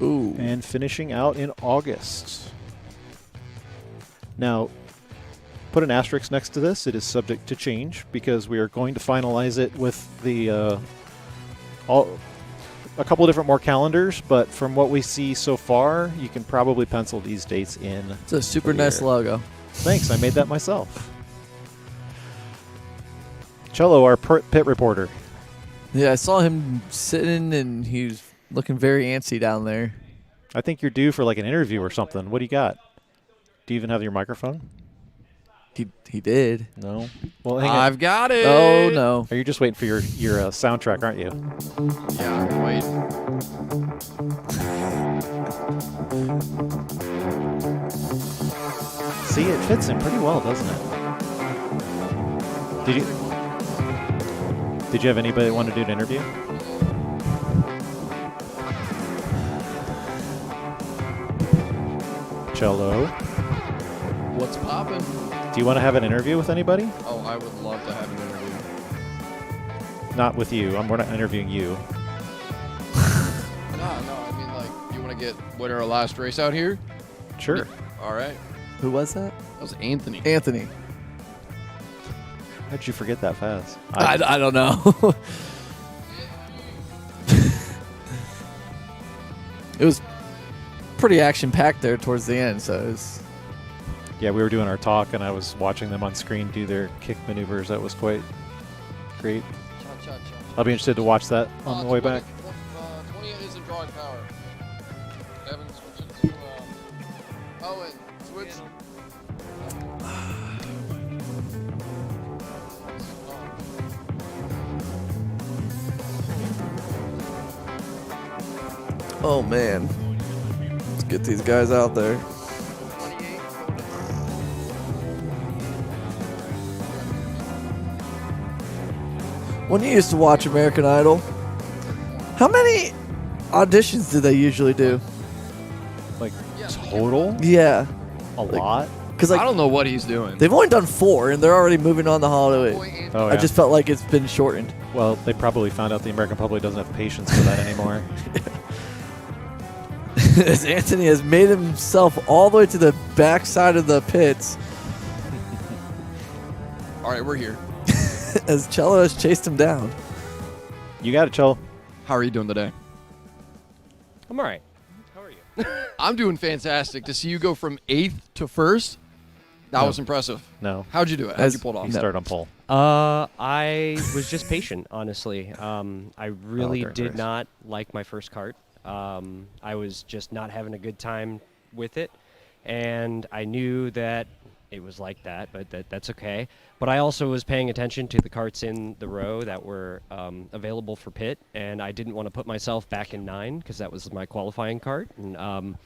Ooh. And finishing out in August. Now, put an asterisk next to this. It is subject to change because we are going to finalize it with the a couple different more calendars. But from what we see so far, you can probably pencil these dates in. It's a super nice logo. Thanks. I made that myself. Cello, our pit reporter. Yeah, I saw him sitting, and he was looking very antsy down there. I think you're due for like an interview or something. What do you got? Do you even have your microphone? He did. No. Well, hang on. I've got it. Oh, no. Are you just waiting for your soundtrack, aren't you? Yeah, I'm waiting. See, it fits in pretty well, doesn't it? Did you have anybody that wanted to do an interview? Cello. What's poppin'? Do you want to have an interview with anybody? Oh, I would love to have an interview. Not with you. We're not interviewing you. No, I mean, like, you want to get winner of last race out here? Sure. All right. Who was that? That was Anthony. Anthony. How'd you forget that fast? I don't know. It was pretty action-packed there towards the end, so it was... Yeah, we were doing our talk, and I was watching them on screen do their kick maneuvers. That was quite great. I'll be interested to watch that on the way back. 20 is in drawing power. Evan switching to... Owen, switch. Oh, man. Let's get these guys out there. When you used to watch American Idol, how many auditions do they usually do? Like total? Yeah. A lot? Because I don't know what he's doing. they've only done 4, and they're already moving on to Hollywood. Oh, I just felt like it's been shortened. Well, they probably found out the American public doesn't have patience for that anymore. As Anthony has made himself all the way to the backside of the pits, All right, we're here. as Cello has chased him down. You got it, Chell. How are you doing today? I'm all right. How are you? I'm doing fantastic. To see you go from 8th to 1st, that No. was impressive. No. How'd you do it? How'd you pull it off? He started on pole. I was just patient, honestly. I really during the did race. not like my first kart. I was just not having a good time with it, and I knew that it was like that, but that's okay. But I also was paying attention to the karts in the row that were available for pit, and I didn't want to put myself back in 9 because that was my qualifying kart. And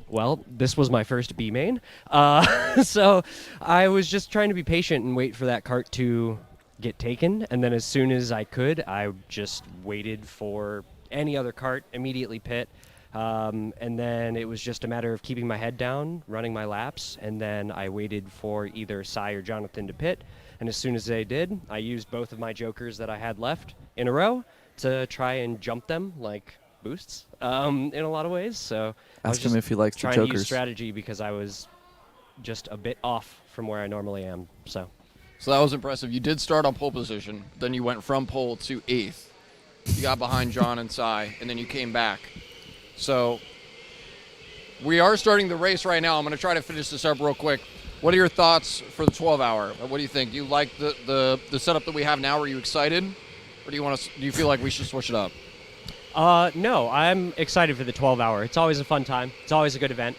well, this was my first B main, so I was just trying to be patient and wait for that kart to get taken, and then as soon as I could, I just waited for any other kart, immediately pit. And then it was just a matter of keeping my head down, running my laps, and then I waited for either Cy or Jonathan to pit. And as soon as they did, I used both of my jokers that I had left in a row to try and jump them like boosts in a lot of ways. So I was Ask him just if he likes the trying to use jokers. strategy because I was just a bit off from where I normally am. So that was impressive. You did start on pole position, then you went from pole to 8th. You got behind John and Cy, and then you came back. So we are starting the race right now. I'm going to try to finish this up real quick. What are your thoughts for the 12-hour? What do you think? Do you like the setup that we have now? Are you excited, or do you feel like we should switch it up? no, I'm excited for the 12-hour. It's always a fun time. It's always a good event.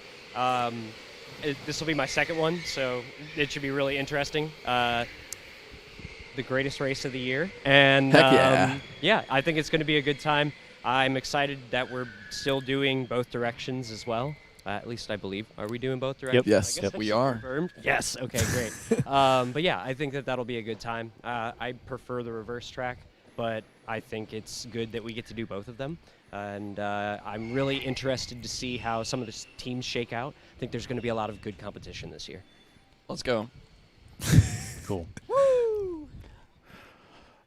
This will be my second one, so it should be really interesting. The greatest race of the year. And Heck yeah. Yeah, I think it's going to be a good time. I'm excited that we're still doing both directions as well. At least I believe. Are we doing both directions? Yes. I guess Yep. that's We are. confirmed. Yes. Okay, great. But yeah, I think that'll be a good time. I prefer the reverse track, but I think it's good that we get to do both of them. And I'm really interested to see how some of the teams shake out. I think there's going to be a lot of good competition this year. Let's go. Cool.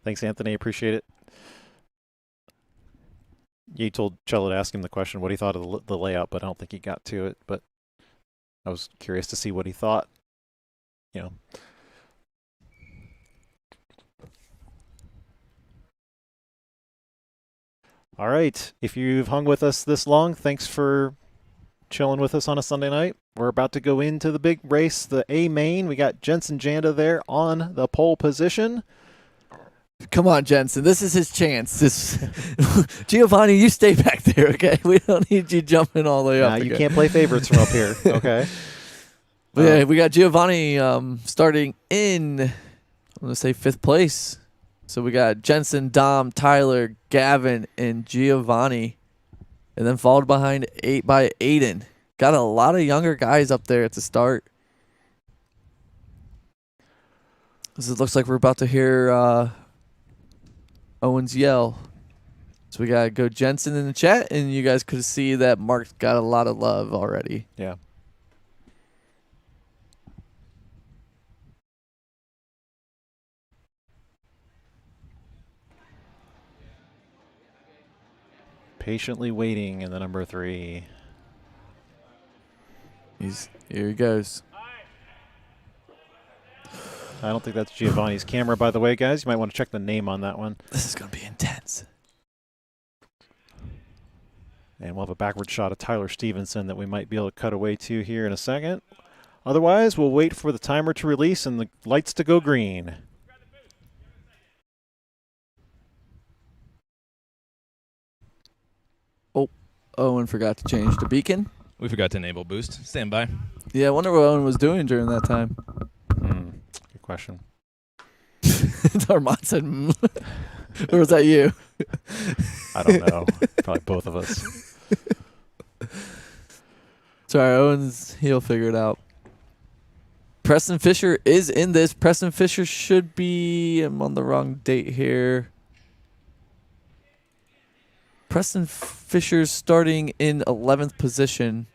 Thanks, Anthony. Appreciate it. You told Cello to ask him the question what he thought of the layout, but I don't think he got to it. But I was curious to see what he thought. You know. All right. If you've hung with us this long, thanks for chilling with us on a Sunday night. We're about to go into the big race, the A main. We got Jensen Janda there on the pole position. Come on, Jensen. This is his chance. Giovanni, you stay back there, okay? We don't need you jumping all the way up. You can't play favorites from up here. Okay. But yeah, we got Giovanni starting in, I'm going to say 5th place. So we got Jensen, Dom, Tyler, Gavin, and Giovanni. And then followed behind by Aiden. Got a lot of younger guys up there at the start. This looks like we're about to hear Owens yell. So we got to go Jensen in the chat, and you guys could see that Mark got a lot of love already. Yeah. Patiently waiting in the number 3. Here he goes. I don't think that's Giovanni's camera, by the way, guys. You might want to check the name on that one. This is going to be intense. And we'll have a backward shot of Tyler Stevenson that we might be able to cut away to here in a second. Otherwise, we'll wait for the timer to release and the lights to go green. Oh, Owen forgot to change the beacon. We forgot to enable boost. Stand by. Yeah, I wonder what Owen was doing during that time. Good question. Armand said, or was that you? I don't know. Probably both of us. Sorry, Owens, he'll figure it out. Preston Fisher is in this. Preston Fisher should be, I'm on the wrong date here. Preston Fisher's starting in 11th position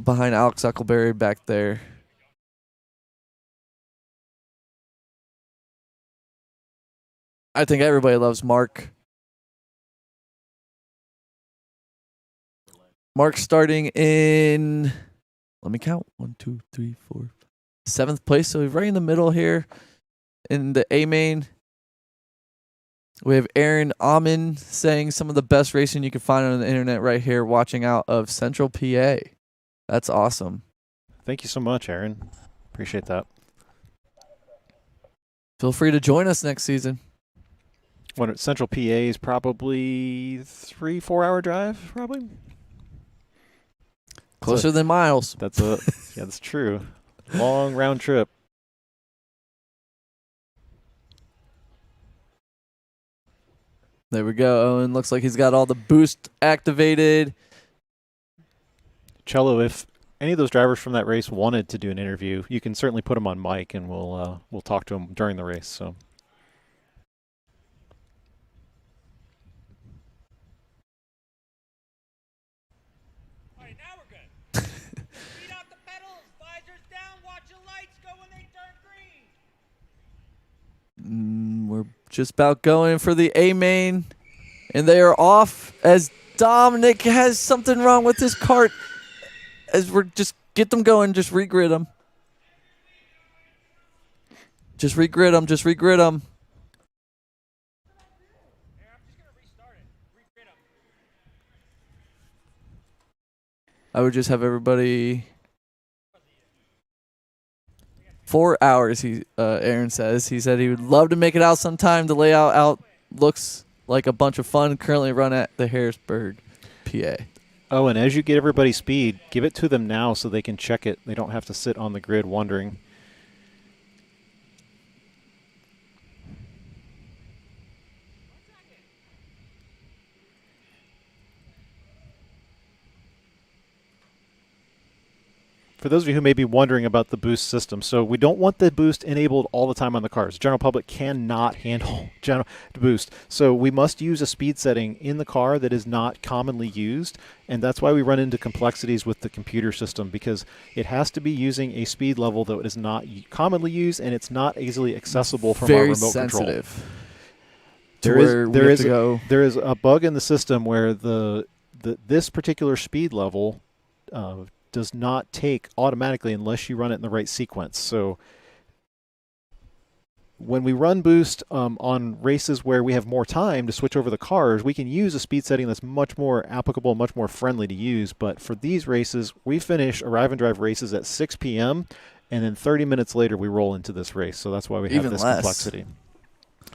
behind Alex Huckleberry back there. I think everybody loves Mark. Mark starting in, let me count, 1, 2, 3, 4, 7th place. So he's right in the middle here in the A main. We have Aaron Amin saying some of the best racing you can find on the internet right here, watching out of Central PA. That's awesome. Thank you so much, Aaron. Appreciate that. Feel free to join us next season. When Central PA is probably 3-4 hour drive, probably. Closer than miles. That's that's true. Long round trip. There we go. Owen looks like he's got all the boost activated. Cello, if any of those drivers from that race wanted to do an interview, you can certainly put them on mic, and we'll talk to them during the race. So. All right, now we're good. Feet out the pedals, visors down, watch your lights go when they turn green. We're just about going for the A main, and they are off as Dominic has something wrong with his kart. As we're just get them going, just regrid them. Just regrid them, just regrid them. Here, I'm just going to restart it. Regrid them. I would just have everybody 4 hours, Aaron says. He said he would love to make it out sometime. The layout out looks like a bunch of fun. Currently run at the Harrisburg, PA. Oh, and as you get everybody's speed, give it to them now so they can check it. They don't have to sit on the grid wondering. For those of you who may be wondering about the boost system, so we don't want the boost enabled all the time on the cars. The general public cannot handle general boost. So we must use a speed setting in the car that is not commonly used, and that's why we run into complexities with the computer system, because it has to be using a speed level that is not commonly used, and it's not easily accessible from our remote sensitive control. There is a bug in the system where this particular speed level does not take automatically unless you run it in the right sequence. So when we run boost on races where we have more time to switch over the cars, we can use a speed setting that's much more applicable, much more friendly to use. But for these races, we finish arrive and drive races at 6 p.m. and then 30 minutes later we roll into this race. So that's why we have Even this less. complexity.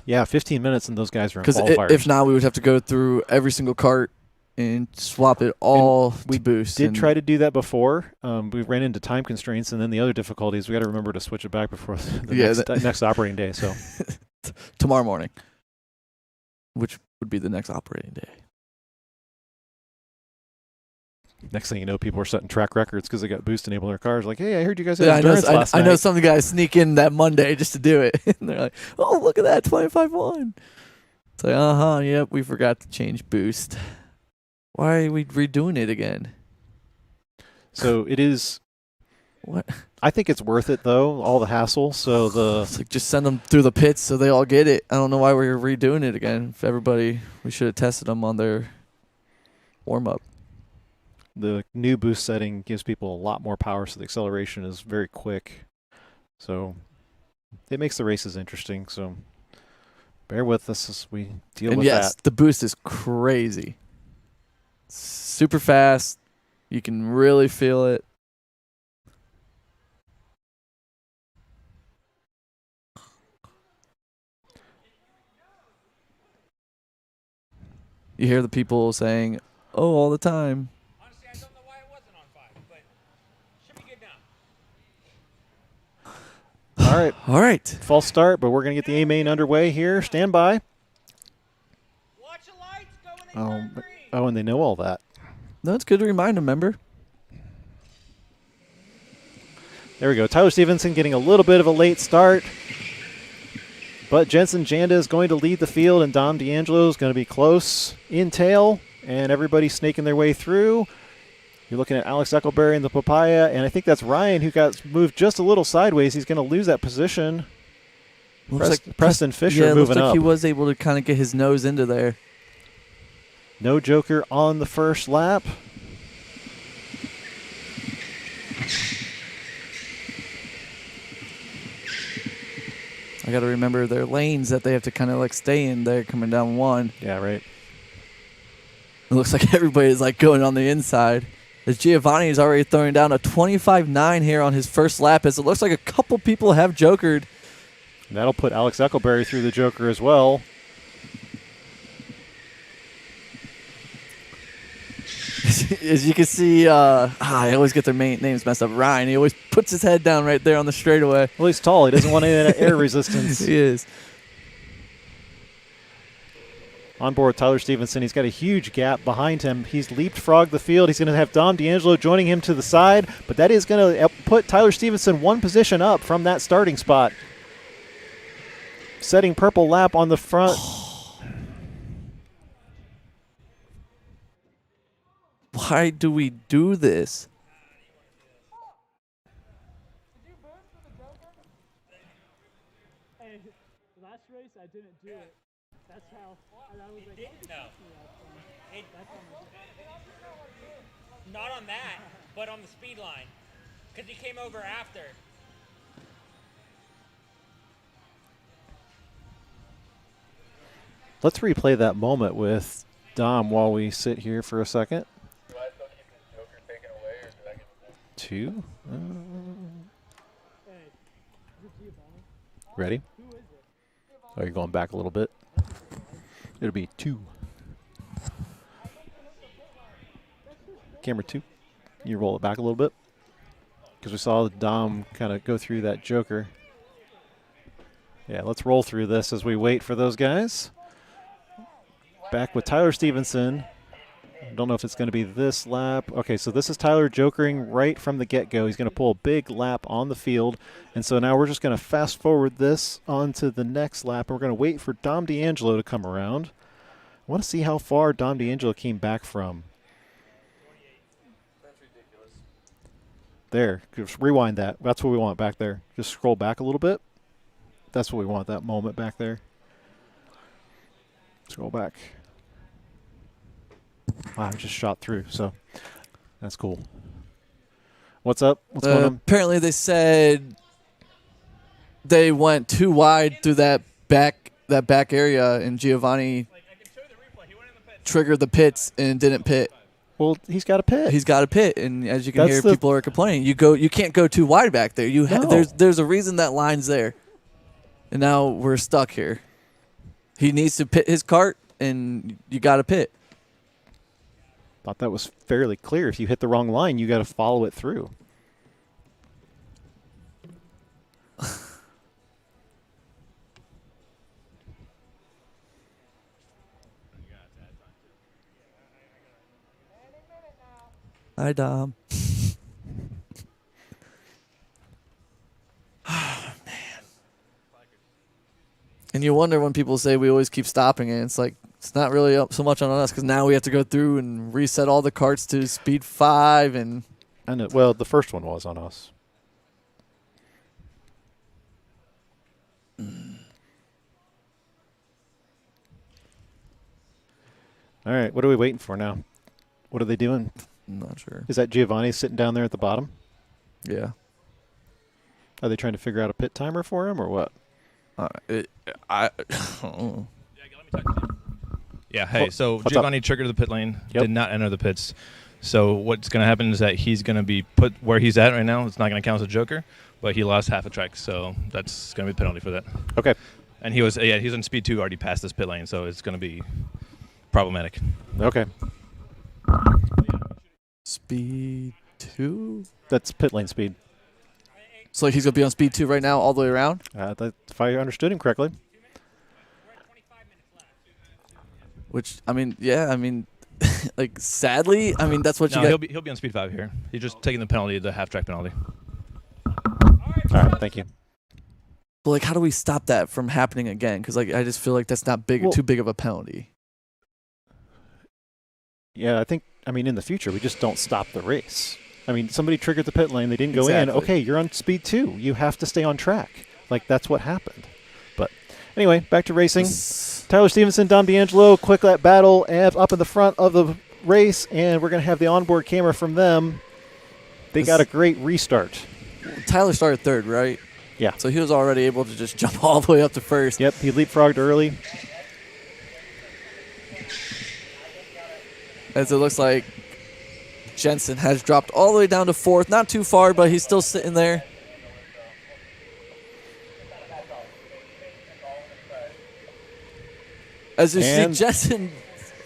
Yeah, 15 minutes and those guys are in Because qualifiers. if not, we would have to go through every single cart and swap it all to boost. Did try to do that before. We ran into time constraints, and then the other difficulty is we got to remember to switch it back before the next operating day. So tomorrow morning, which would be the next operating day. Next thing you know, people are setting track records because they got boost enabled in their cars. Like, hey, I heard you guys had Yeah, endurance last night. I know some guys sneak in that Monday just to do it. And they're like, oh, look at that, 25-1. It's like, yep, we forgot to change boost. Why are we redoing it again? So it is. What? I think it's worth it though, all the hassle. So It's like just send them through the pits so they all get it. I don't know why we're redoing it again. If everybody, we should have tested them on their warm up. the new boost setting gives people a lot more power, so the acceleration is very quick. So it makes the races interesting. So bear with us as we deal with yes, that. the boost is crazy. Super fast. You can really feel it. You hear the people saying, oh, all the time. Honestly, I don't know why it wasn't on 5, but should be good now. All right. All right. False start, but we're going to get the A main underway here. Stand by. Watch the Oh, and they know all that. No, it's good to remind them, remember? There we go. Tyler Stevenson getting a little bit of a late start. But Jensen Janda is going to lead the field, and Dom D'Angelo is going to be close in tail, and everybody snaking their way through. You're looking at Alex Eckelberry in the Papaya, and I think that's Ryan who got moved just a little sideways. He's going to lose that position. Looks like Preston Fisher looks moving like up. he was able to kind of get his nose into there. No joker on the first lap. I got to remember their lanes that they have to kind of like stay in there coming down one. Yeah, right. It looks like everybody's like going on the inside. As Giovanni is already throwing down a 25.9 here on his first lap, as it looks like a couple people have jokered. And that'll put Alex Eckelberry through the joker as well. As you can see, I always get their names messed up. Ryan, he always puts his head down right there on the straightaway. Well, he's tall. He doesn't want any of that air resistance. He is. On board Tyler Stevenson. He's got a huge gap behind him. He's leapfrogged the field. He's going to have Dom D'Angelo joining him to the side, but that is going to put Tyler Stevenson one position up from that starting spot. Setting purple lap on the front. Why do we do this? Last race I didn't do it. That's how. No. Not on that, but on the speed line. Because he came over after. Let's replay that moment with Dom while we sit here for a second. Two. Ready? Oh, you're going back a little bit. It'll be two. Camera two. You roll it back a little bit. Because we saw Dom kind of go through that joker. Yeah, let's roll through this as we wait for those guys. Back with Tyler Stevenson. I don't know if it's going to be this lap. Okay, so this is Tyler jokering right from the get-go. He's going to pull a big lap on the field. And so now we're just going to fast forward this onto the next lap. And we're going to wait for Dom D'Angelo to come around. I want to see how far Dom D'Angelo came back from. There, just rewind that. That's what we want back there. Just scroll back a little bit. That's what we want, that moment back there. Scroll back. Wow, I just shot through, so that's cool. What's up? What's going on? Apparently they said they went too wide through that back area, and Giovanni triggered the pits and didn't pit. Well, he's got a pit. He's got a pit, and as you can That's hear, people are complaining. You can't go too wide back there. No. There's a reason that line's there, and now we're stuck here. He needs to pit his cart, and you got to pit. Thought that was fairly clear. If you hit the wrong line, you got to follow it through. Hi, Dom. And you wonder when people say we always keep stopping it. It's like, it's not really so much on us because now we have to go through and reset all the carts to speed 5. And I know. Well, the first one was on us. All right, what are we waiting for now? What are they doing? I'm not sure. Is that Giovanni sitting down there at the bottom? Yeah. Are they trying to figure out a pit timer for him or what? Yeah, hey, so What's Giovanni up? triggered the pit lane, Yep. did not enter the pits. So what's going to happen is that he's going to be put where he's at right now. It's not going to count as a joker, but he lost half a track, so that's going to be a penalty for that. Okay. And he was on speed 2 already past this pit lane, so it's going to be problematic. Okay. Speed 2? That's pit lane speed. So he's going to be on speed 2 right now all the way around? If I understood him correctly. Which, I mean, like, sadly, I mean, that's what No, you got. he'll be on speed 5 here. He's just taking the penalty, the half-track penalty. All right, thank you. But, like, how do we stop that from happening again? Because, like, I just feel like that's not too big of a penalty. Yeah, I mean, in the future, we just don't stop the race. I mean, somebody triggered the pit lane. They didn't go in. Okay, you're on speed 2. You have to stay on track. Like, that's what happened. But anyway, back to racing. Tyler Stevenson, Dom D'Angelo, quick lap battle up in the front of the race, and we're going to have the onboard camera from them. They got a great restart. Tyler started third, right? Yeah. So he was already able to just jump all the way up to first. Yep, he leapfrogged early. As it looks like Jensen has dropped all the way down to fourth. Not too far, but he's still sitting there. As you see Jensen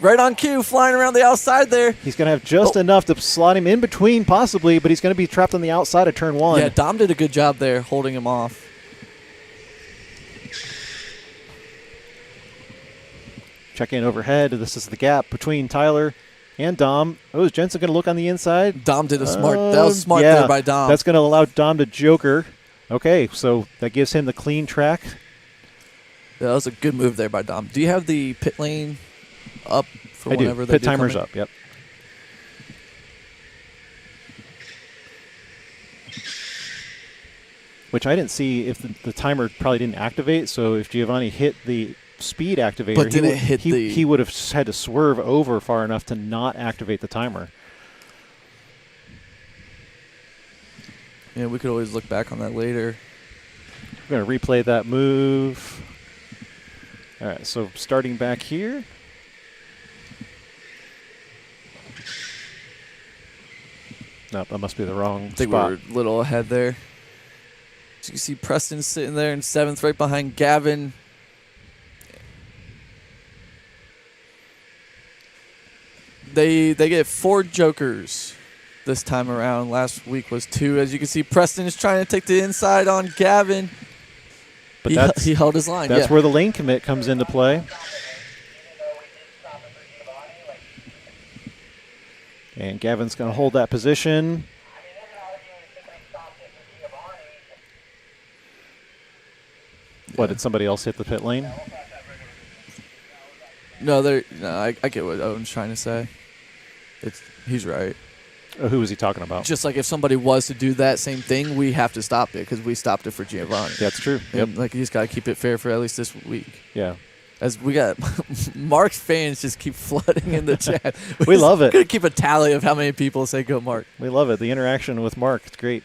right on cue, flying around the outside there. He's going to have just enough to slot him in between, possibly, but he's going to be trapped on the outside of turn 1. Yeah, Dom did a good job there holding him off. Check in overhead. This is the gap between Tyler and Dom. Oh, is Jensen going to look on the inside? Dom did a smart. That was smart there by Dom. That's going to allow Dom to joker. Okay, so that gives him the clean track. Yeah, that was a good move there by Dom. Do you have the pit lane up for I whenever do. they Pit do come timer's in? up, yep. Which I didn't see if the timer probably didn't activate, so if Giovanni hit the speed activator, But didn't hit he would have had to swerve over far enough to not activate the timer. Yeah, we could always look back on that later. We're going to replay that move. All right, so starting back here. Nope, that must be the wrong I think spot. we're a little ahead there. So you can see Preston sitting there in 7th right behind Gavin. They get 4 jokers this time around. Last week was 2. As you can see, Preston is trying to take the inside on Gavin. But he held his line. That's where the lane commit comes into play. And Gavin's going to hold that position. What, did somebody else hit the pit lane? No, I get what Owen's trying to say. He's right. Who was he talking about? Just like if somebody was to do that same thing, we have to stop it because we stopped it for Giovanni. That's true. And Yep. like you just got to keep it fair for at least this week. Yeah. As we got Mark's fans just keep flooding in the chat. We love it. We're going to keep a tally of how many people say go Mark. We love it. The interaction with Mark, it's great.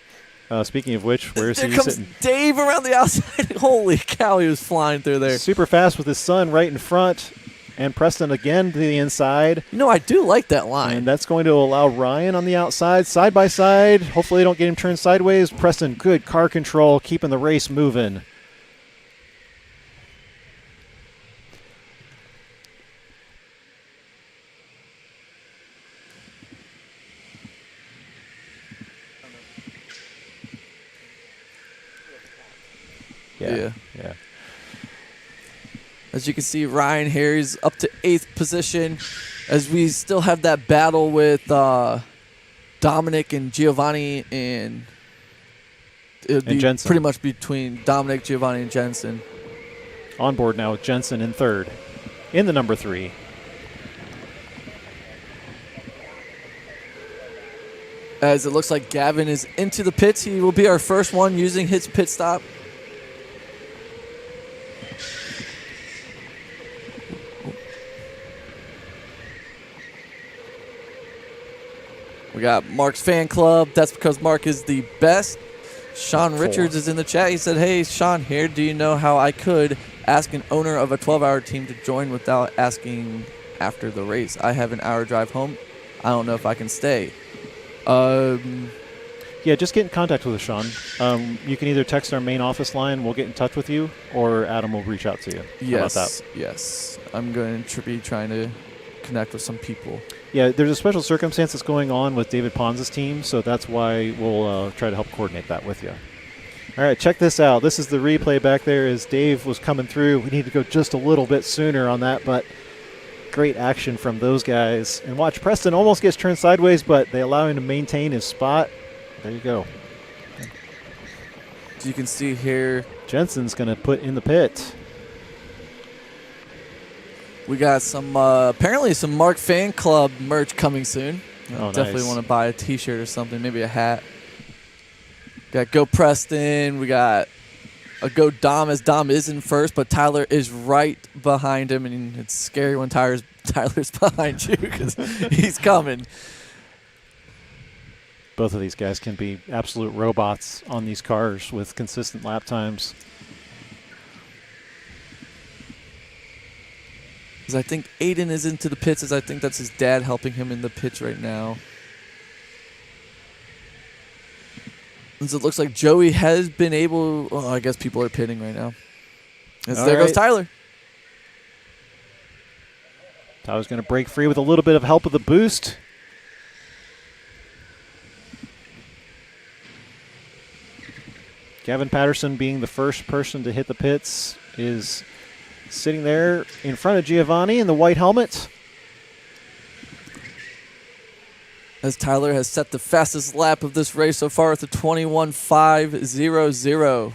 Speaking of which, where is There he comes sitting? Dave around the outside. Holy cow, he was flying through there. Super fast with his son right in front. And Preston again to the inside. You know, I do like that line. And that's going to allow Ryan on the outside, side by side. Hopefully they don't get him turned sideways. Preston, good car control, keeping the race moving. Yeah. Yeah. As you can see, Ryan here is up to 8th position. As we still have that battle with Dominic and Giovanni, and it would be Jensen. pretty much between Dominic, Giovanni, and Jensen. On board now with Jensen in 3rd, in the number 3. As it looks like Gavin is into the pits. He will be our first one using his pit stop. We got Mark's fan club. That's because Mark is the best. Sean Richards is in the chat. He said, hey, Sean here. Do you know how I could ask an owner of a 12-hour team to join without asking after the race? I have an hour drive home. I don't know if I can stay. Yeah, just get in contact with us, Sean. You can either text our main office line. We'll get in touch with you, or Adam will reach out to you. How about that? Yes. I'm going to be trying to connect with some people. Yeah, there's a special circumstance that's going on with David Pons' team, so that's why we'll try to help coordinate that with you. All right, check this out. This is the replay back there as Dave was coming through. We need to go just a little bit sooner on that, but Great action from those guys. And watch, Preston almost gets turned sideways, but they allow him to maintain his spot. There you go. As you can see here, Jensen's going to put in the pit. we got some apparently some Mark Fan Club merch coming soon. Oh, Definitely nice. want to buy a T-shirt or something, maybe a hat. Got Go Preston. We got a Go Dom, as Dom is in first, but Tyler is right behind him, and it's scary when Tyler's behind you because he's coming. Both of these guys can be absolute robots on these cars with consistent lap times. Because I think Aiden is into the pits, as I think that's his dad helping him in the pits right now. As it looks like Joey has been able. Oh, I guess people are pitting right now. As All there goes right. Tyler. Tyler's going to break free with a little bit of help with the boost. Gavin Patterson, being the first person to hit the pits, is sitting there in front of Giovanni in the white helmet. As Tyler has set the fastest lap of this race so far with a 21.500.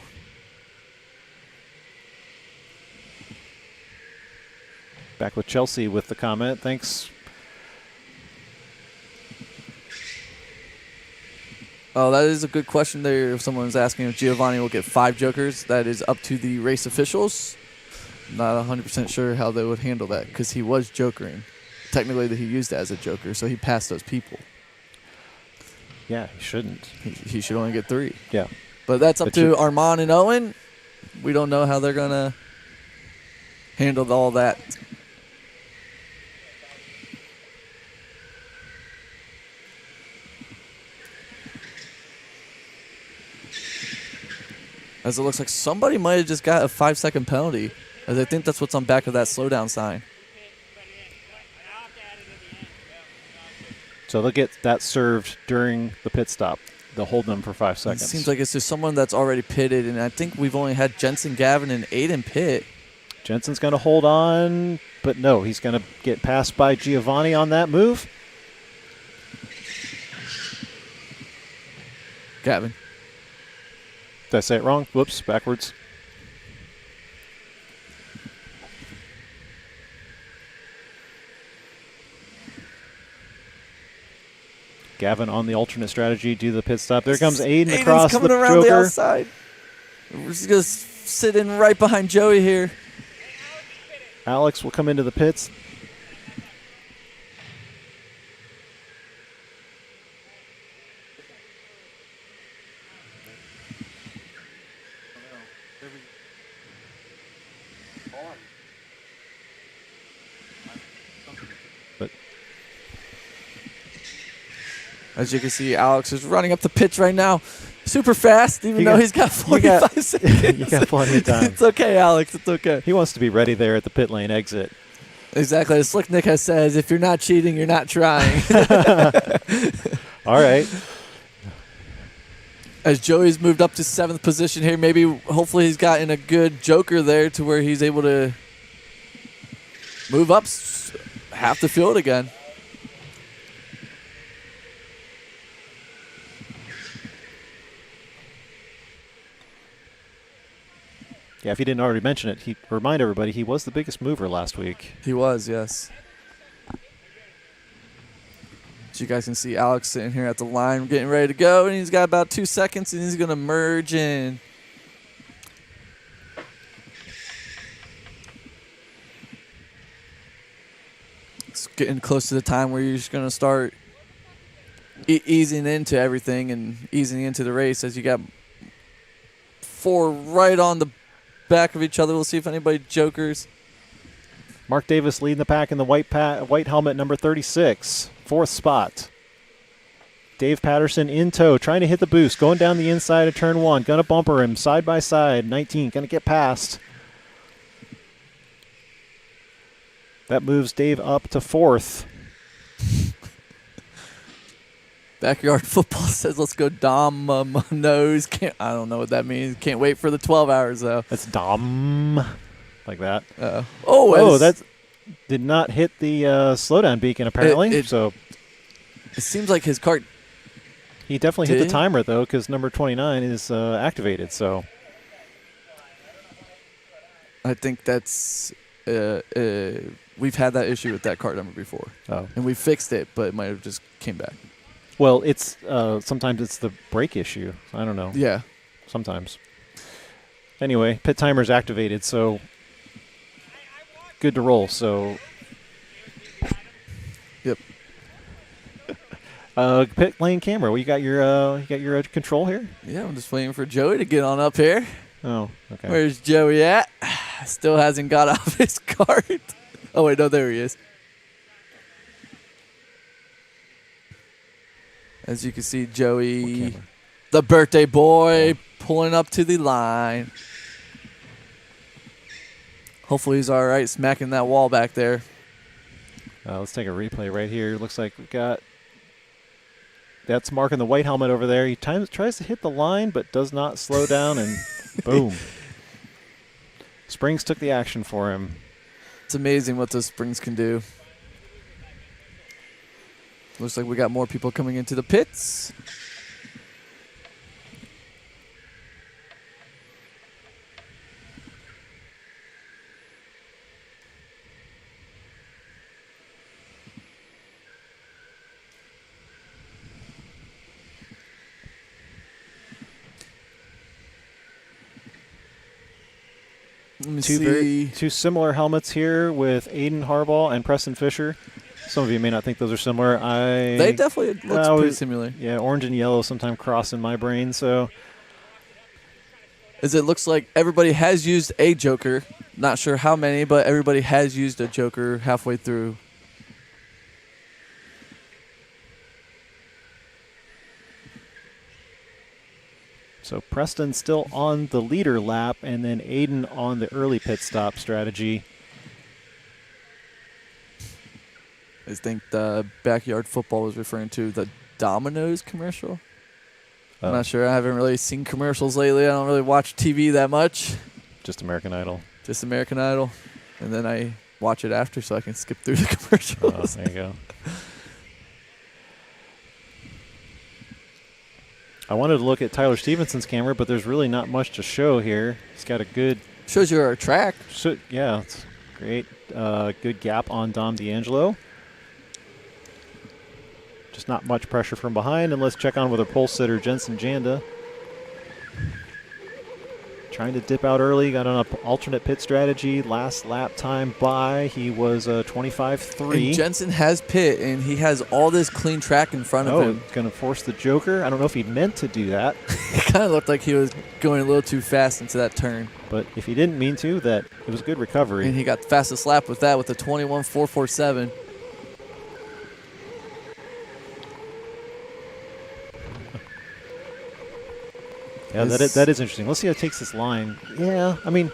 Back with Chelsea with the comment. Thanks. Oh, that is a good question there. If someone's asking if Giovanni will get 5 jokers, that is up to the race officials. Not 100% sure how they would handle that because he was jokering. Technically, that he used it as a joker, so he passed those people. Yeah, he shouldn't. He should only get 3. Yeah. But that's up But to you- Armand and Owen. We don't know how they're going to handle all that. As it looks like somebody might have just got a 5-second penalty, as I think that's what's on back of that slowdown sign. So they'll get that served during the pit stop. They'll hold them for 5 It seconds. seems like it's just someone that's already pitted, and I think we've only had Jensen, Gavin, and Aiden pit. Jensen's going to hold on, but no, he's going to get passed by Giovanni on that move. Gavin. Did I say it wrong? Whoops, backwards. Gavin on the alternate strategy, do the pit stop. There comes Aiden Aiden's across coming the around the Joker. outside. We're just going to sit in right behind Joey here. Alex will come into the pits. But As you can see, Alex is running up the pitch right now. Super fast, even You though got- he's got you got- 45 seconds. you got plenty of time. It's okay, Alex. It's okay. he wants to be ready there at the pit lane exit. Exactly. As Slick Nick has says, if you're not cheating, you're not trying. All right. As Joey's moved up to 7th position here, maybe hopefully he's gotten a good joker there to where he's able to move up half the field again. Yeah, if he didn't already mention it, he remind everybody he was the biggest mover last week. He was, yes. So you guys can see Alex sitting here at the line getting ready to go, and he's got about 2 seconds, and he's going to merge in. It's getting close to the time where you're just going to start easing into everything and easing into the race as you got 4 right on the back of each other. We'll see if anybody jokers. Mark Davis leading the pack in the white helmet, number 36, 4th spot. Dave Patterson in tow, trying to hit the boost, going down the inside of turn 1, gonna bumper him side by side. 19, gonna get past. That moves Dave up to 4th. Backyard Football says, let's go Dom nose. I don't know what that means. Can't wait for the 12 hours, though. That's Dom, like that. Oh, Oh, that's did not hit the slowdown beacon apparently. So It seems like his kart. he definitely hit the Did? timer though, because number 29 is activated. So I think that's. We've had that issue with that kart number before, and we fixed it, but it might have just came back. well, it's sometimes it's the brake issue. I don't know. Yeah. Sometimes. Anyway, pit timer's activated, so good to roll. So Yep. pit lane camera. Well, you got your control here. Yeah, I'm just waiting for Joey to get on up here. Oh, okay. Where's Joey at? Still hasn't got off his kart. Oh, wait, no, there he is. As you can see, Joey, the birthday boy, pulling up to the line. Hopefully he's all right smacking that wall back there. Let's take a replay right here. Looks like we got that's marking the white helmet over there. He tries to hit the line, but does not slow down, and boom. Springs took the action for him. It's amazing what those springs can do. Looks like we got more people coming into the pits. Let me see. Two similar helmets here with Aiden Harbaugh and Preston Fisher. Some of you may not think those are similar. They definitely look pretty similar. Yeah, orange and yellow sometimes cross in my brain. So, as it looks like everybody has used a Joker. Not sure how many, but everybody has used a Joker halfway through. So Preston still on the leader lap, and then Aiden on the early pit stop strategy. I think the Backyard Football was referring to the Domino's commercial. I'm not sure. I haven't really seen commercials lately. I don't really watch TV that much. Just American Idol. Just American Idol. And then I watch it after so I can skip through the commercials. There you go. I wanted to look at Tyler Stevenson's camera, but there's really not much to show here. He's got a good... Shows you our track. Yeah, it's great. Good gap on Dom D'Angelo. Just not much pressure from behind, and let's check on with our pole sitter, Jensen Janda. Trying to dip out early, got on an alternate pit strategy. Last lap time by, he was 25.3. And Jensen has pit, and he has all this clean track in front of him. Going to force the Joker. I don't know if he meant to do that. It kind of looked like he was going a little too fast into that turn. But if he didn't mean to, that it was a good recovery. And he got the fastest lap with that with a 21.447. Yeah, that is interesting. Let's see how it takes this line. Yeah, I mean,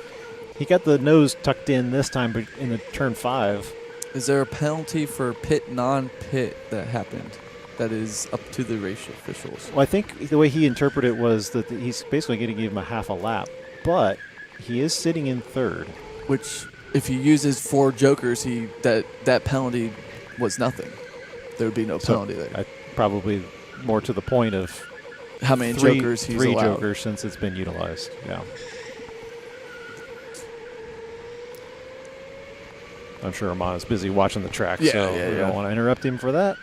he got the nose tucked in this time, but in the turn 5. Is there a penalty for pit, non-pit that happened? That is up to the race officials. Well, I think the way he interpreted it was that he's basically going to give him a half a lap, but he is sitting in third. Which, if he uses 4 jokers, that penalty was nothing. There would be no penalty there. Probably more to the point of how many jokers he's three allowed. jokers since it's been utilized. Yeah. I'm sure Armand is busy watching the track, so we don't want to interrupt him for that.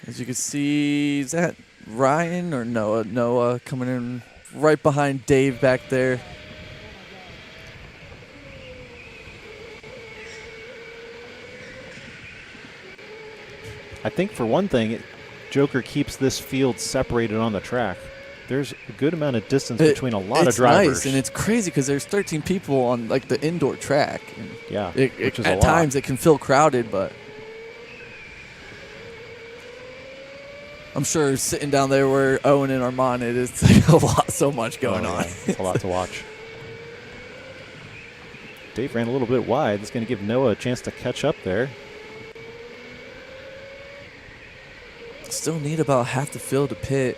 As you can see, is that Ryan or Noah? Noah coming in right behind Dave back there. I think for one thing, Joker keeps this field separated on the track. There's a good amount of distance between a lot of drivers. It's nice, and it's crazy because there's 13 people on like the indoor track. And yeah, which is at times it can feel crowded, but I'm sure sitting down there where Owen and Armand, it is like so much going on. It's a lot to watch. Dave ran a little bit wide. It's going to give Noah a chance to catch up there. Still need about half the field to pit.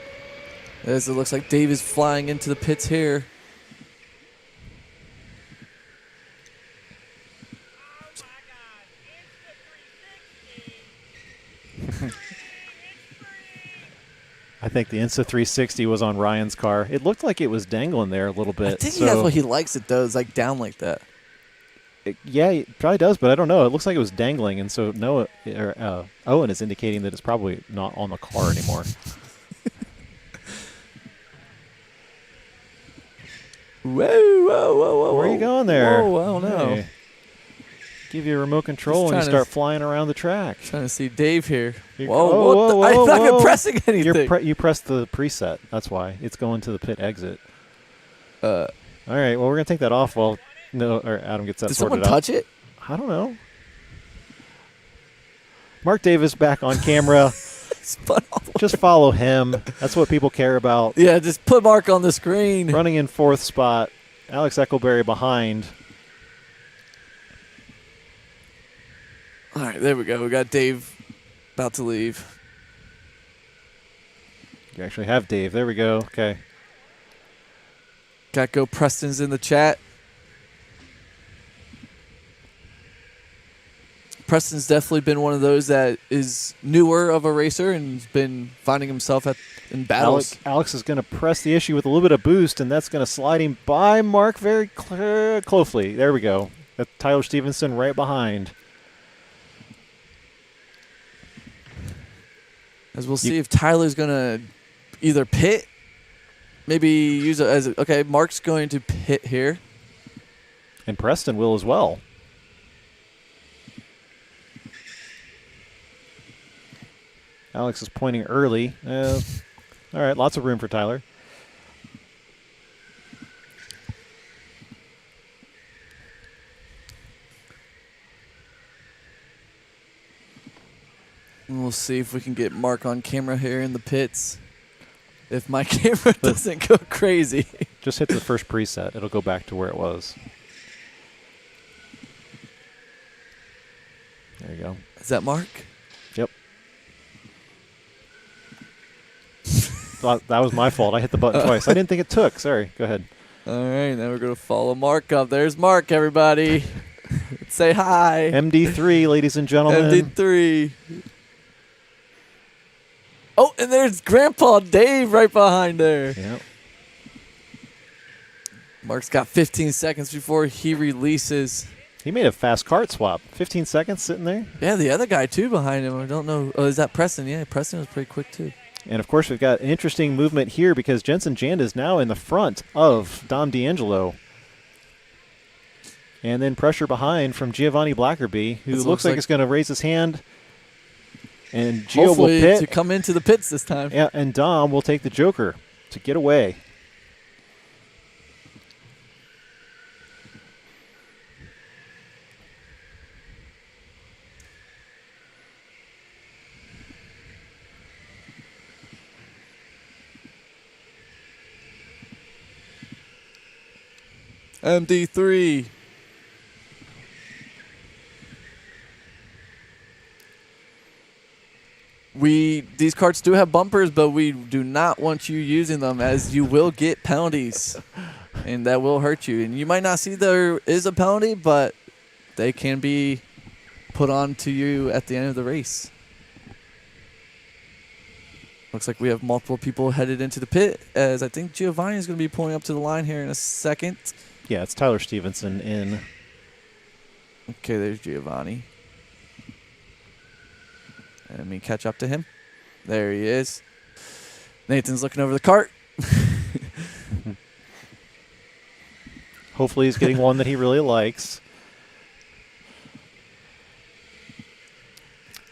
As it looks like Dave is flying into the pits here. I think the Insta 360 was on Ryan's car. It looked like it was dangling there a little bit. I think so that's what he likes it does, like down like that. yeah, it probably does, but I don't know. It looks like it was dangling, and so Owen is indicating that it's probably not on the car anymore. Whoa. Where are you going there? Whoa, I don't know. Hey. Give you a remote control and you start flying around the track. Trying to see Dave here. You're- Whoa, I'm not even pressing anything. You pressed the preset. That's why. It's going to the pit exit. All right, well, we're going to take that off while Adam gets that Did sorted someone out. touch it? I don't know. Mark Davis back on camera. Just follow him. That's what people care about. Yeah, just put Mark on the screen. Running in 4th spot. Alex Eckelberry behind. All right, there we go. We got Dave about to leave. You actually have Dave. There we go. Okay. Got Go Preston's in the chat. Preston's definitely been one of those that is newer of a racer and has been finding himself in battles. Alex is going to press the issue with a little bit of boost, and that's going to slide him by Mark very closely. There we go. That's Tyler Stevenson right behind. As we'll see if Tyler's going to either pit, maybe use it as okay, Mark's going to pit here. And Preston will as well. Alex is pointing early. All right, lots of room for Tyler. And we'll see if we can get Mark on camera here in the pits. If my camera doesn't go crazy. Just hit the first preset. It'll go back to where it was. There you go. Is that Mark? Yep. That was my fault. I hit the button twice. I didn't think it took. Sorry. Go ahead. All right, now we're going to follow Mark up. There's Mark, everybody. Say hi. MD3, ladies and gentlemen. MD3. Oh, and there's Grandpa Dave right behind there. Yep. Mark's got 15 seconds before he releases. He made a fast kart swap. 15 seconds sitting there. Yeah, the other guy, too, behind him. I don't know. Oh, is that Preston? Yeah, Preston was pretty quick, too. And, of course, we've got an interesting movement here because Jensen Janda is now in the front of Dom D'Angelo. And then pressure behind from Giovanni Blackerby, who looks like he's going to raise his hand. And Gio hopefully will pit. to come into the pits this time. Yeah, and Dom will take the Joker to get away. MD3. These carts do have bumpers, but we do not want you using them as you will get penalties. And that will hurt you. And you might not see there is a penalty, but they can be put on to you at the end of the race. Looks like we have multiple people headed into the pit, as I think Giovanni is going to be pulling up to the line here in a second. Yeah, it's Tyler Stevenson in. Okay, there's Giovanni. Let me catch up to him. There he is. Nathan's looking over the cart. Hopefully he's getting one that he really likes.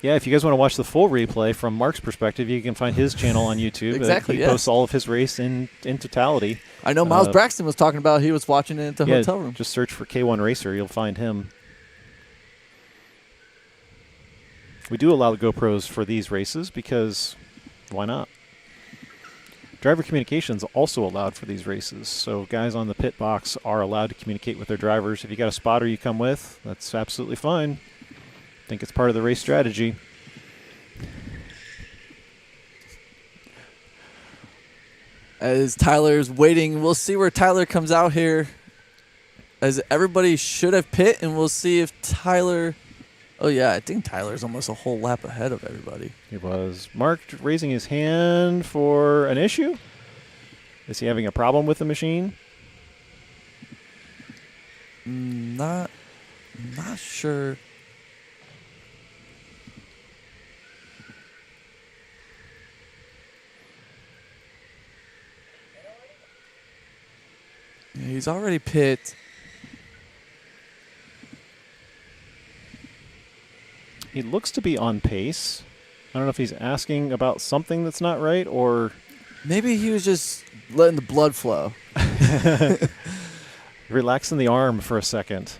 Yeah, if you guys want to watch the full replay from Mark's perspective, you can find his channel on YouTube. Exactly, He posts all of his race in totality. I know Miles Braxton was talking about he was watching it at the hotel room. Just search for K1 Racer. You'll find him. We do allow the GoPros for these races because why not? Driver communication is also allowed for these races. So guys on the pit box are allowed to communicate with their drivers. If you got a spotter you come with, that's absolutely fine. I think it's part of the race strategy. As Tyler's waiting, we'll see where Tyler comes out here. As everybody should have pit, and we'll see if Tyler... Oh, yeah, I think Tyler's almost a whole lap ahead of everybody. He was. Mark raising his hand for an issue? Is he having a problem with the machine? Not sure. Yeah, he's already pit. He looks to be on pace. I don't know if he's asking about something that's not right or Maybe he was just letting the blood flow. relaxing the arm for a second.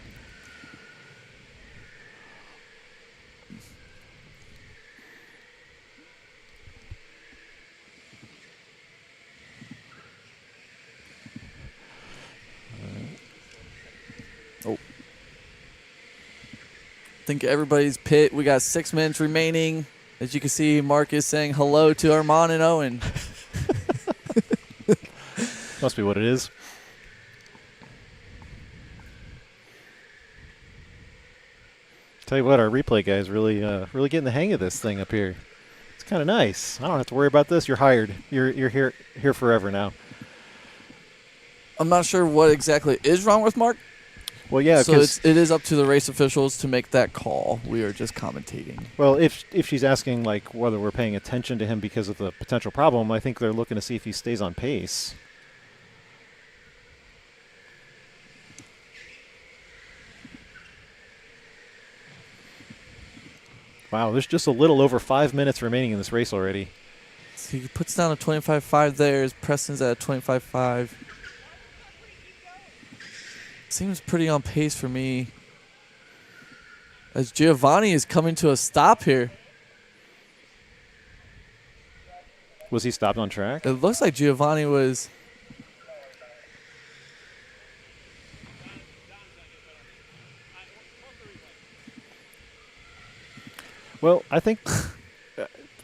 I think everybody's pit. We got 6 minutes remaining. As you can see, Mark is saying hello to Armand and Owen. Must be what it is. Tell you what, our replay guys really getting the hang of this thing up here. It's kind of nice. I don't have to worry about this. You're hired. You're here forever now. I'm not sure what exactly is wrong with Mark. Well, yeah, So it is up to the race officials to make that call. We are just commentating. well, if she's asking like whether we're paying attention to him because of the potential problem, I think they're looking to see if he stays on pace. Wow, there's just a little over 5 minutes remaining in this race already. So he puts down a 25.5 there. Preston's at a 25.5. Seems pretty on pace for me. As Giovanni is coming to a stop here. Was he stopped on track? It looks like Giovanni was. Well, I think.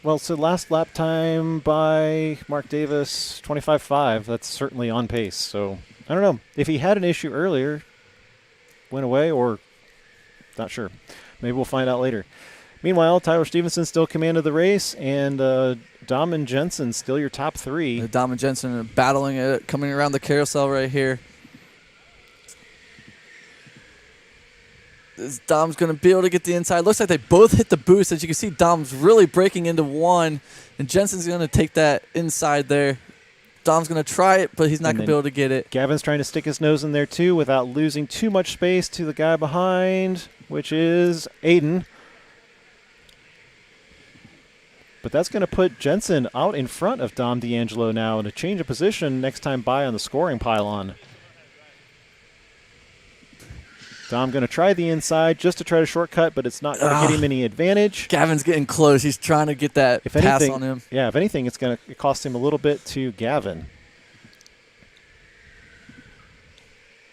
So last lap time by Mark Davis, 25.5. That's certainly on pace. So I don't know if he had an issue earlier, went away, or not sure. Maybe we'll find out later. Meanwhile, Tyler Stevenson still commanded the race, and Dom and Jensen still your top three. Dom and Jensen are battling it, coming around the carousel right here. Dom's going to be able to get the inside. Looks like they both hit the boost. As you can see, Dom's really breaking into one, and Jensen's going to take that inside there. Dom's going to try it, but he's not going to be able to get it. Gavin's trying to stick his nose in there, too, without losing too much space to the guy behind, which is Aiden. But that's going to put Jensen out in front of Dom D'Angelo now, and a change of position next time by on the scoring pylon. Dom going to try the inside just to try to shortcut, but it's not going to get him any advantage. Gavin's getting close. He's trying to get that pass on him. Yeah, if anything, it's going to cost him a little bit to Gavin.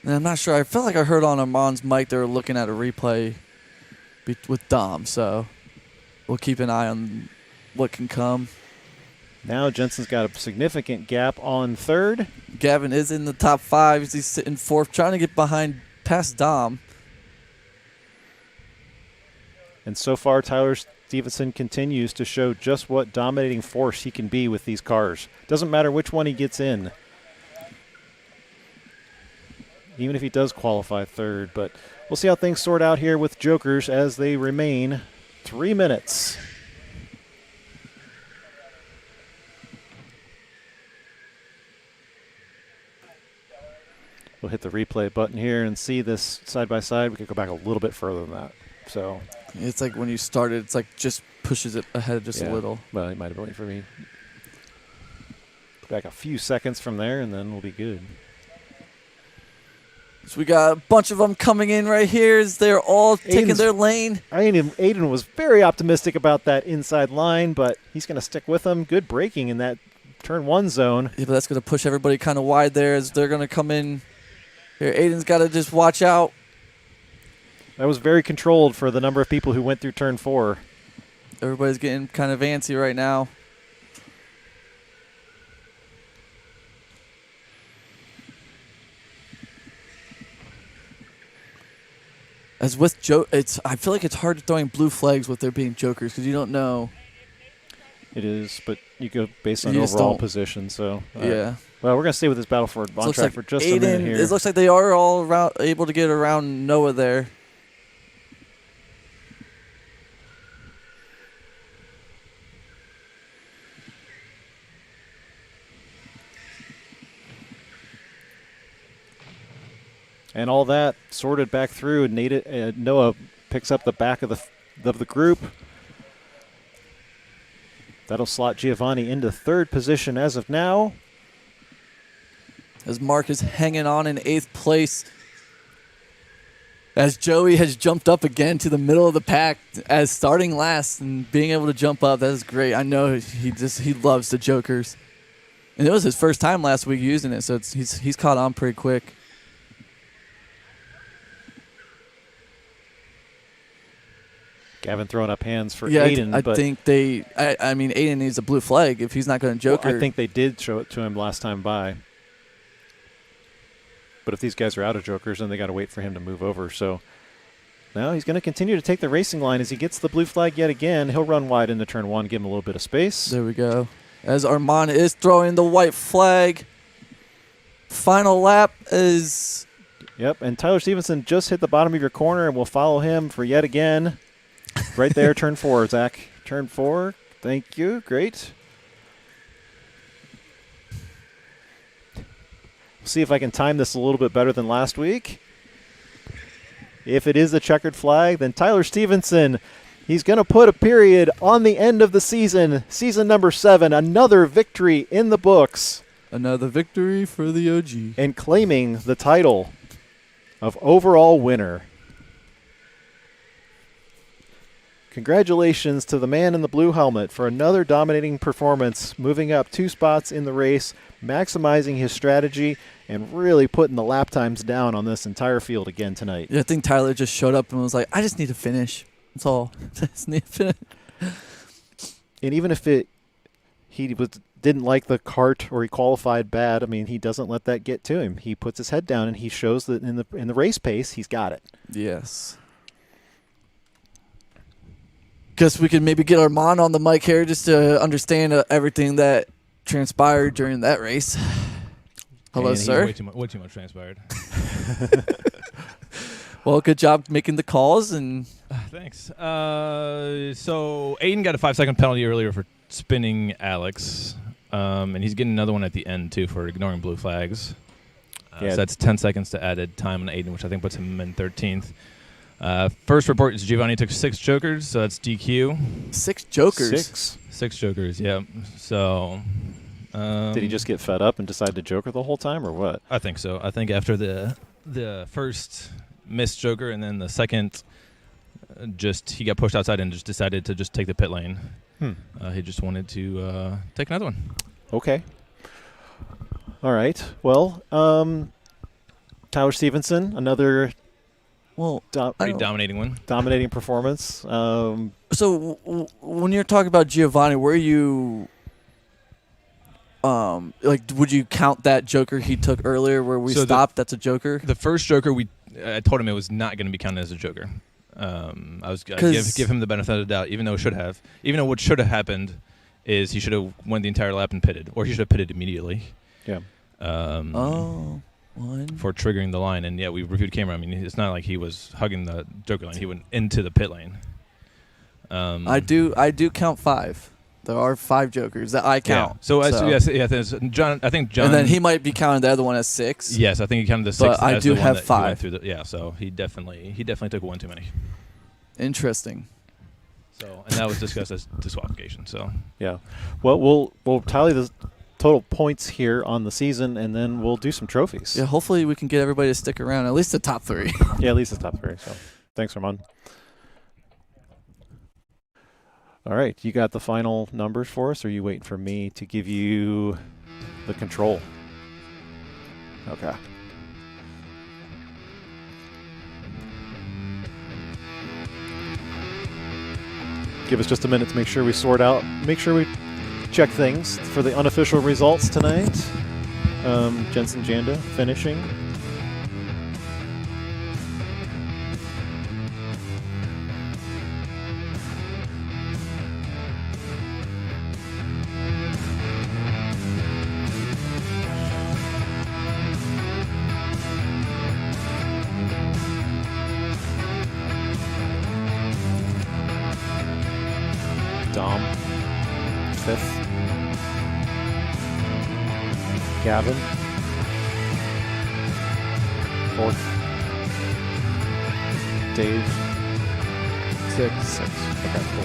And I'm not sure. I felt like I heard on Armand's mic they were looking at a replay with Dom, so we'll keep an eye on what can come. Now Jensen's got a significant gap on third. Gavin is in the top five. He's sitting fourth, trying to get behind past Dom. And so far, Tyler Stevenson continues to show just what dominating force he can be with these cars. Doesn't matter which one he gets in, even if he does qualify third. But we'll see how things sort out here with Jokers as they remain 3 minutes. We'll hit the replay button here and see this side by side. We could go back a little bit further than that. So it's like when you started, it's like just pushes it ahead just a little. Well, it might have been waiting for me. Back a few seconds from there, and then we'll be good. So we got a bunch of them coming in right here as they're all taking their lane. Aiden was very optimistic about that inside line, but he's going to stick with them. Good braking in that turn one zone. Yeah, but that's going to push everybody kind of wide there as they're going to come in. Here, Aiden's got to just watch out. That was very controlled for the number of people who went through turn 4. Everybody's getting kind of antsy right now. As with I feel like it's hard throwing blue flags with there being jokers because you don't know. It is, but you go based on You just overall don't- position. So Yeah. Well, we're gonna stay with this battle for on Looks track like for just a minute here. It looks like they are all able to get around Noah there. And all that sorted back through, and Noah picks up the back of the group. That'll slot Giovanni into third position as of now. As Mark is hanging on in 8th place. As Joey has jumped up again to the middle of the pack as starting last and being able to jump up. That is great. I know he loves the jokers. And it was his first time last week using it, so he's caught on pretty quick. Gavin throwing up hands for Yeah, Aiden. I but think I mean, Aiden needs a blue flag if he's not going to joker. I think they did show it to him last time by. But if these guys are out of jokers, then they got to wait for him to move over. So now he's going to continue to take the racing line as he gets the blue flag yet again. He'll run wide into turn 1, give him a little bit of space. There we go. As Armand is throwing the white flag. Final lap is... Yep, and Tyler Stevenson just hit the bottom of your corner, and we'll follow him for yet again. Right there, turn 4, Zach. Turn 4. Thank you. Great. See if I can time this a little bit better than last week. If it is a checkered flag, then Tyler Stevenson, he's going to put a period on the end of the season. Season number 7, another victory in the books. Another victory for the OG. And claiming the title of overall winner. Congratulations to the man in the blue helmet for another dominating performance, moving up 2 spots in the race, maximizing his strategy, and really putting the lap times down on this entire field again tonight. Yeah, I think Tyler just showed up and was like, I just need to finish. That's all. Just need to finish. And even if didn't like the kart or he qualified bad, I mean, he doesn't let that get to him. He puts his head down and he shows that in the race pace, he's got it. Yes. Guess we could maybe get Armand on the mic here just to understand everything that transpired during that race. Hello, And sir. Way too much transpired. Well, good job making the calls. And Thanks. So Aiden got a 5-second penalty earlier for spinning Alex, and he's getting another one at the end too for ignoring blue flags. Yeah. So that's 10 seconds to added time on Aiden, which I think puts him in 13th. First report is Giovanni took 6 jokers, so that's DQ. 6 jokers. 6 jokers, yeah. So Did he just get fed up and decide to joker the whole time, or what? I think so. I think after the first missed joker and then the second, he got pushed outside and just decided to just take the pit lane. He just wanted to take another one. Okay. All right. Well, Tyler Stevenson, another Pretty dominating one. Dominating performance. So when you're talking about Giovanni, were you would you count that joker he took earlier where we stopped? That's a joker. The first joker, I told him it was not going to be counted as a joker. I was give him the benefit of the doubt, even though what should have happened is he should have won the entire lap and pitted, or he should have pitted immediately. Yeah. For triggering the line, and yeah, we reviewed camera. I mean, it's not like he was hugging the joker line; he went into the pit lane. I do count 5. There are 5 jokers that I count. Yeah. John. I think John. And then he might be counting the other one as 6. Yes, I think he counted the 6th. But I as do the one have that he 5. went through so he definitely took one too many. Interesting. So, and that was discussed as disqualification. So yeah. Well, we'll tally the total points here on the season, and then we'll do some trophies. Yeah. Hopefully we can get everybody to stick around, at least the top 3. Yeah, at least the top 3. So, thanks, Ramon. All right, you got the final numbers for us, or are you waiting for me to give you the control? Okay. Give us just a minute to make sure we check things for the unofficial results tonight. Jensen Janda finishing. Gavin. 4th. Dave. 6. Okay, cool.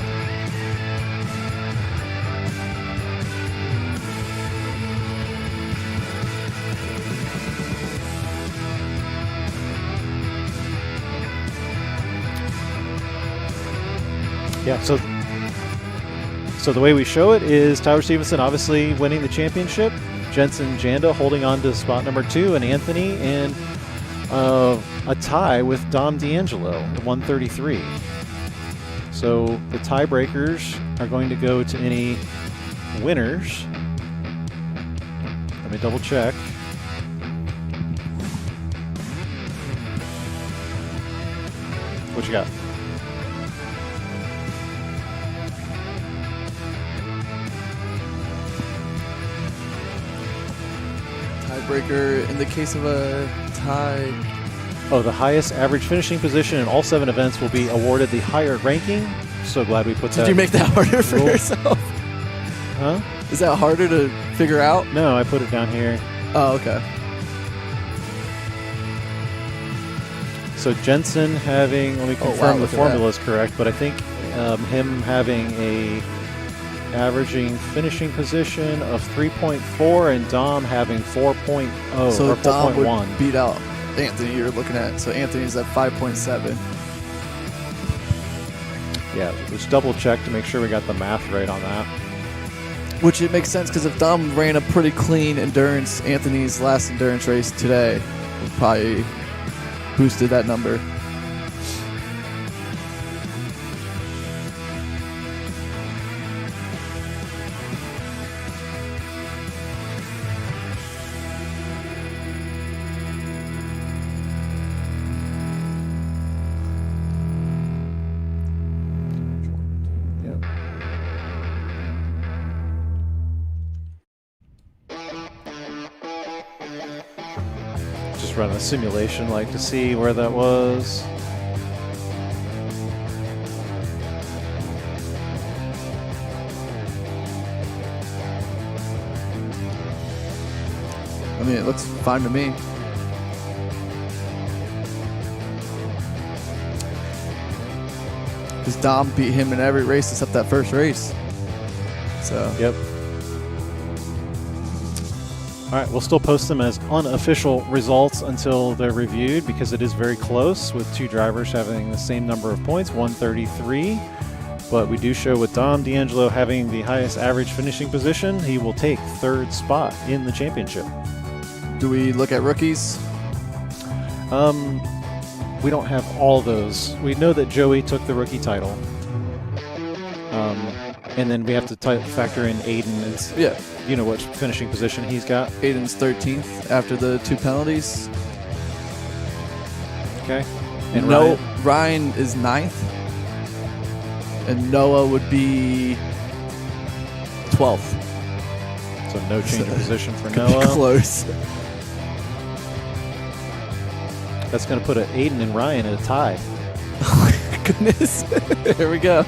Yeah, so the way we show it is Tyler Stevenson obviously winning the championship, Jensen Janda holding on to spot number 2, and Anthony in a tie with Dom D'Angelo at 133. So the tiebreakers are going to go to any winners. Let me double check. What you got? Tiebreaker in the case of a tie. Oh, the highest average finishing position in all 7 events will be awarded the higher ranking. So glad we put that. Did you make that harder for rule. yourself? Huh? Is that harder to figure out? No, I put it down here. Oh, okay. So Jensen having, let me confirm the look at formula that. is correct, but I think him having a averaging finishing position of 3.4 and Dom having 4.0 So or Dom 4.1. would beat out Anthony you're looking at. So Anthony's at 5.7. Yeah, just double check to make sure we got the math right on that. Which it makes sense because if Dom ran a pretty clean endurance, Anthony's last endurance race today would probably boosted that number. Yep. Just run a simulation like to see where that was. I mean, it looks fine to me. Because Dom beat him in every race except that first race. So. Yep. All right, we'll still post them as unofficial results until they're reviewed because it is very close with 2 drivers having the same number of points, 133. But we do show with Dom D'Angelo having the highest average finishing position, he will take 3rd spot in the championship. Do we look at rookies? We don't have all those. We know that Joey took the rookie title. And then we have to factor in Aiden. It's, Yeah. you know what finishing position he's got. Aiden's 13th after the 2 penalties. Okay. And no, Ryan? Ryan is 9th. And Noah would be 12th. So no change of position for Could be Noah. close. That's going to put Aiden and Ryan at a tie. Goodness. Here we go.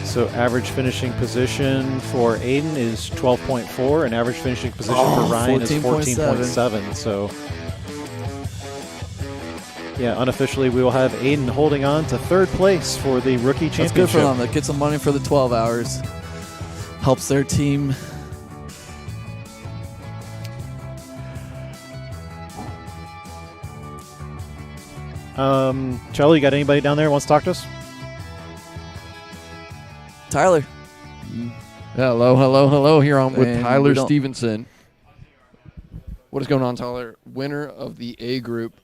So average finishing position for Aiden is 12.4, and average finishing position for Ryan is 14.7. So, yeah, unofficially we will have Aiden holding on to 3rd place for the rookie That's championship. good for them. That gets some money for the 12 hours. Helps their team. Charlie, you got anybody down there who wants to talk to us? Tyler. Hello. Here I'm with And Tyler we don't- Stevenson. What is going on, Tyler? Winner of the A group,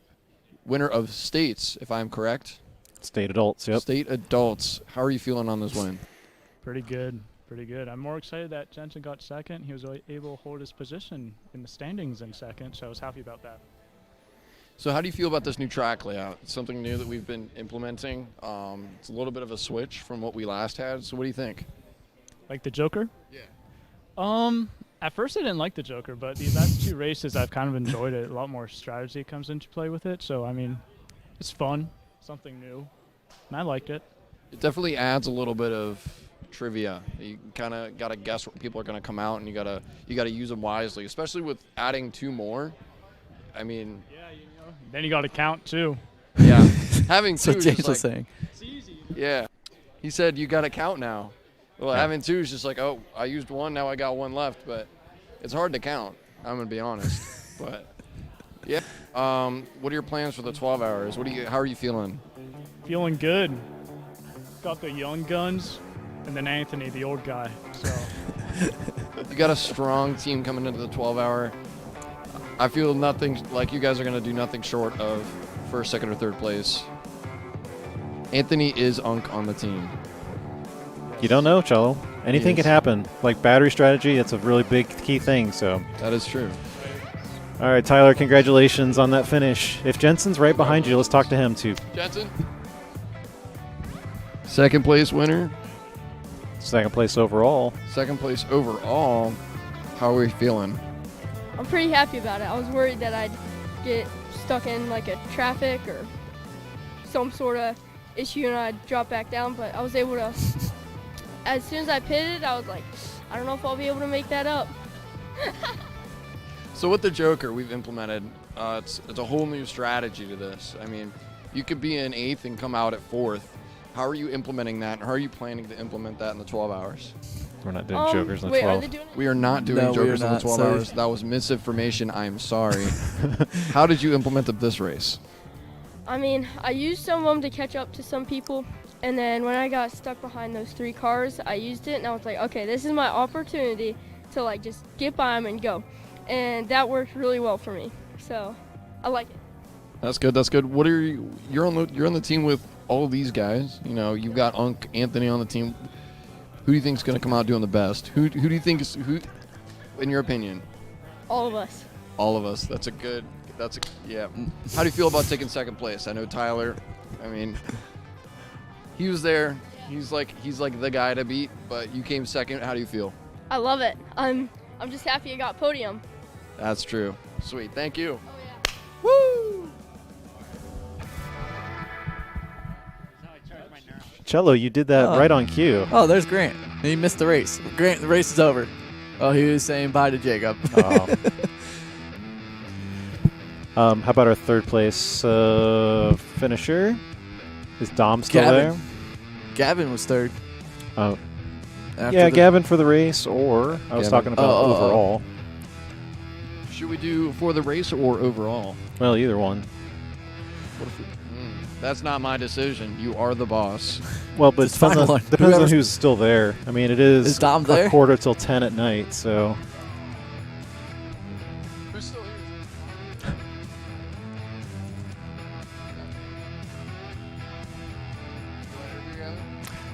winner of states, if I'm correct. State adults, yep. State adults. How are you feeling on this win? Pretty good. I'm more excited that Jensen got 2nd. He was able to hold his position in the standings in 2nd, so I was happy about that. So how do you feel about this new track layout? It's something new that we've been implementing. It's a little bit of a switch from what we last had. So what do you think? Like the Joker? Yeah. At first I didn't like the Joker, but these last 2 races I've kind of enjoyed it. A lot more strategy comes into play with it. So, I mean, it's fun, something new, and I liked it. It definitely adds a little bit of trivia. You kind of got to guess what people are going to come out, and you got to use them wisely, especially with adding 2 more. I mean, Yeah, then you got to count too. yeah, having 2 So is James just was like, saying. It's easy. yeah. He said you got to count now. Well, having 2 is just like, oh, I used 1, now I got 1 left, but it's hard to count. I'm gonna be honest, but yeah. What are your plans for the 12 hours? How are you feeling? Feeling good. Got the young guns, and then Anthony, the old guy. So You got a strong team coming into the 12-hour. I feel nothing like you guys are gonna do nothing short of first, second, or third place. Anthony is Unk on the team. You don't know, Cello. Anything Yes. can happen. Like battery strategy, it's a really big key thing. So, That is true. all right, Tyler, congratulations on that finish. If Jensen's right behind you, let's talk to him too. Jensen, second place winner. Second place overall. Second place overall. How are we feeling? I'm pretty happy about it. I was worried that I'd get stuck in like a traffic or some sort of issue and I'd drop back down, but I was able to. As soon as I pitted, I was like, I don't know if I'll be able to make that up. So with the Joker, we've implemented, it's a whole new strategy to this. I mean, you could be in 8th and come out at 4th. How are you implementing that? And how are you planning to implement that in the 12 hours? We're not doing Jokers in the wait, 12. Are they doing it? We are not doing No, we are Jokers in the not. 12 So- hours. That was misinformation. I'm sorry. How did you implement this race? I mean, I used some of them to catch up to some people, and then when I got stuck behind those 3 cars, I used it, and I was like, okay, this is my opportunity to like just get by them and go, and that worked really well for me. So, I like it. That's good. That's good. What are you? You're on the team with all these guys. You know, you've got Unk, Anthony on the team. Who do you think is going to come out doing the best? Who do you think is who? In your opinion, All of us. all of us. Yeah. How do you feel about taking second place? I know Tyler. I mean, he was there. He's like the guy to beat. But you came second. How do you feel? I love it. I'm just happy I got podium. That's true. Sweet. Thank you. Woo! Cello, you did that Oh. right on cue. Oh, there's Grant. He missed the race. Grant, the race is over. Oh, he was saying bye to Jacob. Oh. How about our third place finisher? Is Dom still Gavin. there? Gavin was third. Oh, After yeah, the- Gavin for the race, or I was Gavin. talking about overall. Should we do for the race or overall? Well, either one. What if that's not my decision. You are the boss. Well, but It's it depends, final on, one. depends on Whoever's- who's still there. I mean, it is Is Dom a there? quarter till 10 at night, so Who's still here?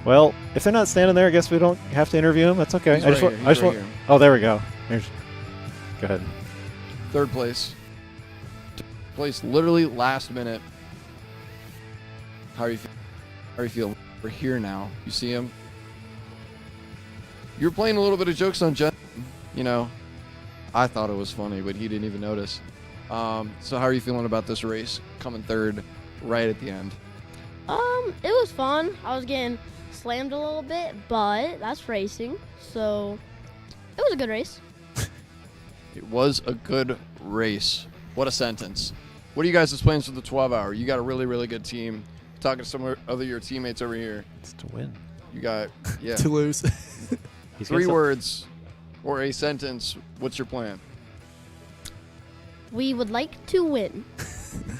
well, if they're not standing there, I guess we don't have to interview them. That's okay. He's I just right wa- here. I just He's right want. here. Oh, there we go. Here's, go ahead. Third place. Place literally last minute. How are you feeling? We're here now. You see him? You're playing a little bit of jokes on Jen. You know, I thought it was funny, but he didn't even notice. So how are you feeling about this race? Coming third right at the end. It was fun. I was getting slammed a little bit, but that's racing, so it was a good race. It was a good race. What a sentence. What are you guys' plans for the 12 hour? You got a really, really good team. Talking to some of your teammates over here. It's to win. You got, yeah. To lose. He's 3 got some- words or a sentence. What's your plan? We would like to win.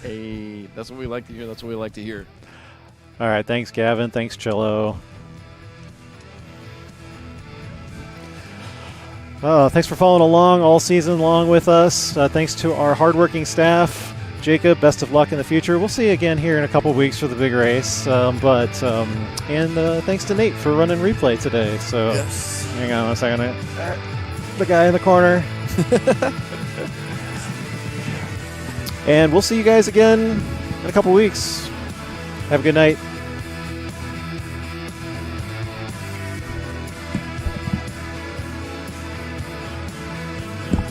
Hey, that's what we like to hear. That's what we like to hear. All right, thanks, Gavin. Thanks, Cello. Thanks for following along all season long with us. Thanks to our hardworking staff. Jacob, best of luck in the future. We'll see you again here in a couple weeks for the big race. And thanks to Nate for running replay today. So Yes. hang on a second. The guy in the corner. And we'll see you guys again in a couple weeks. Have a good night.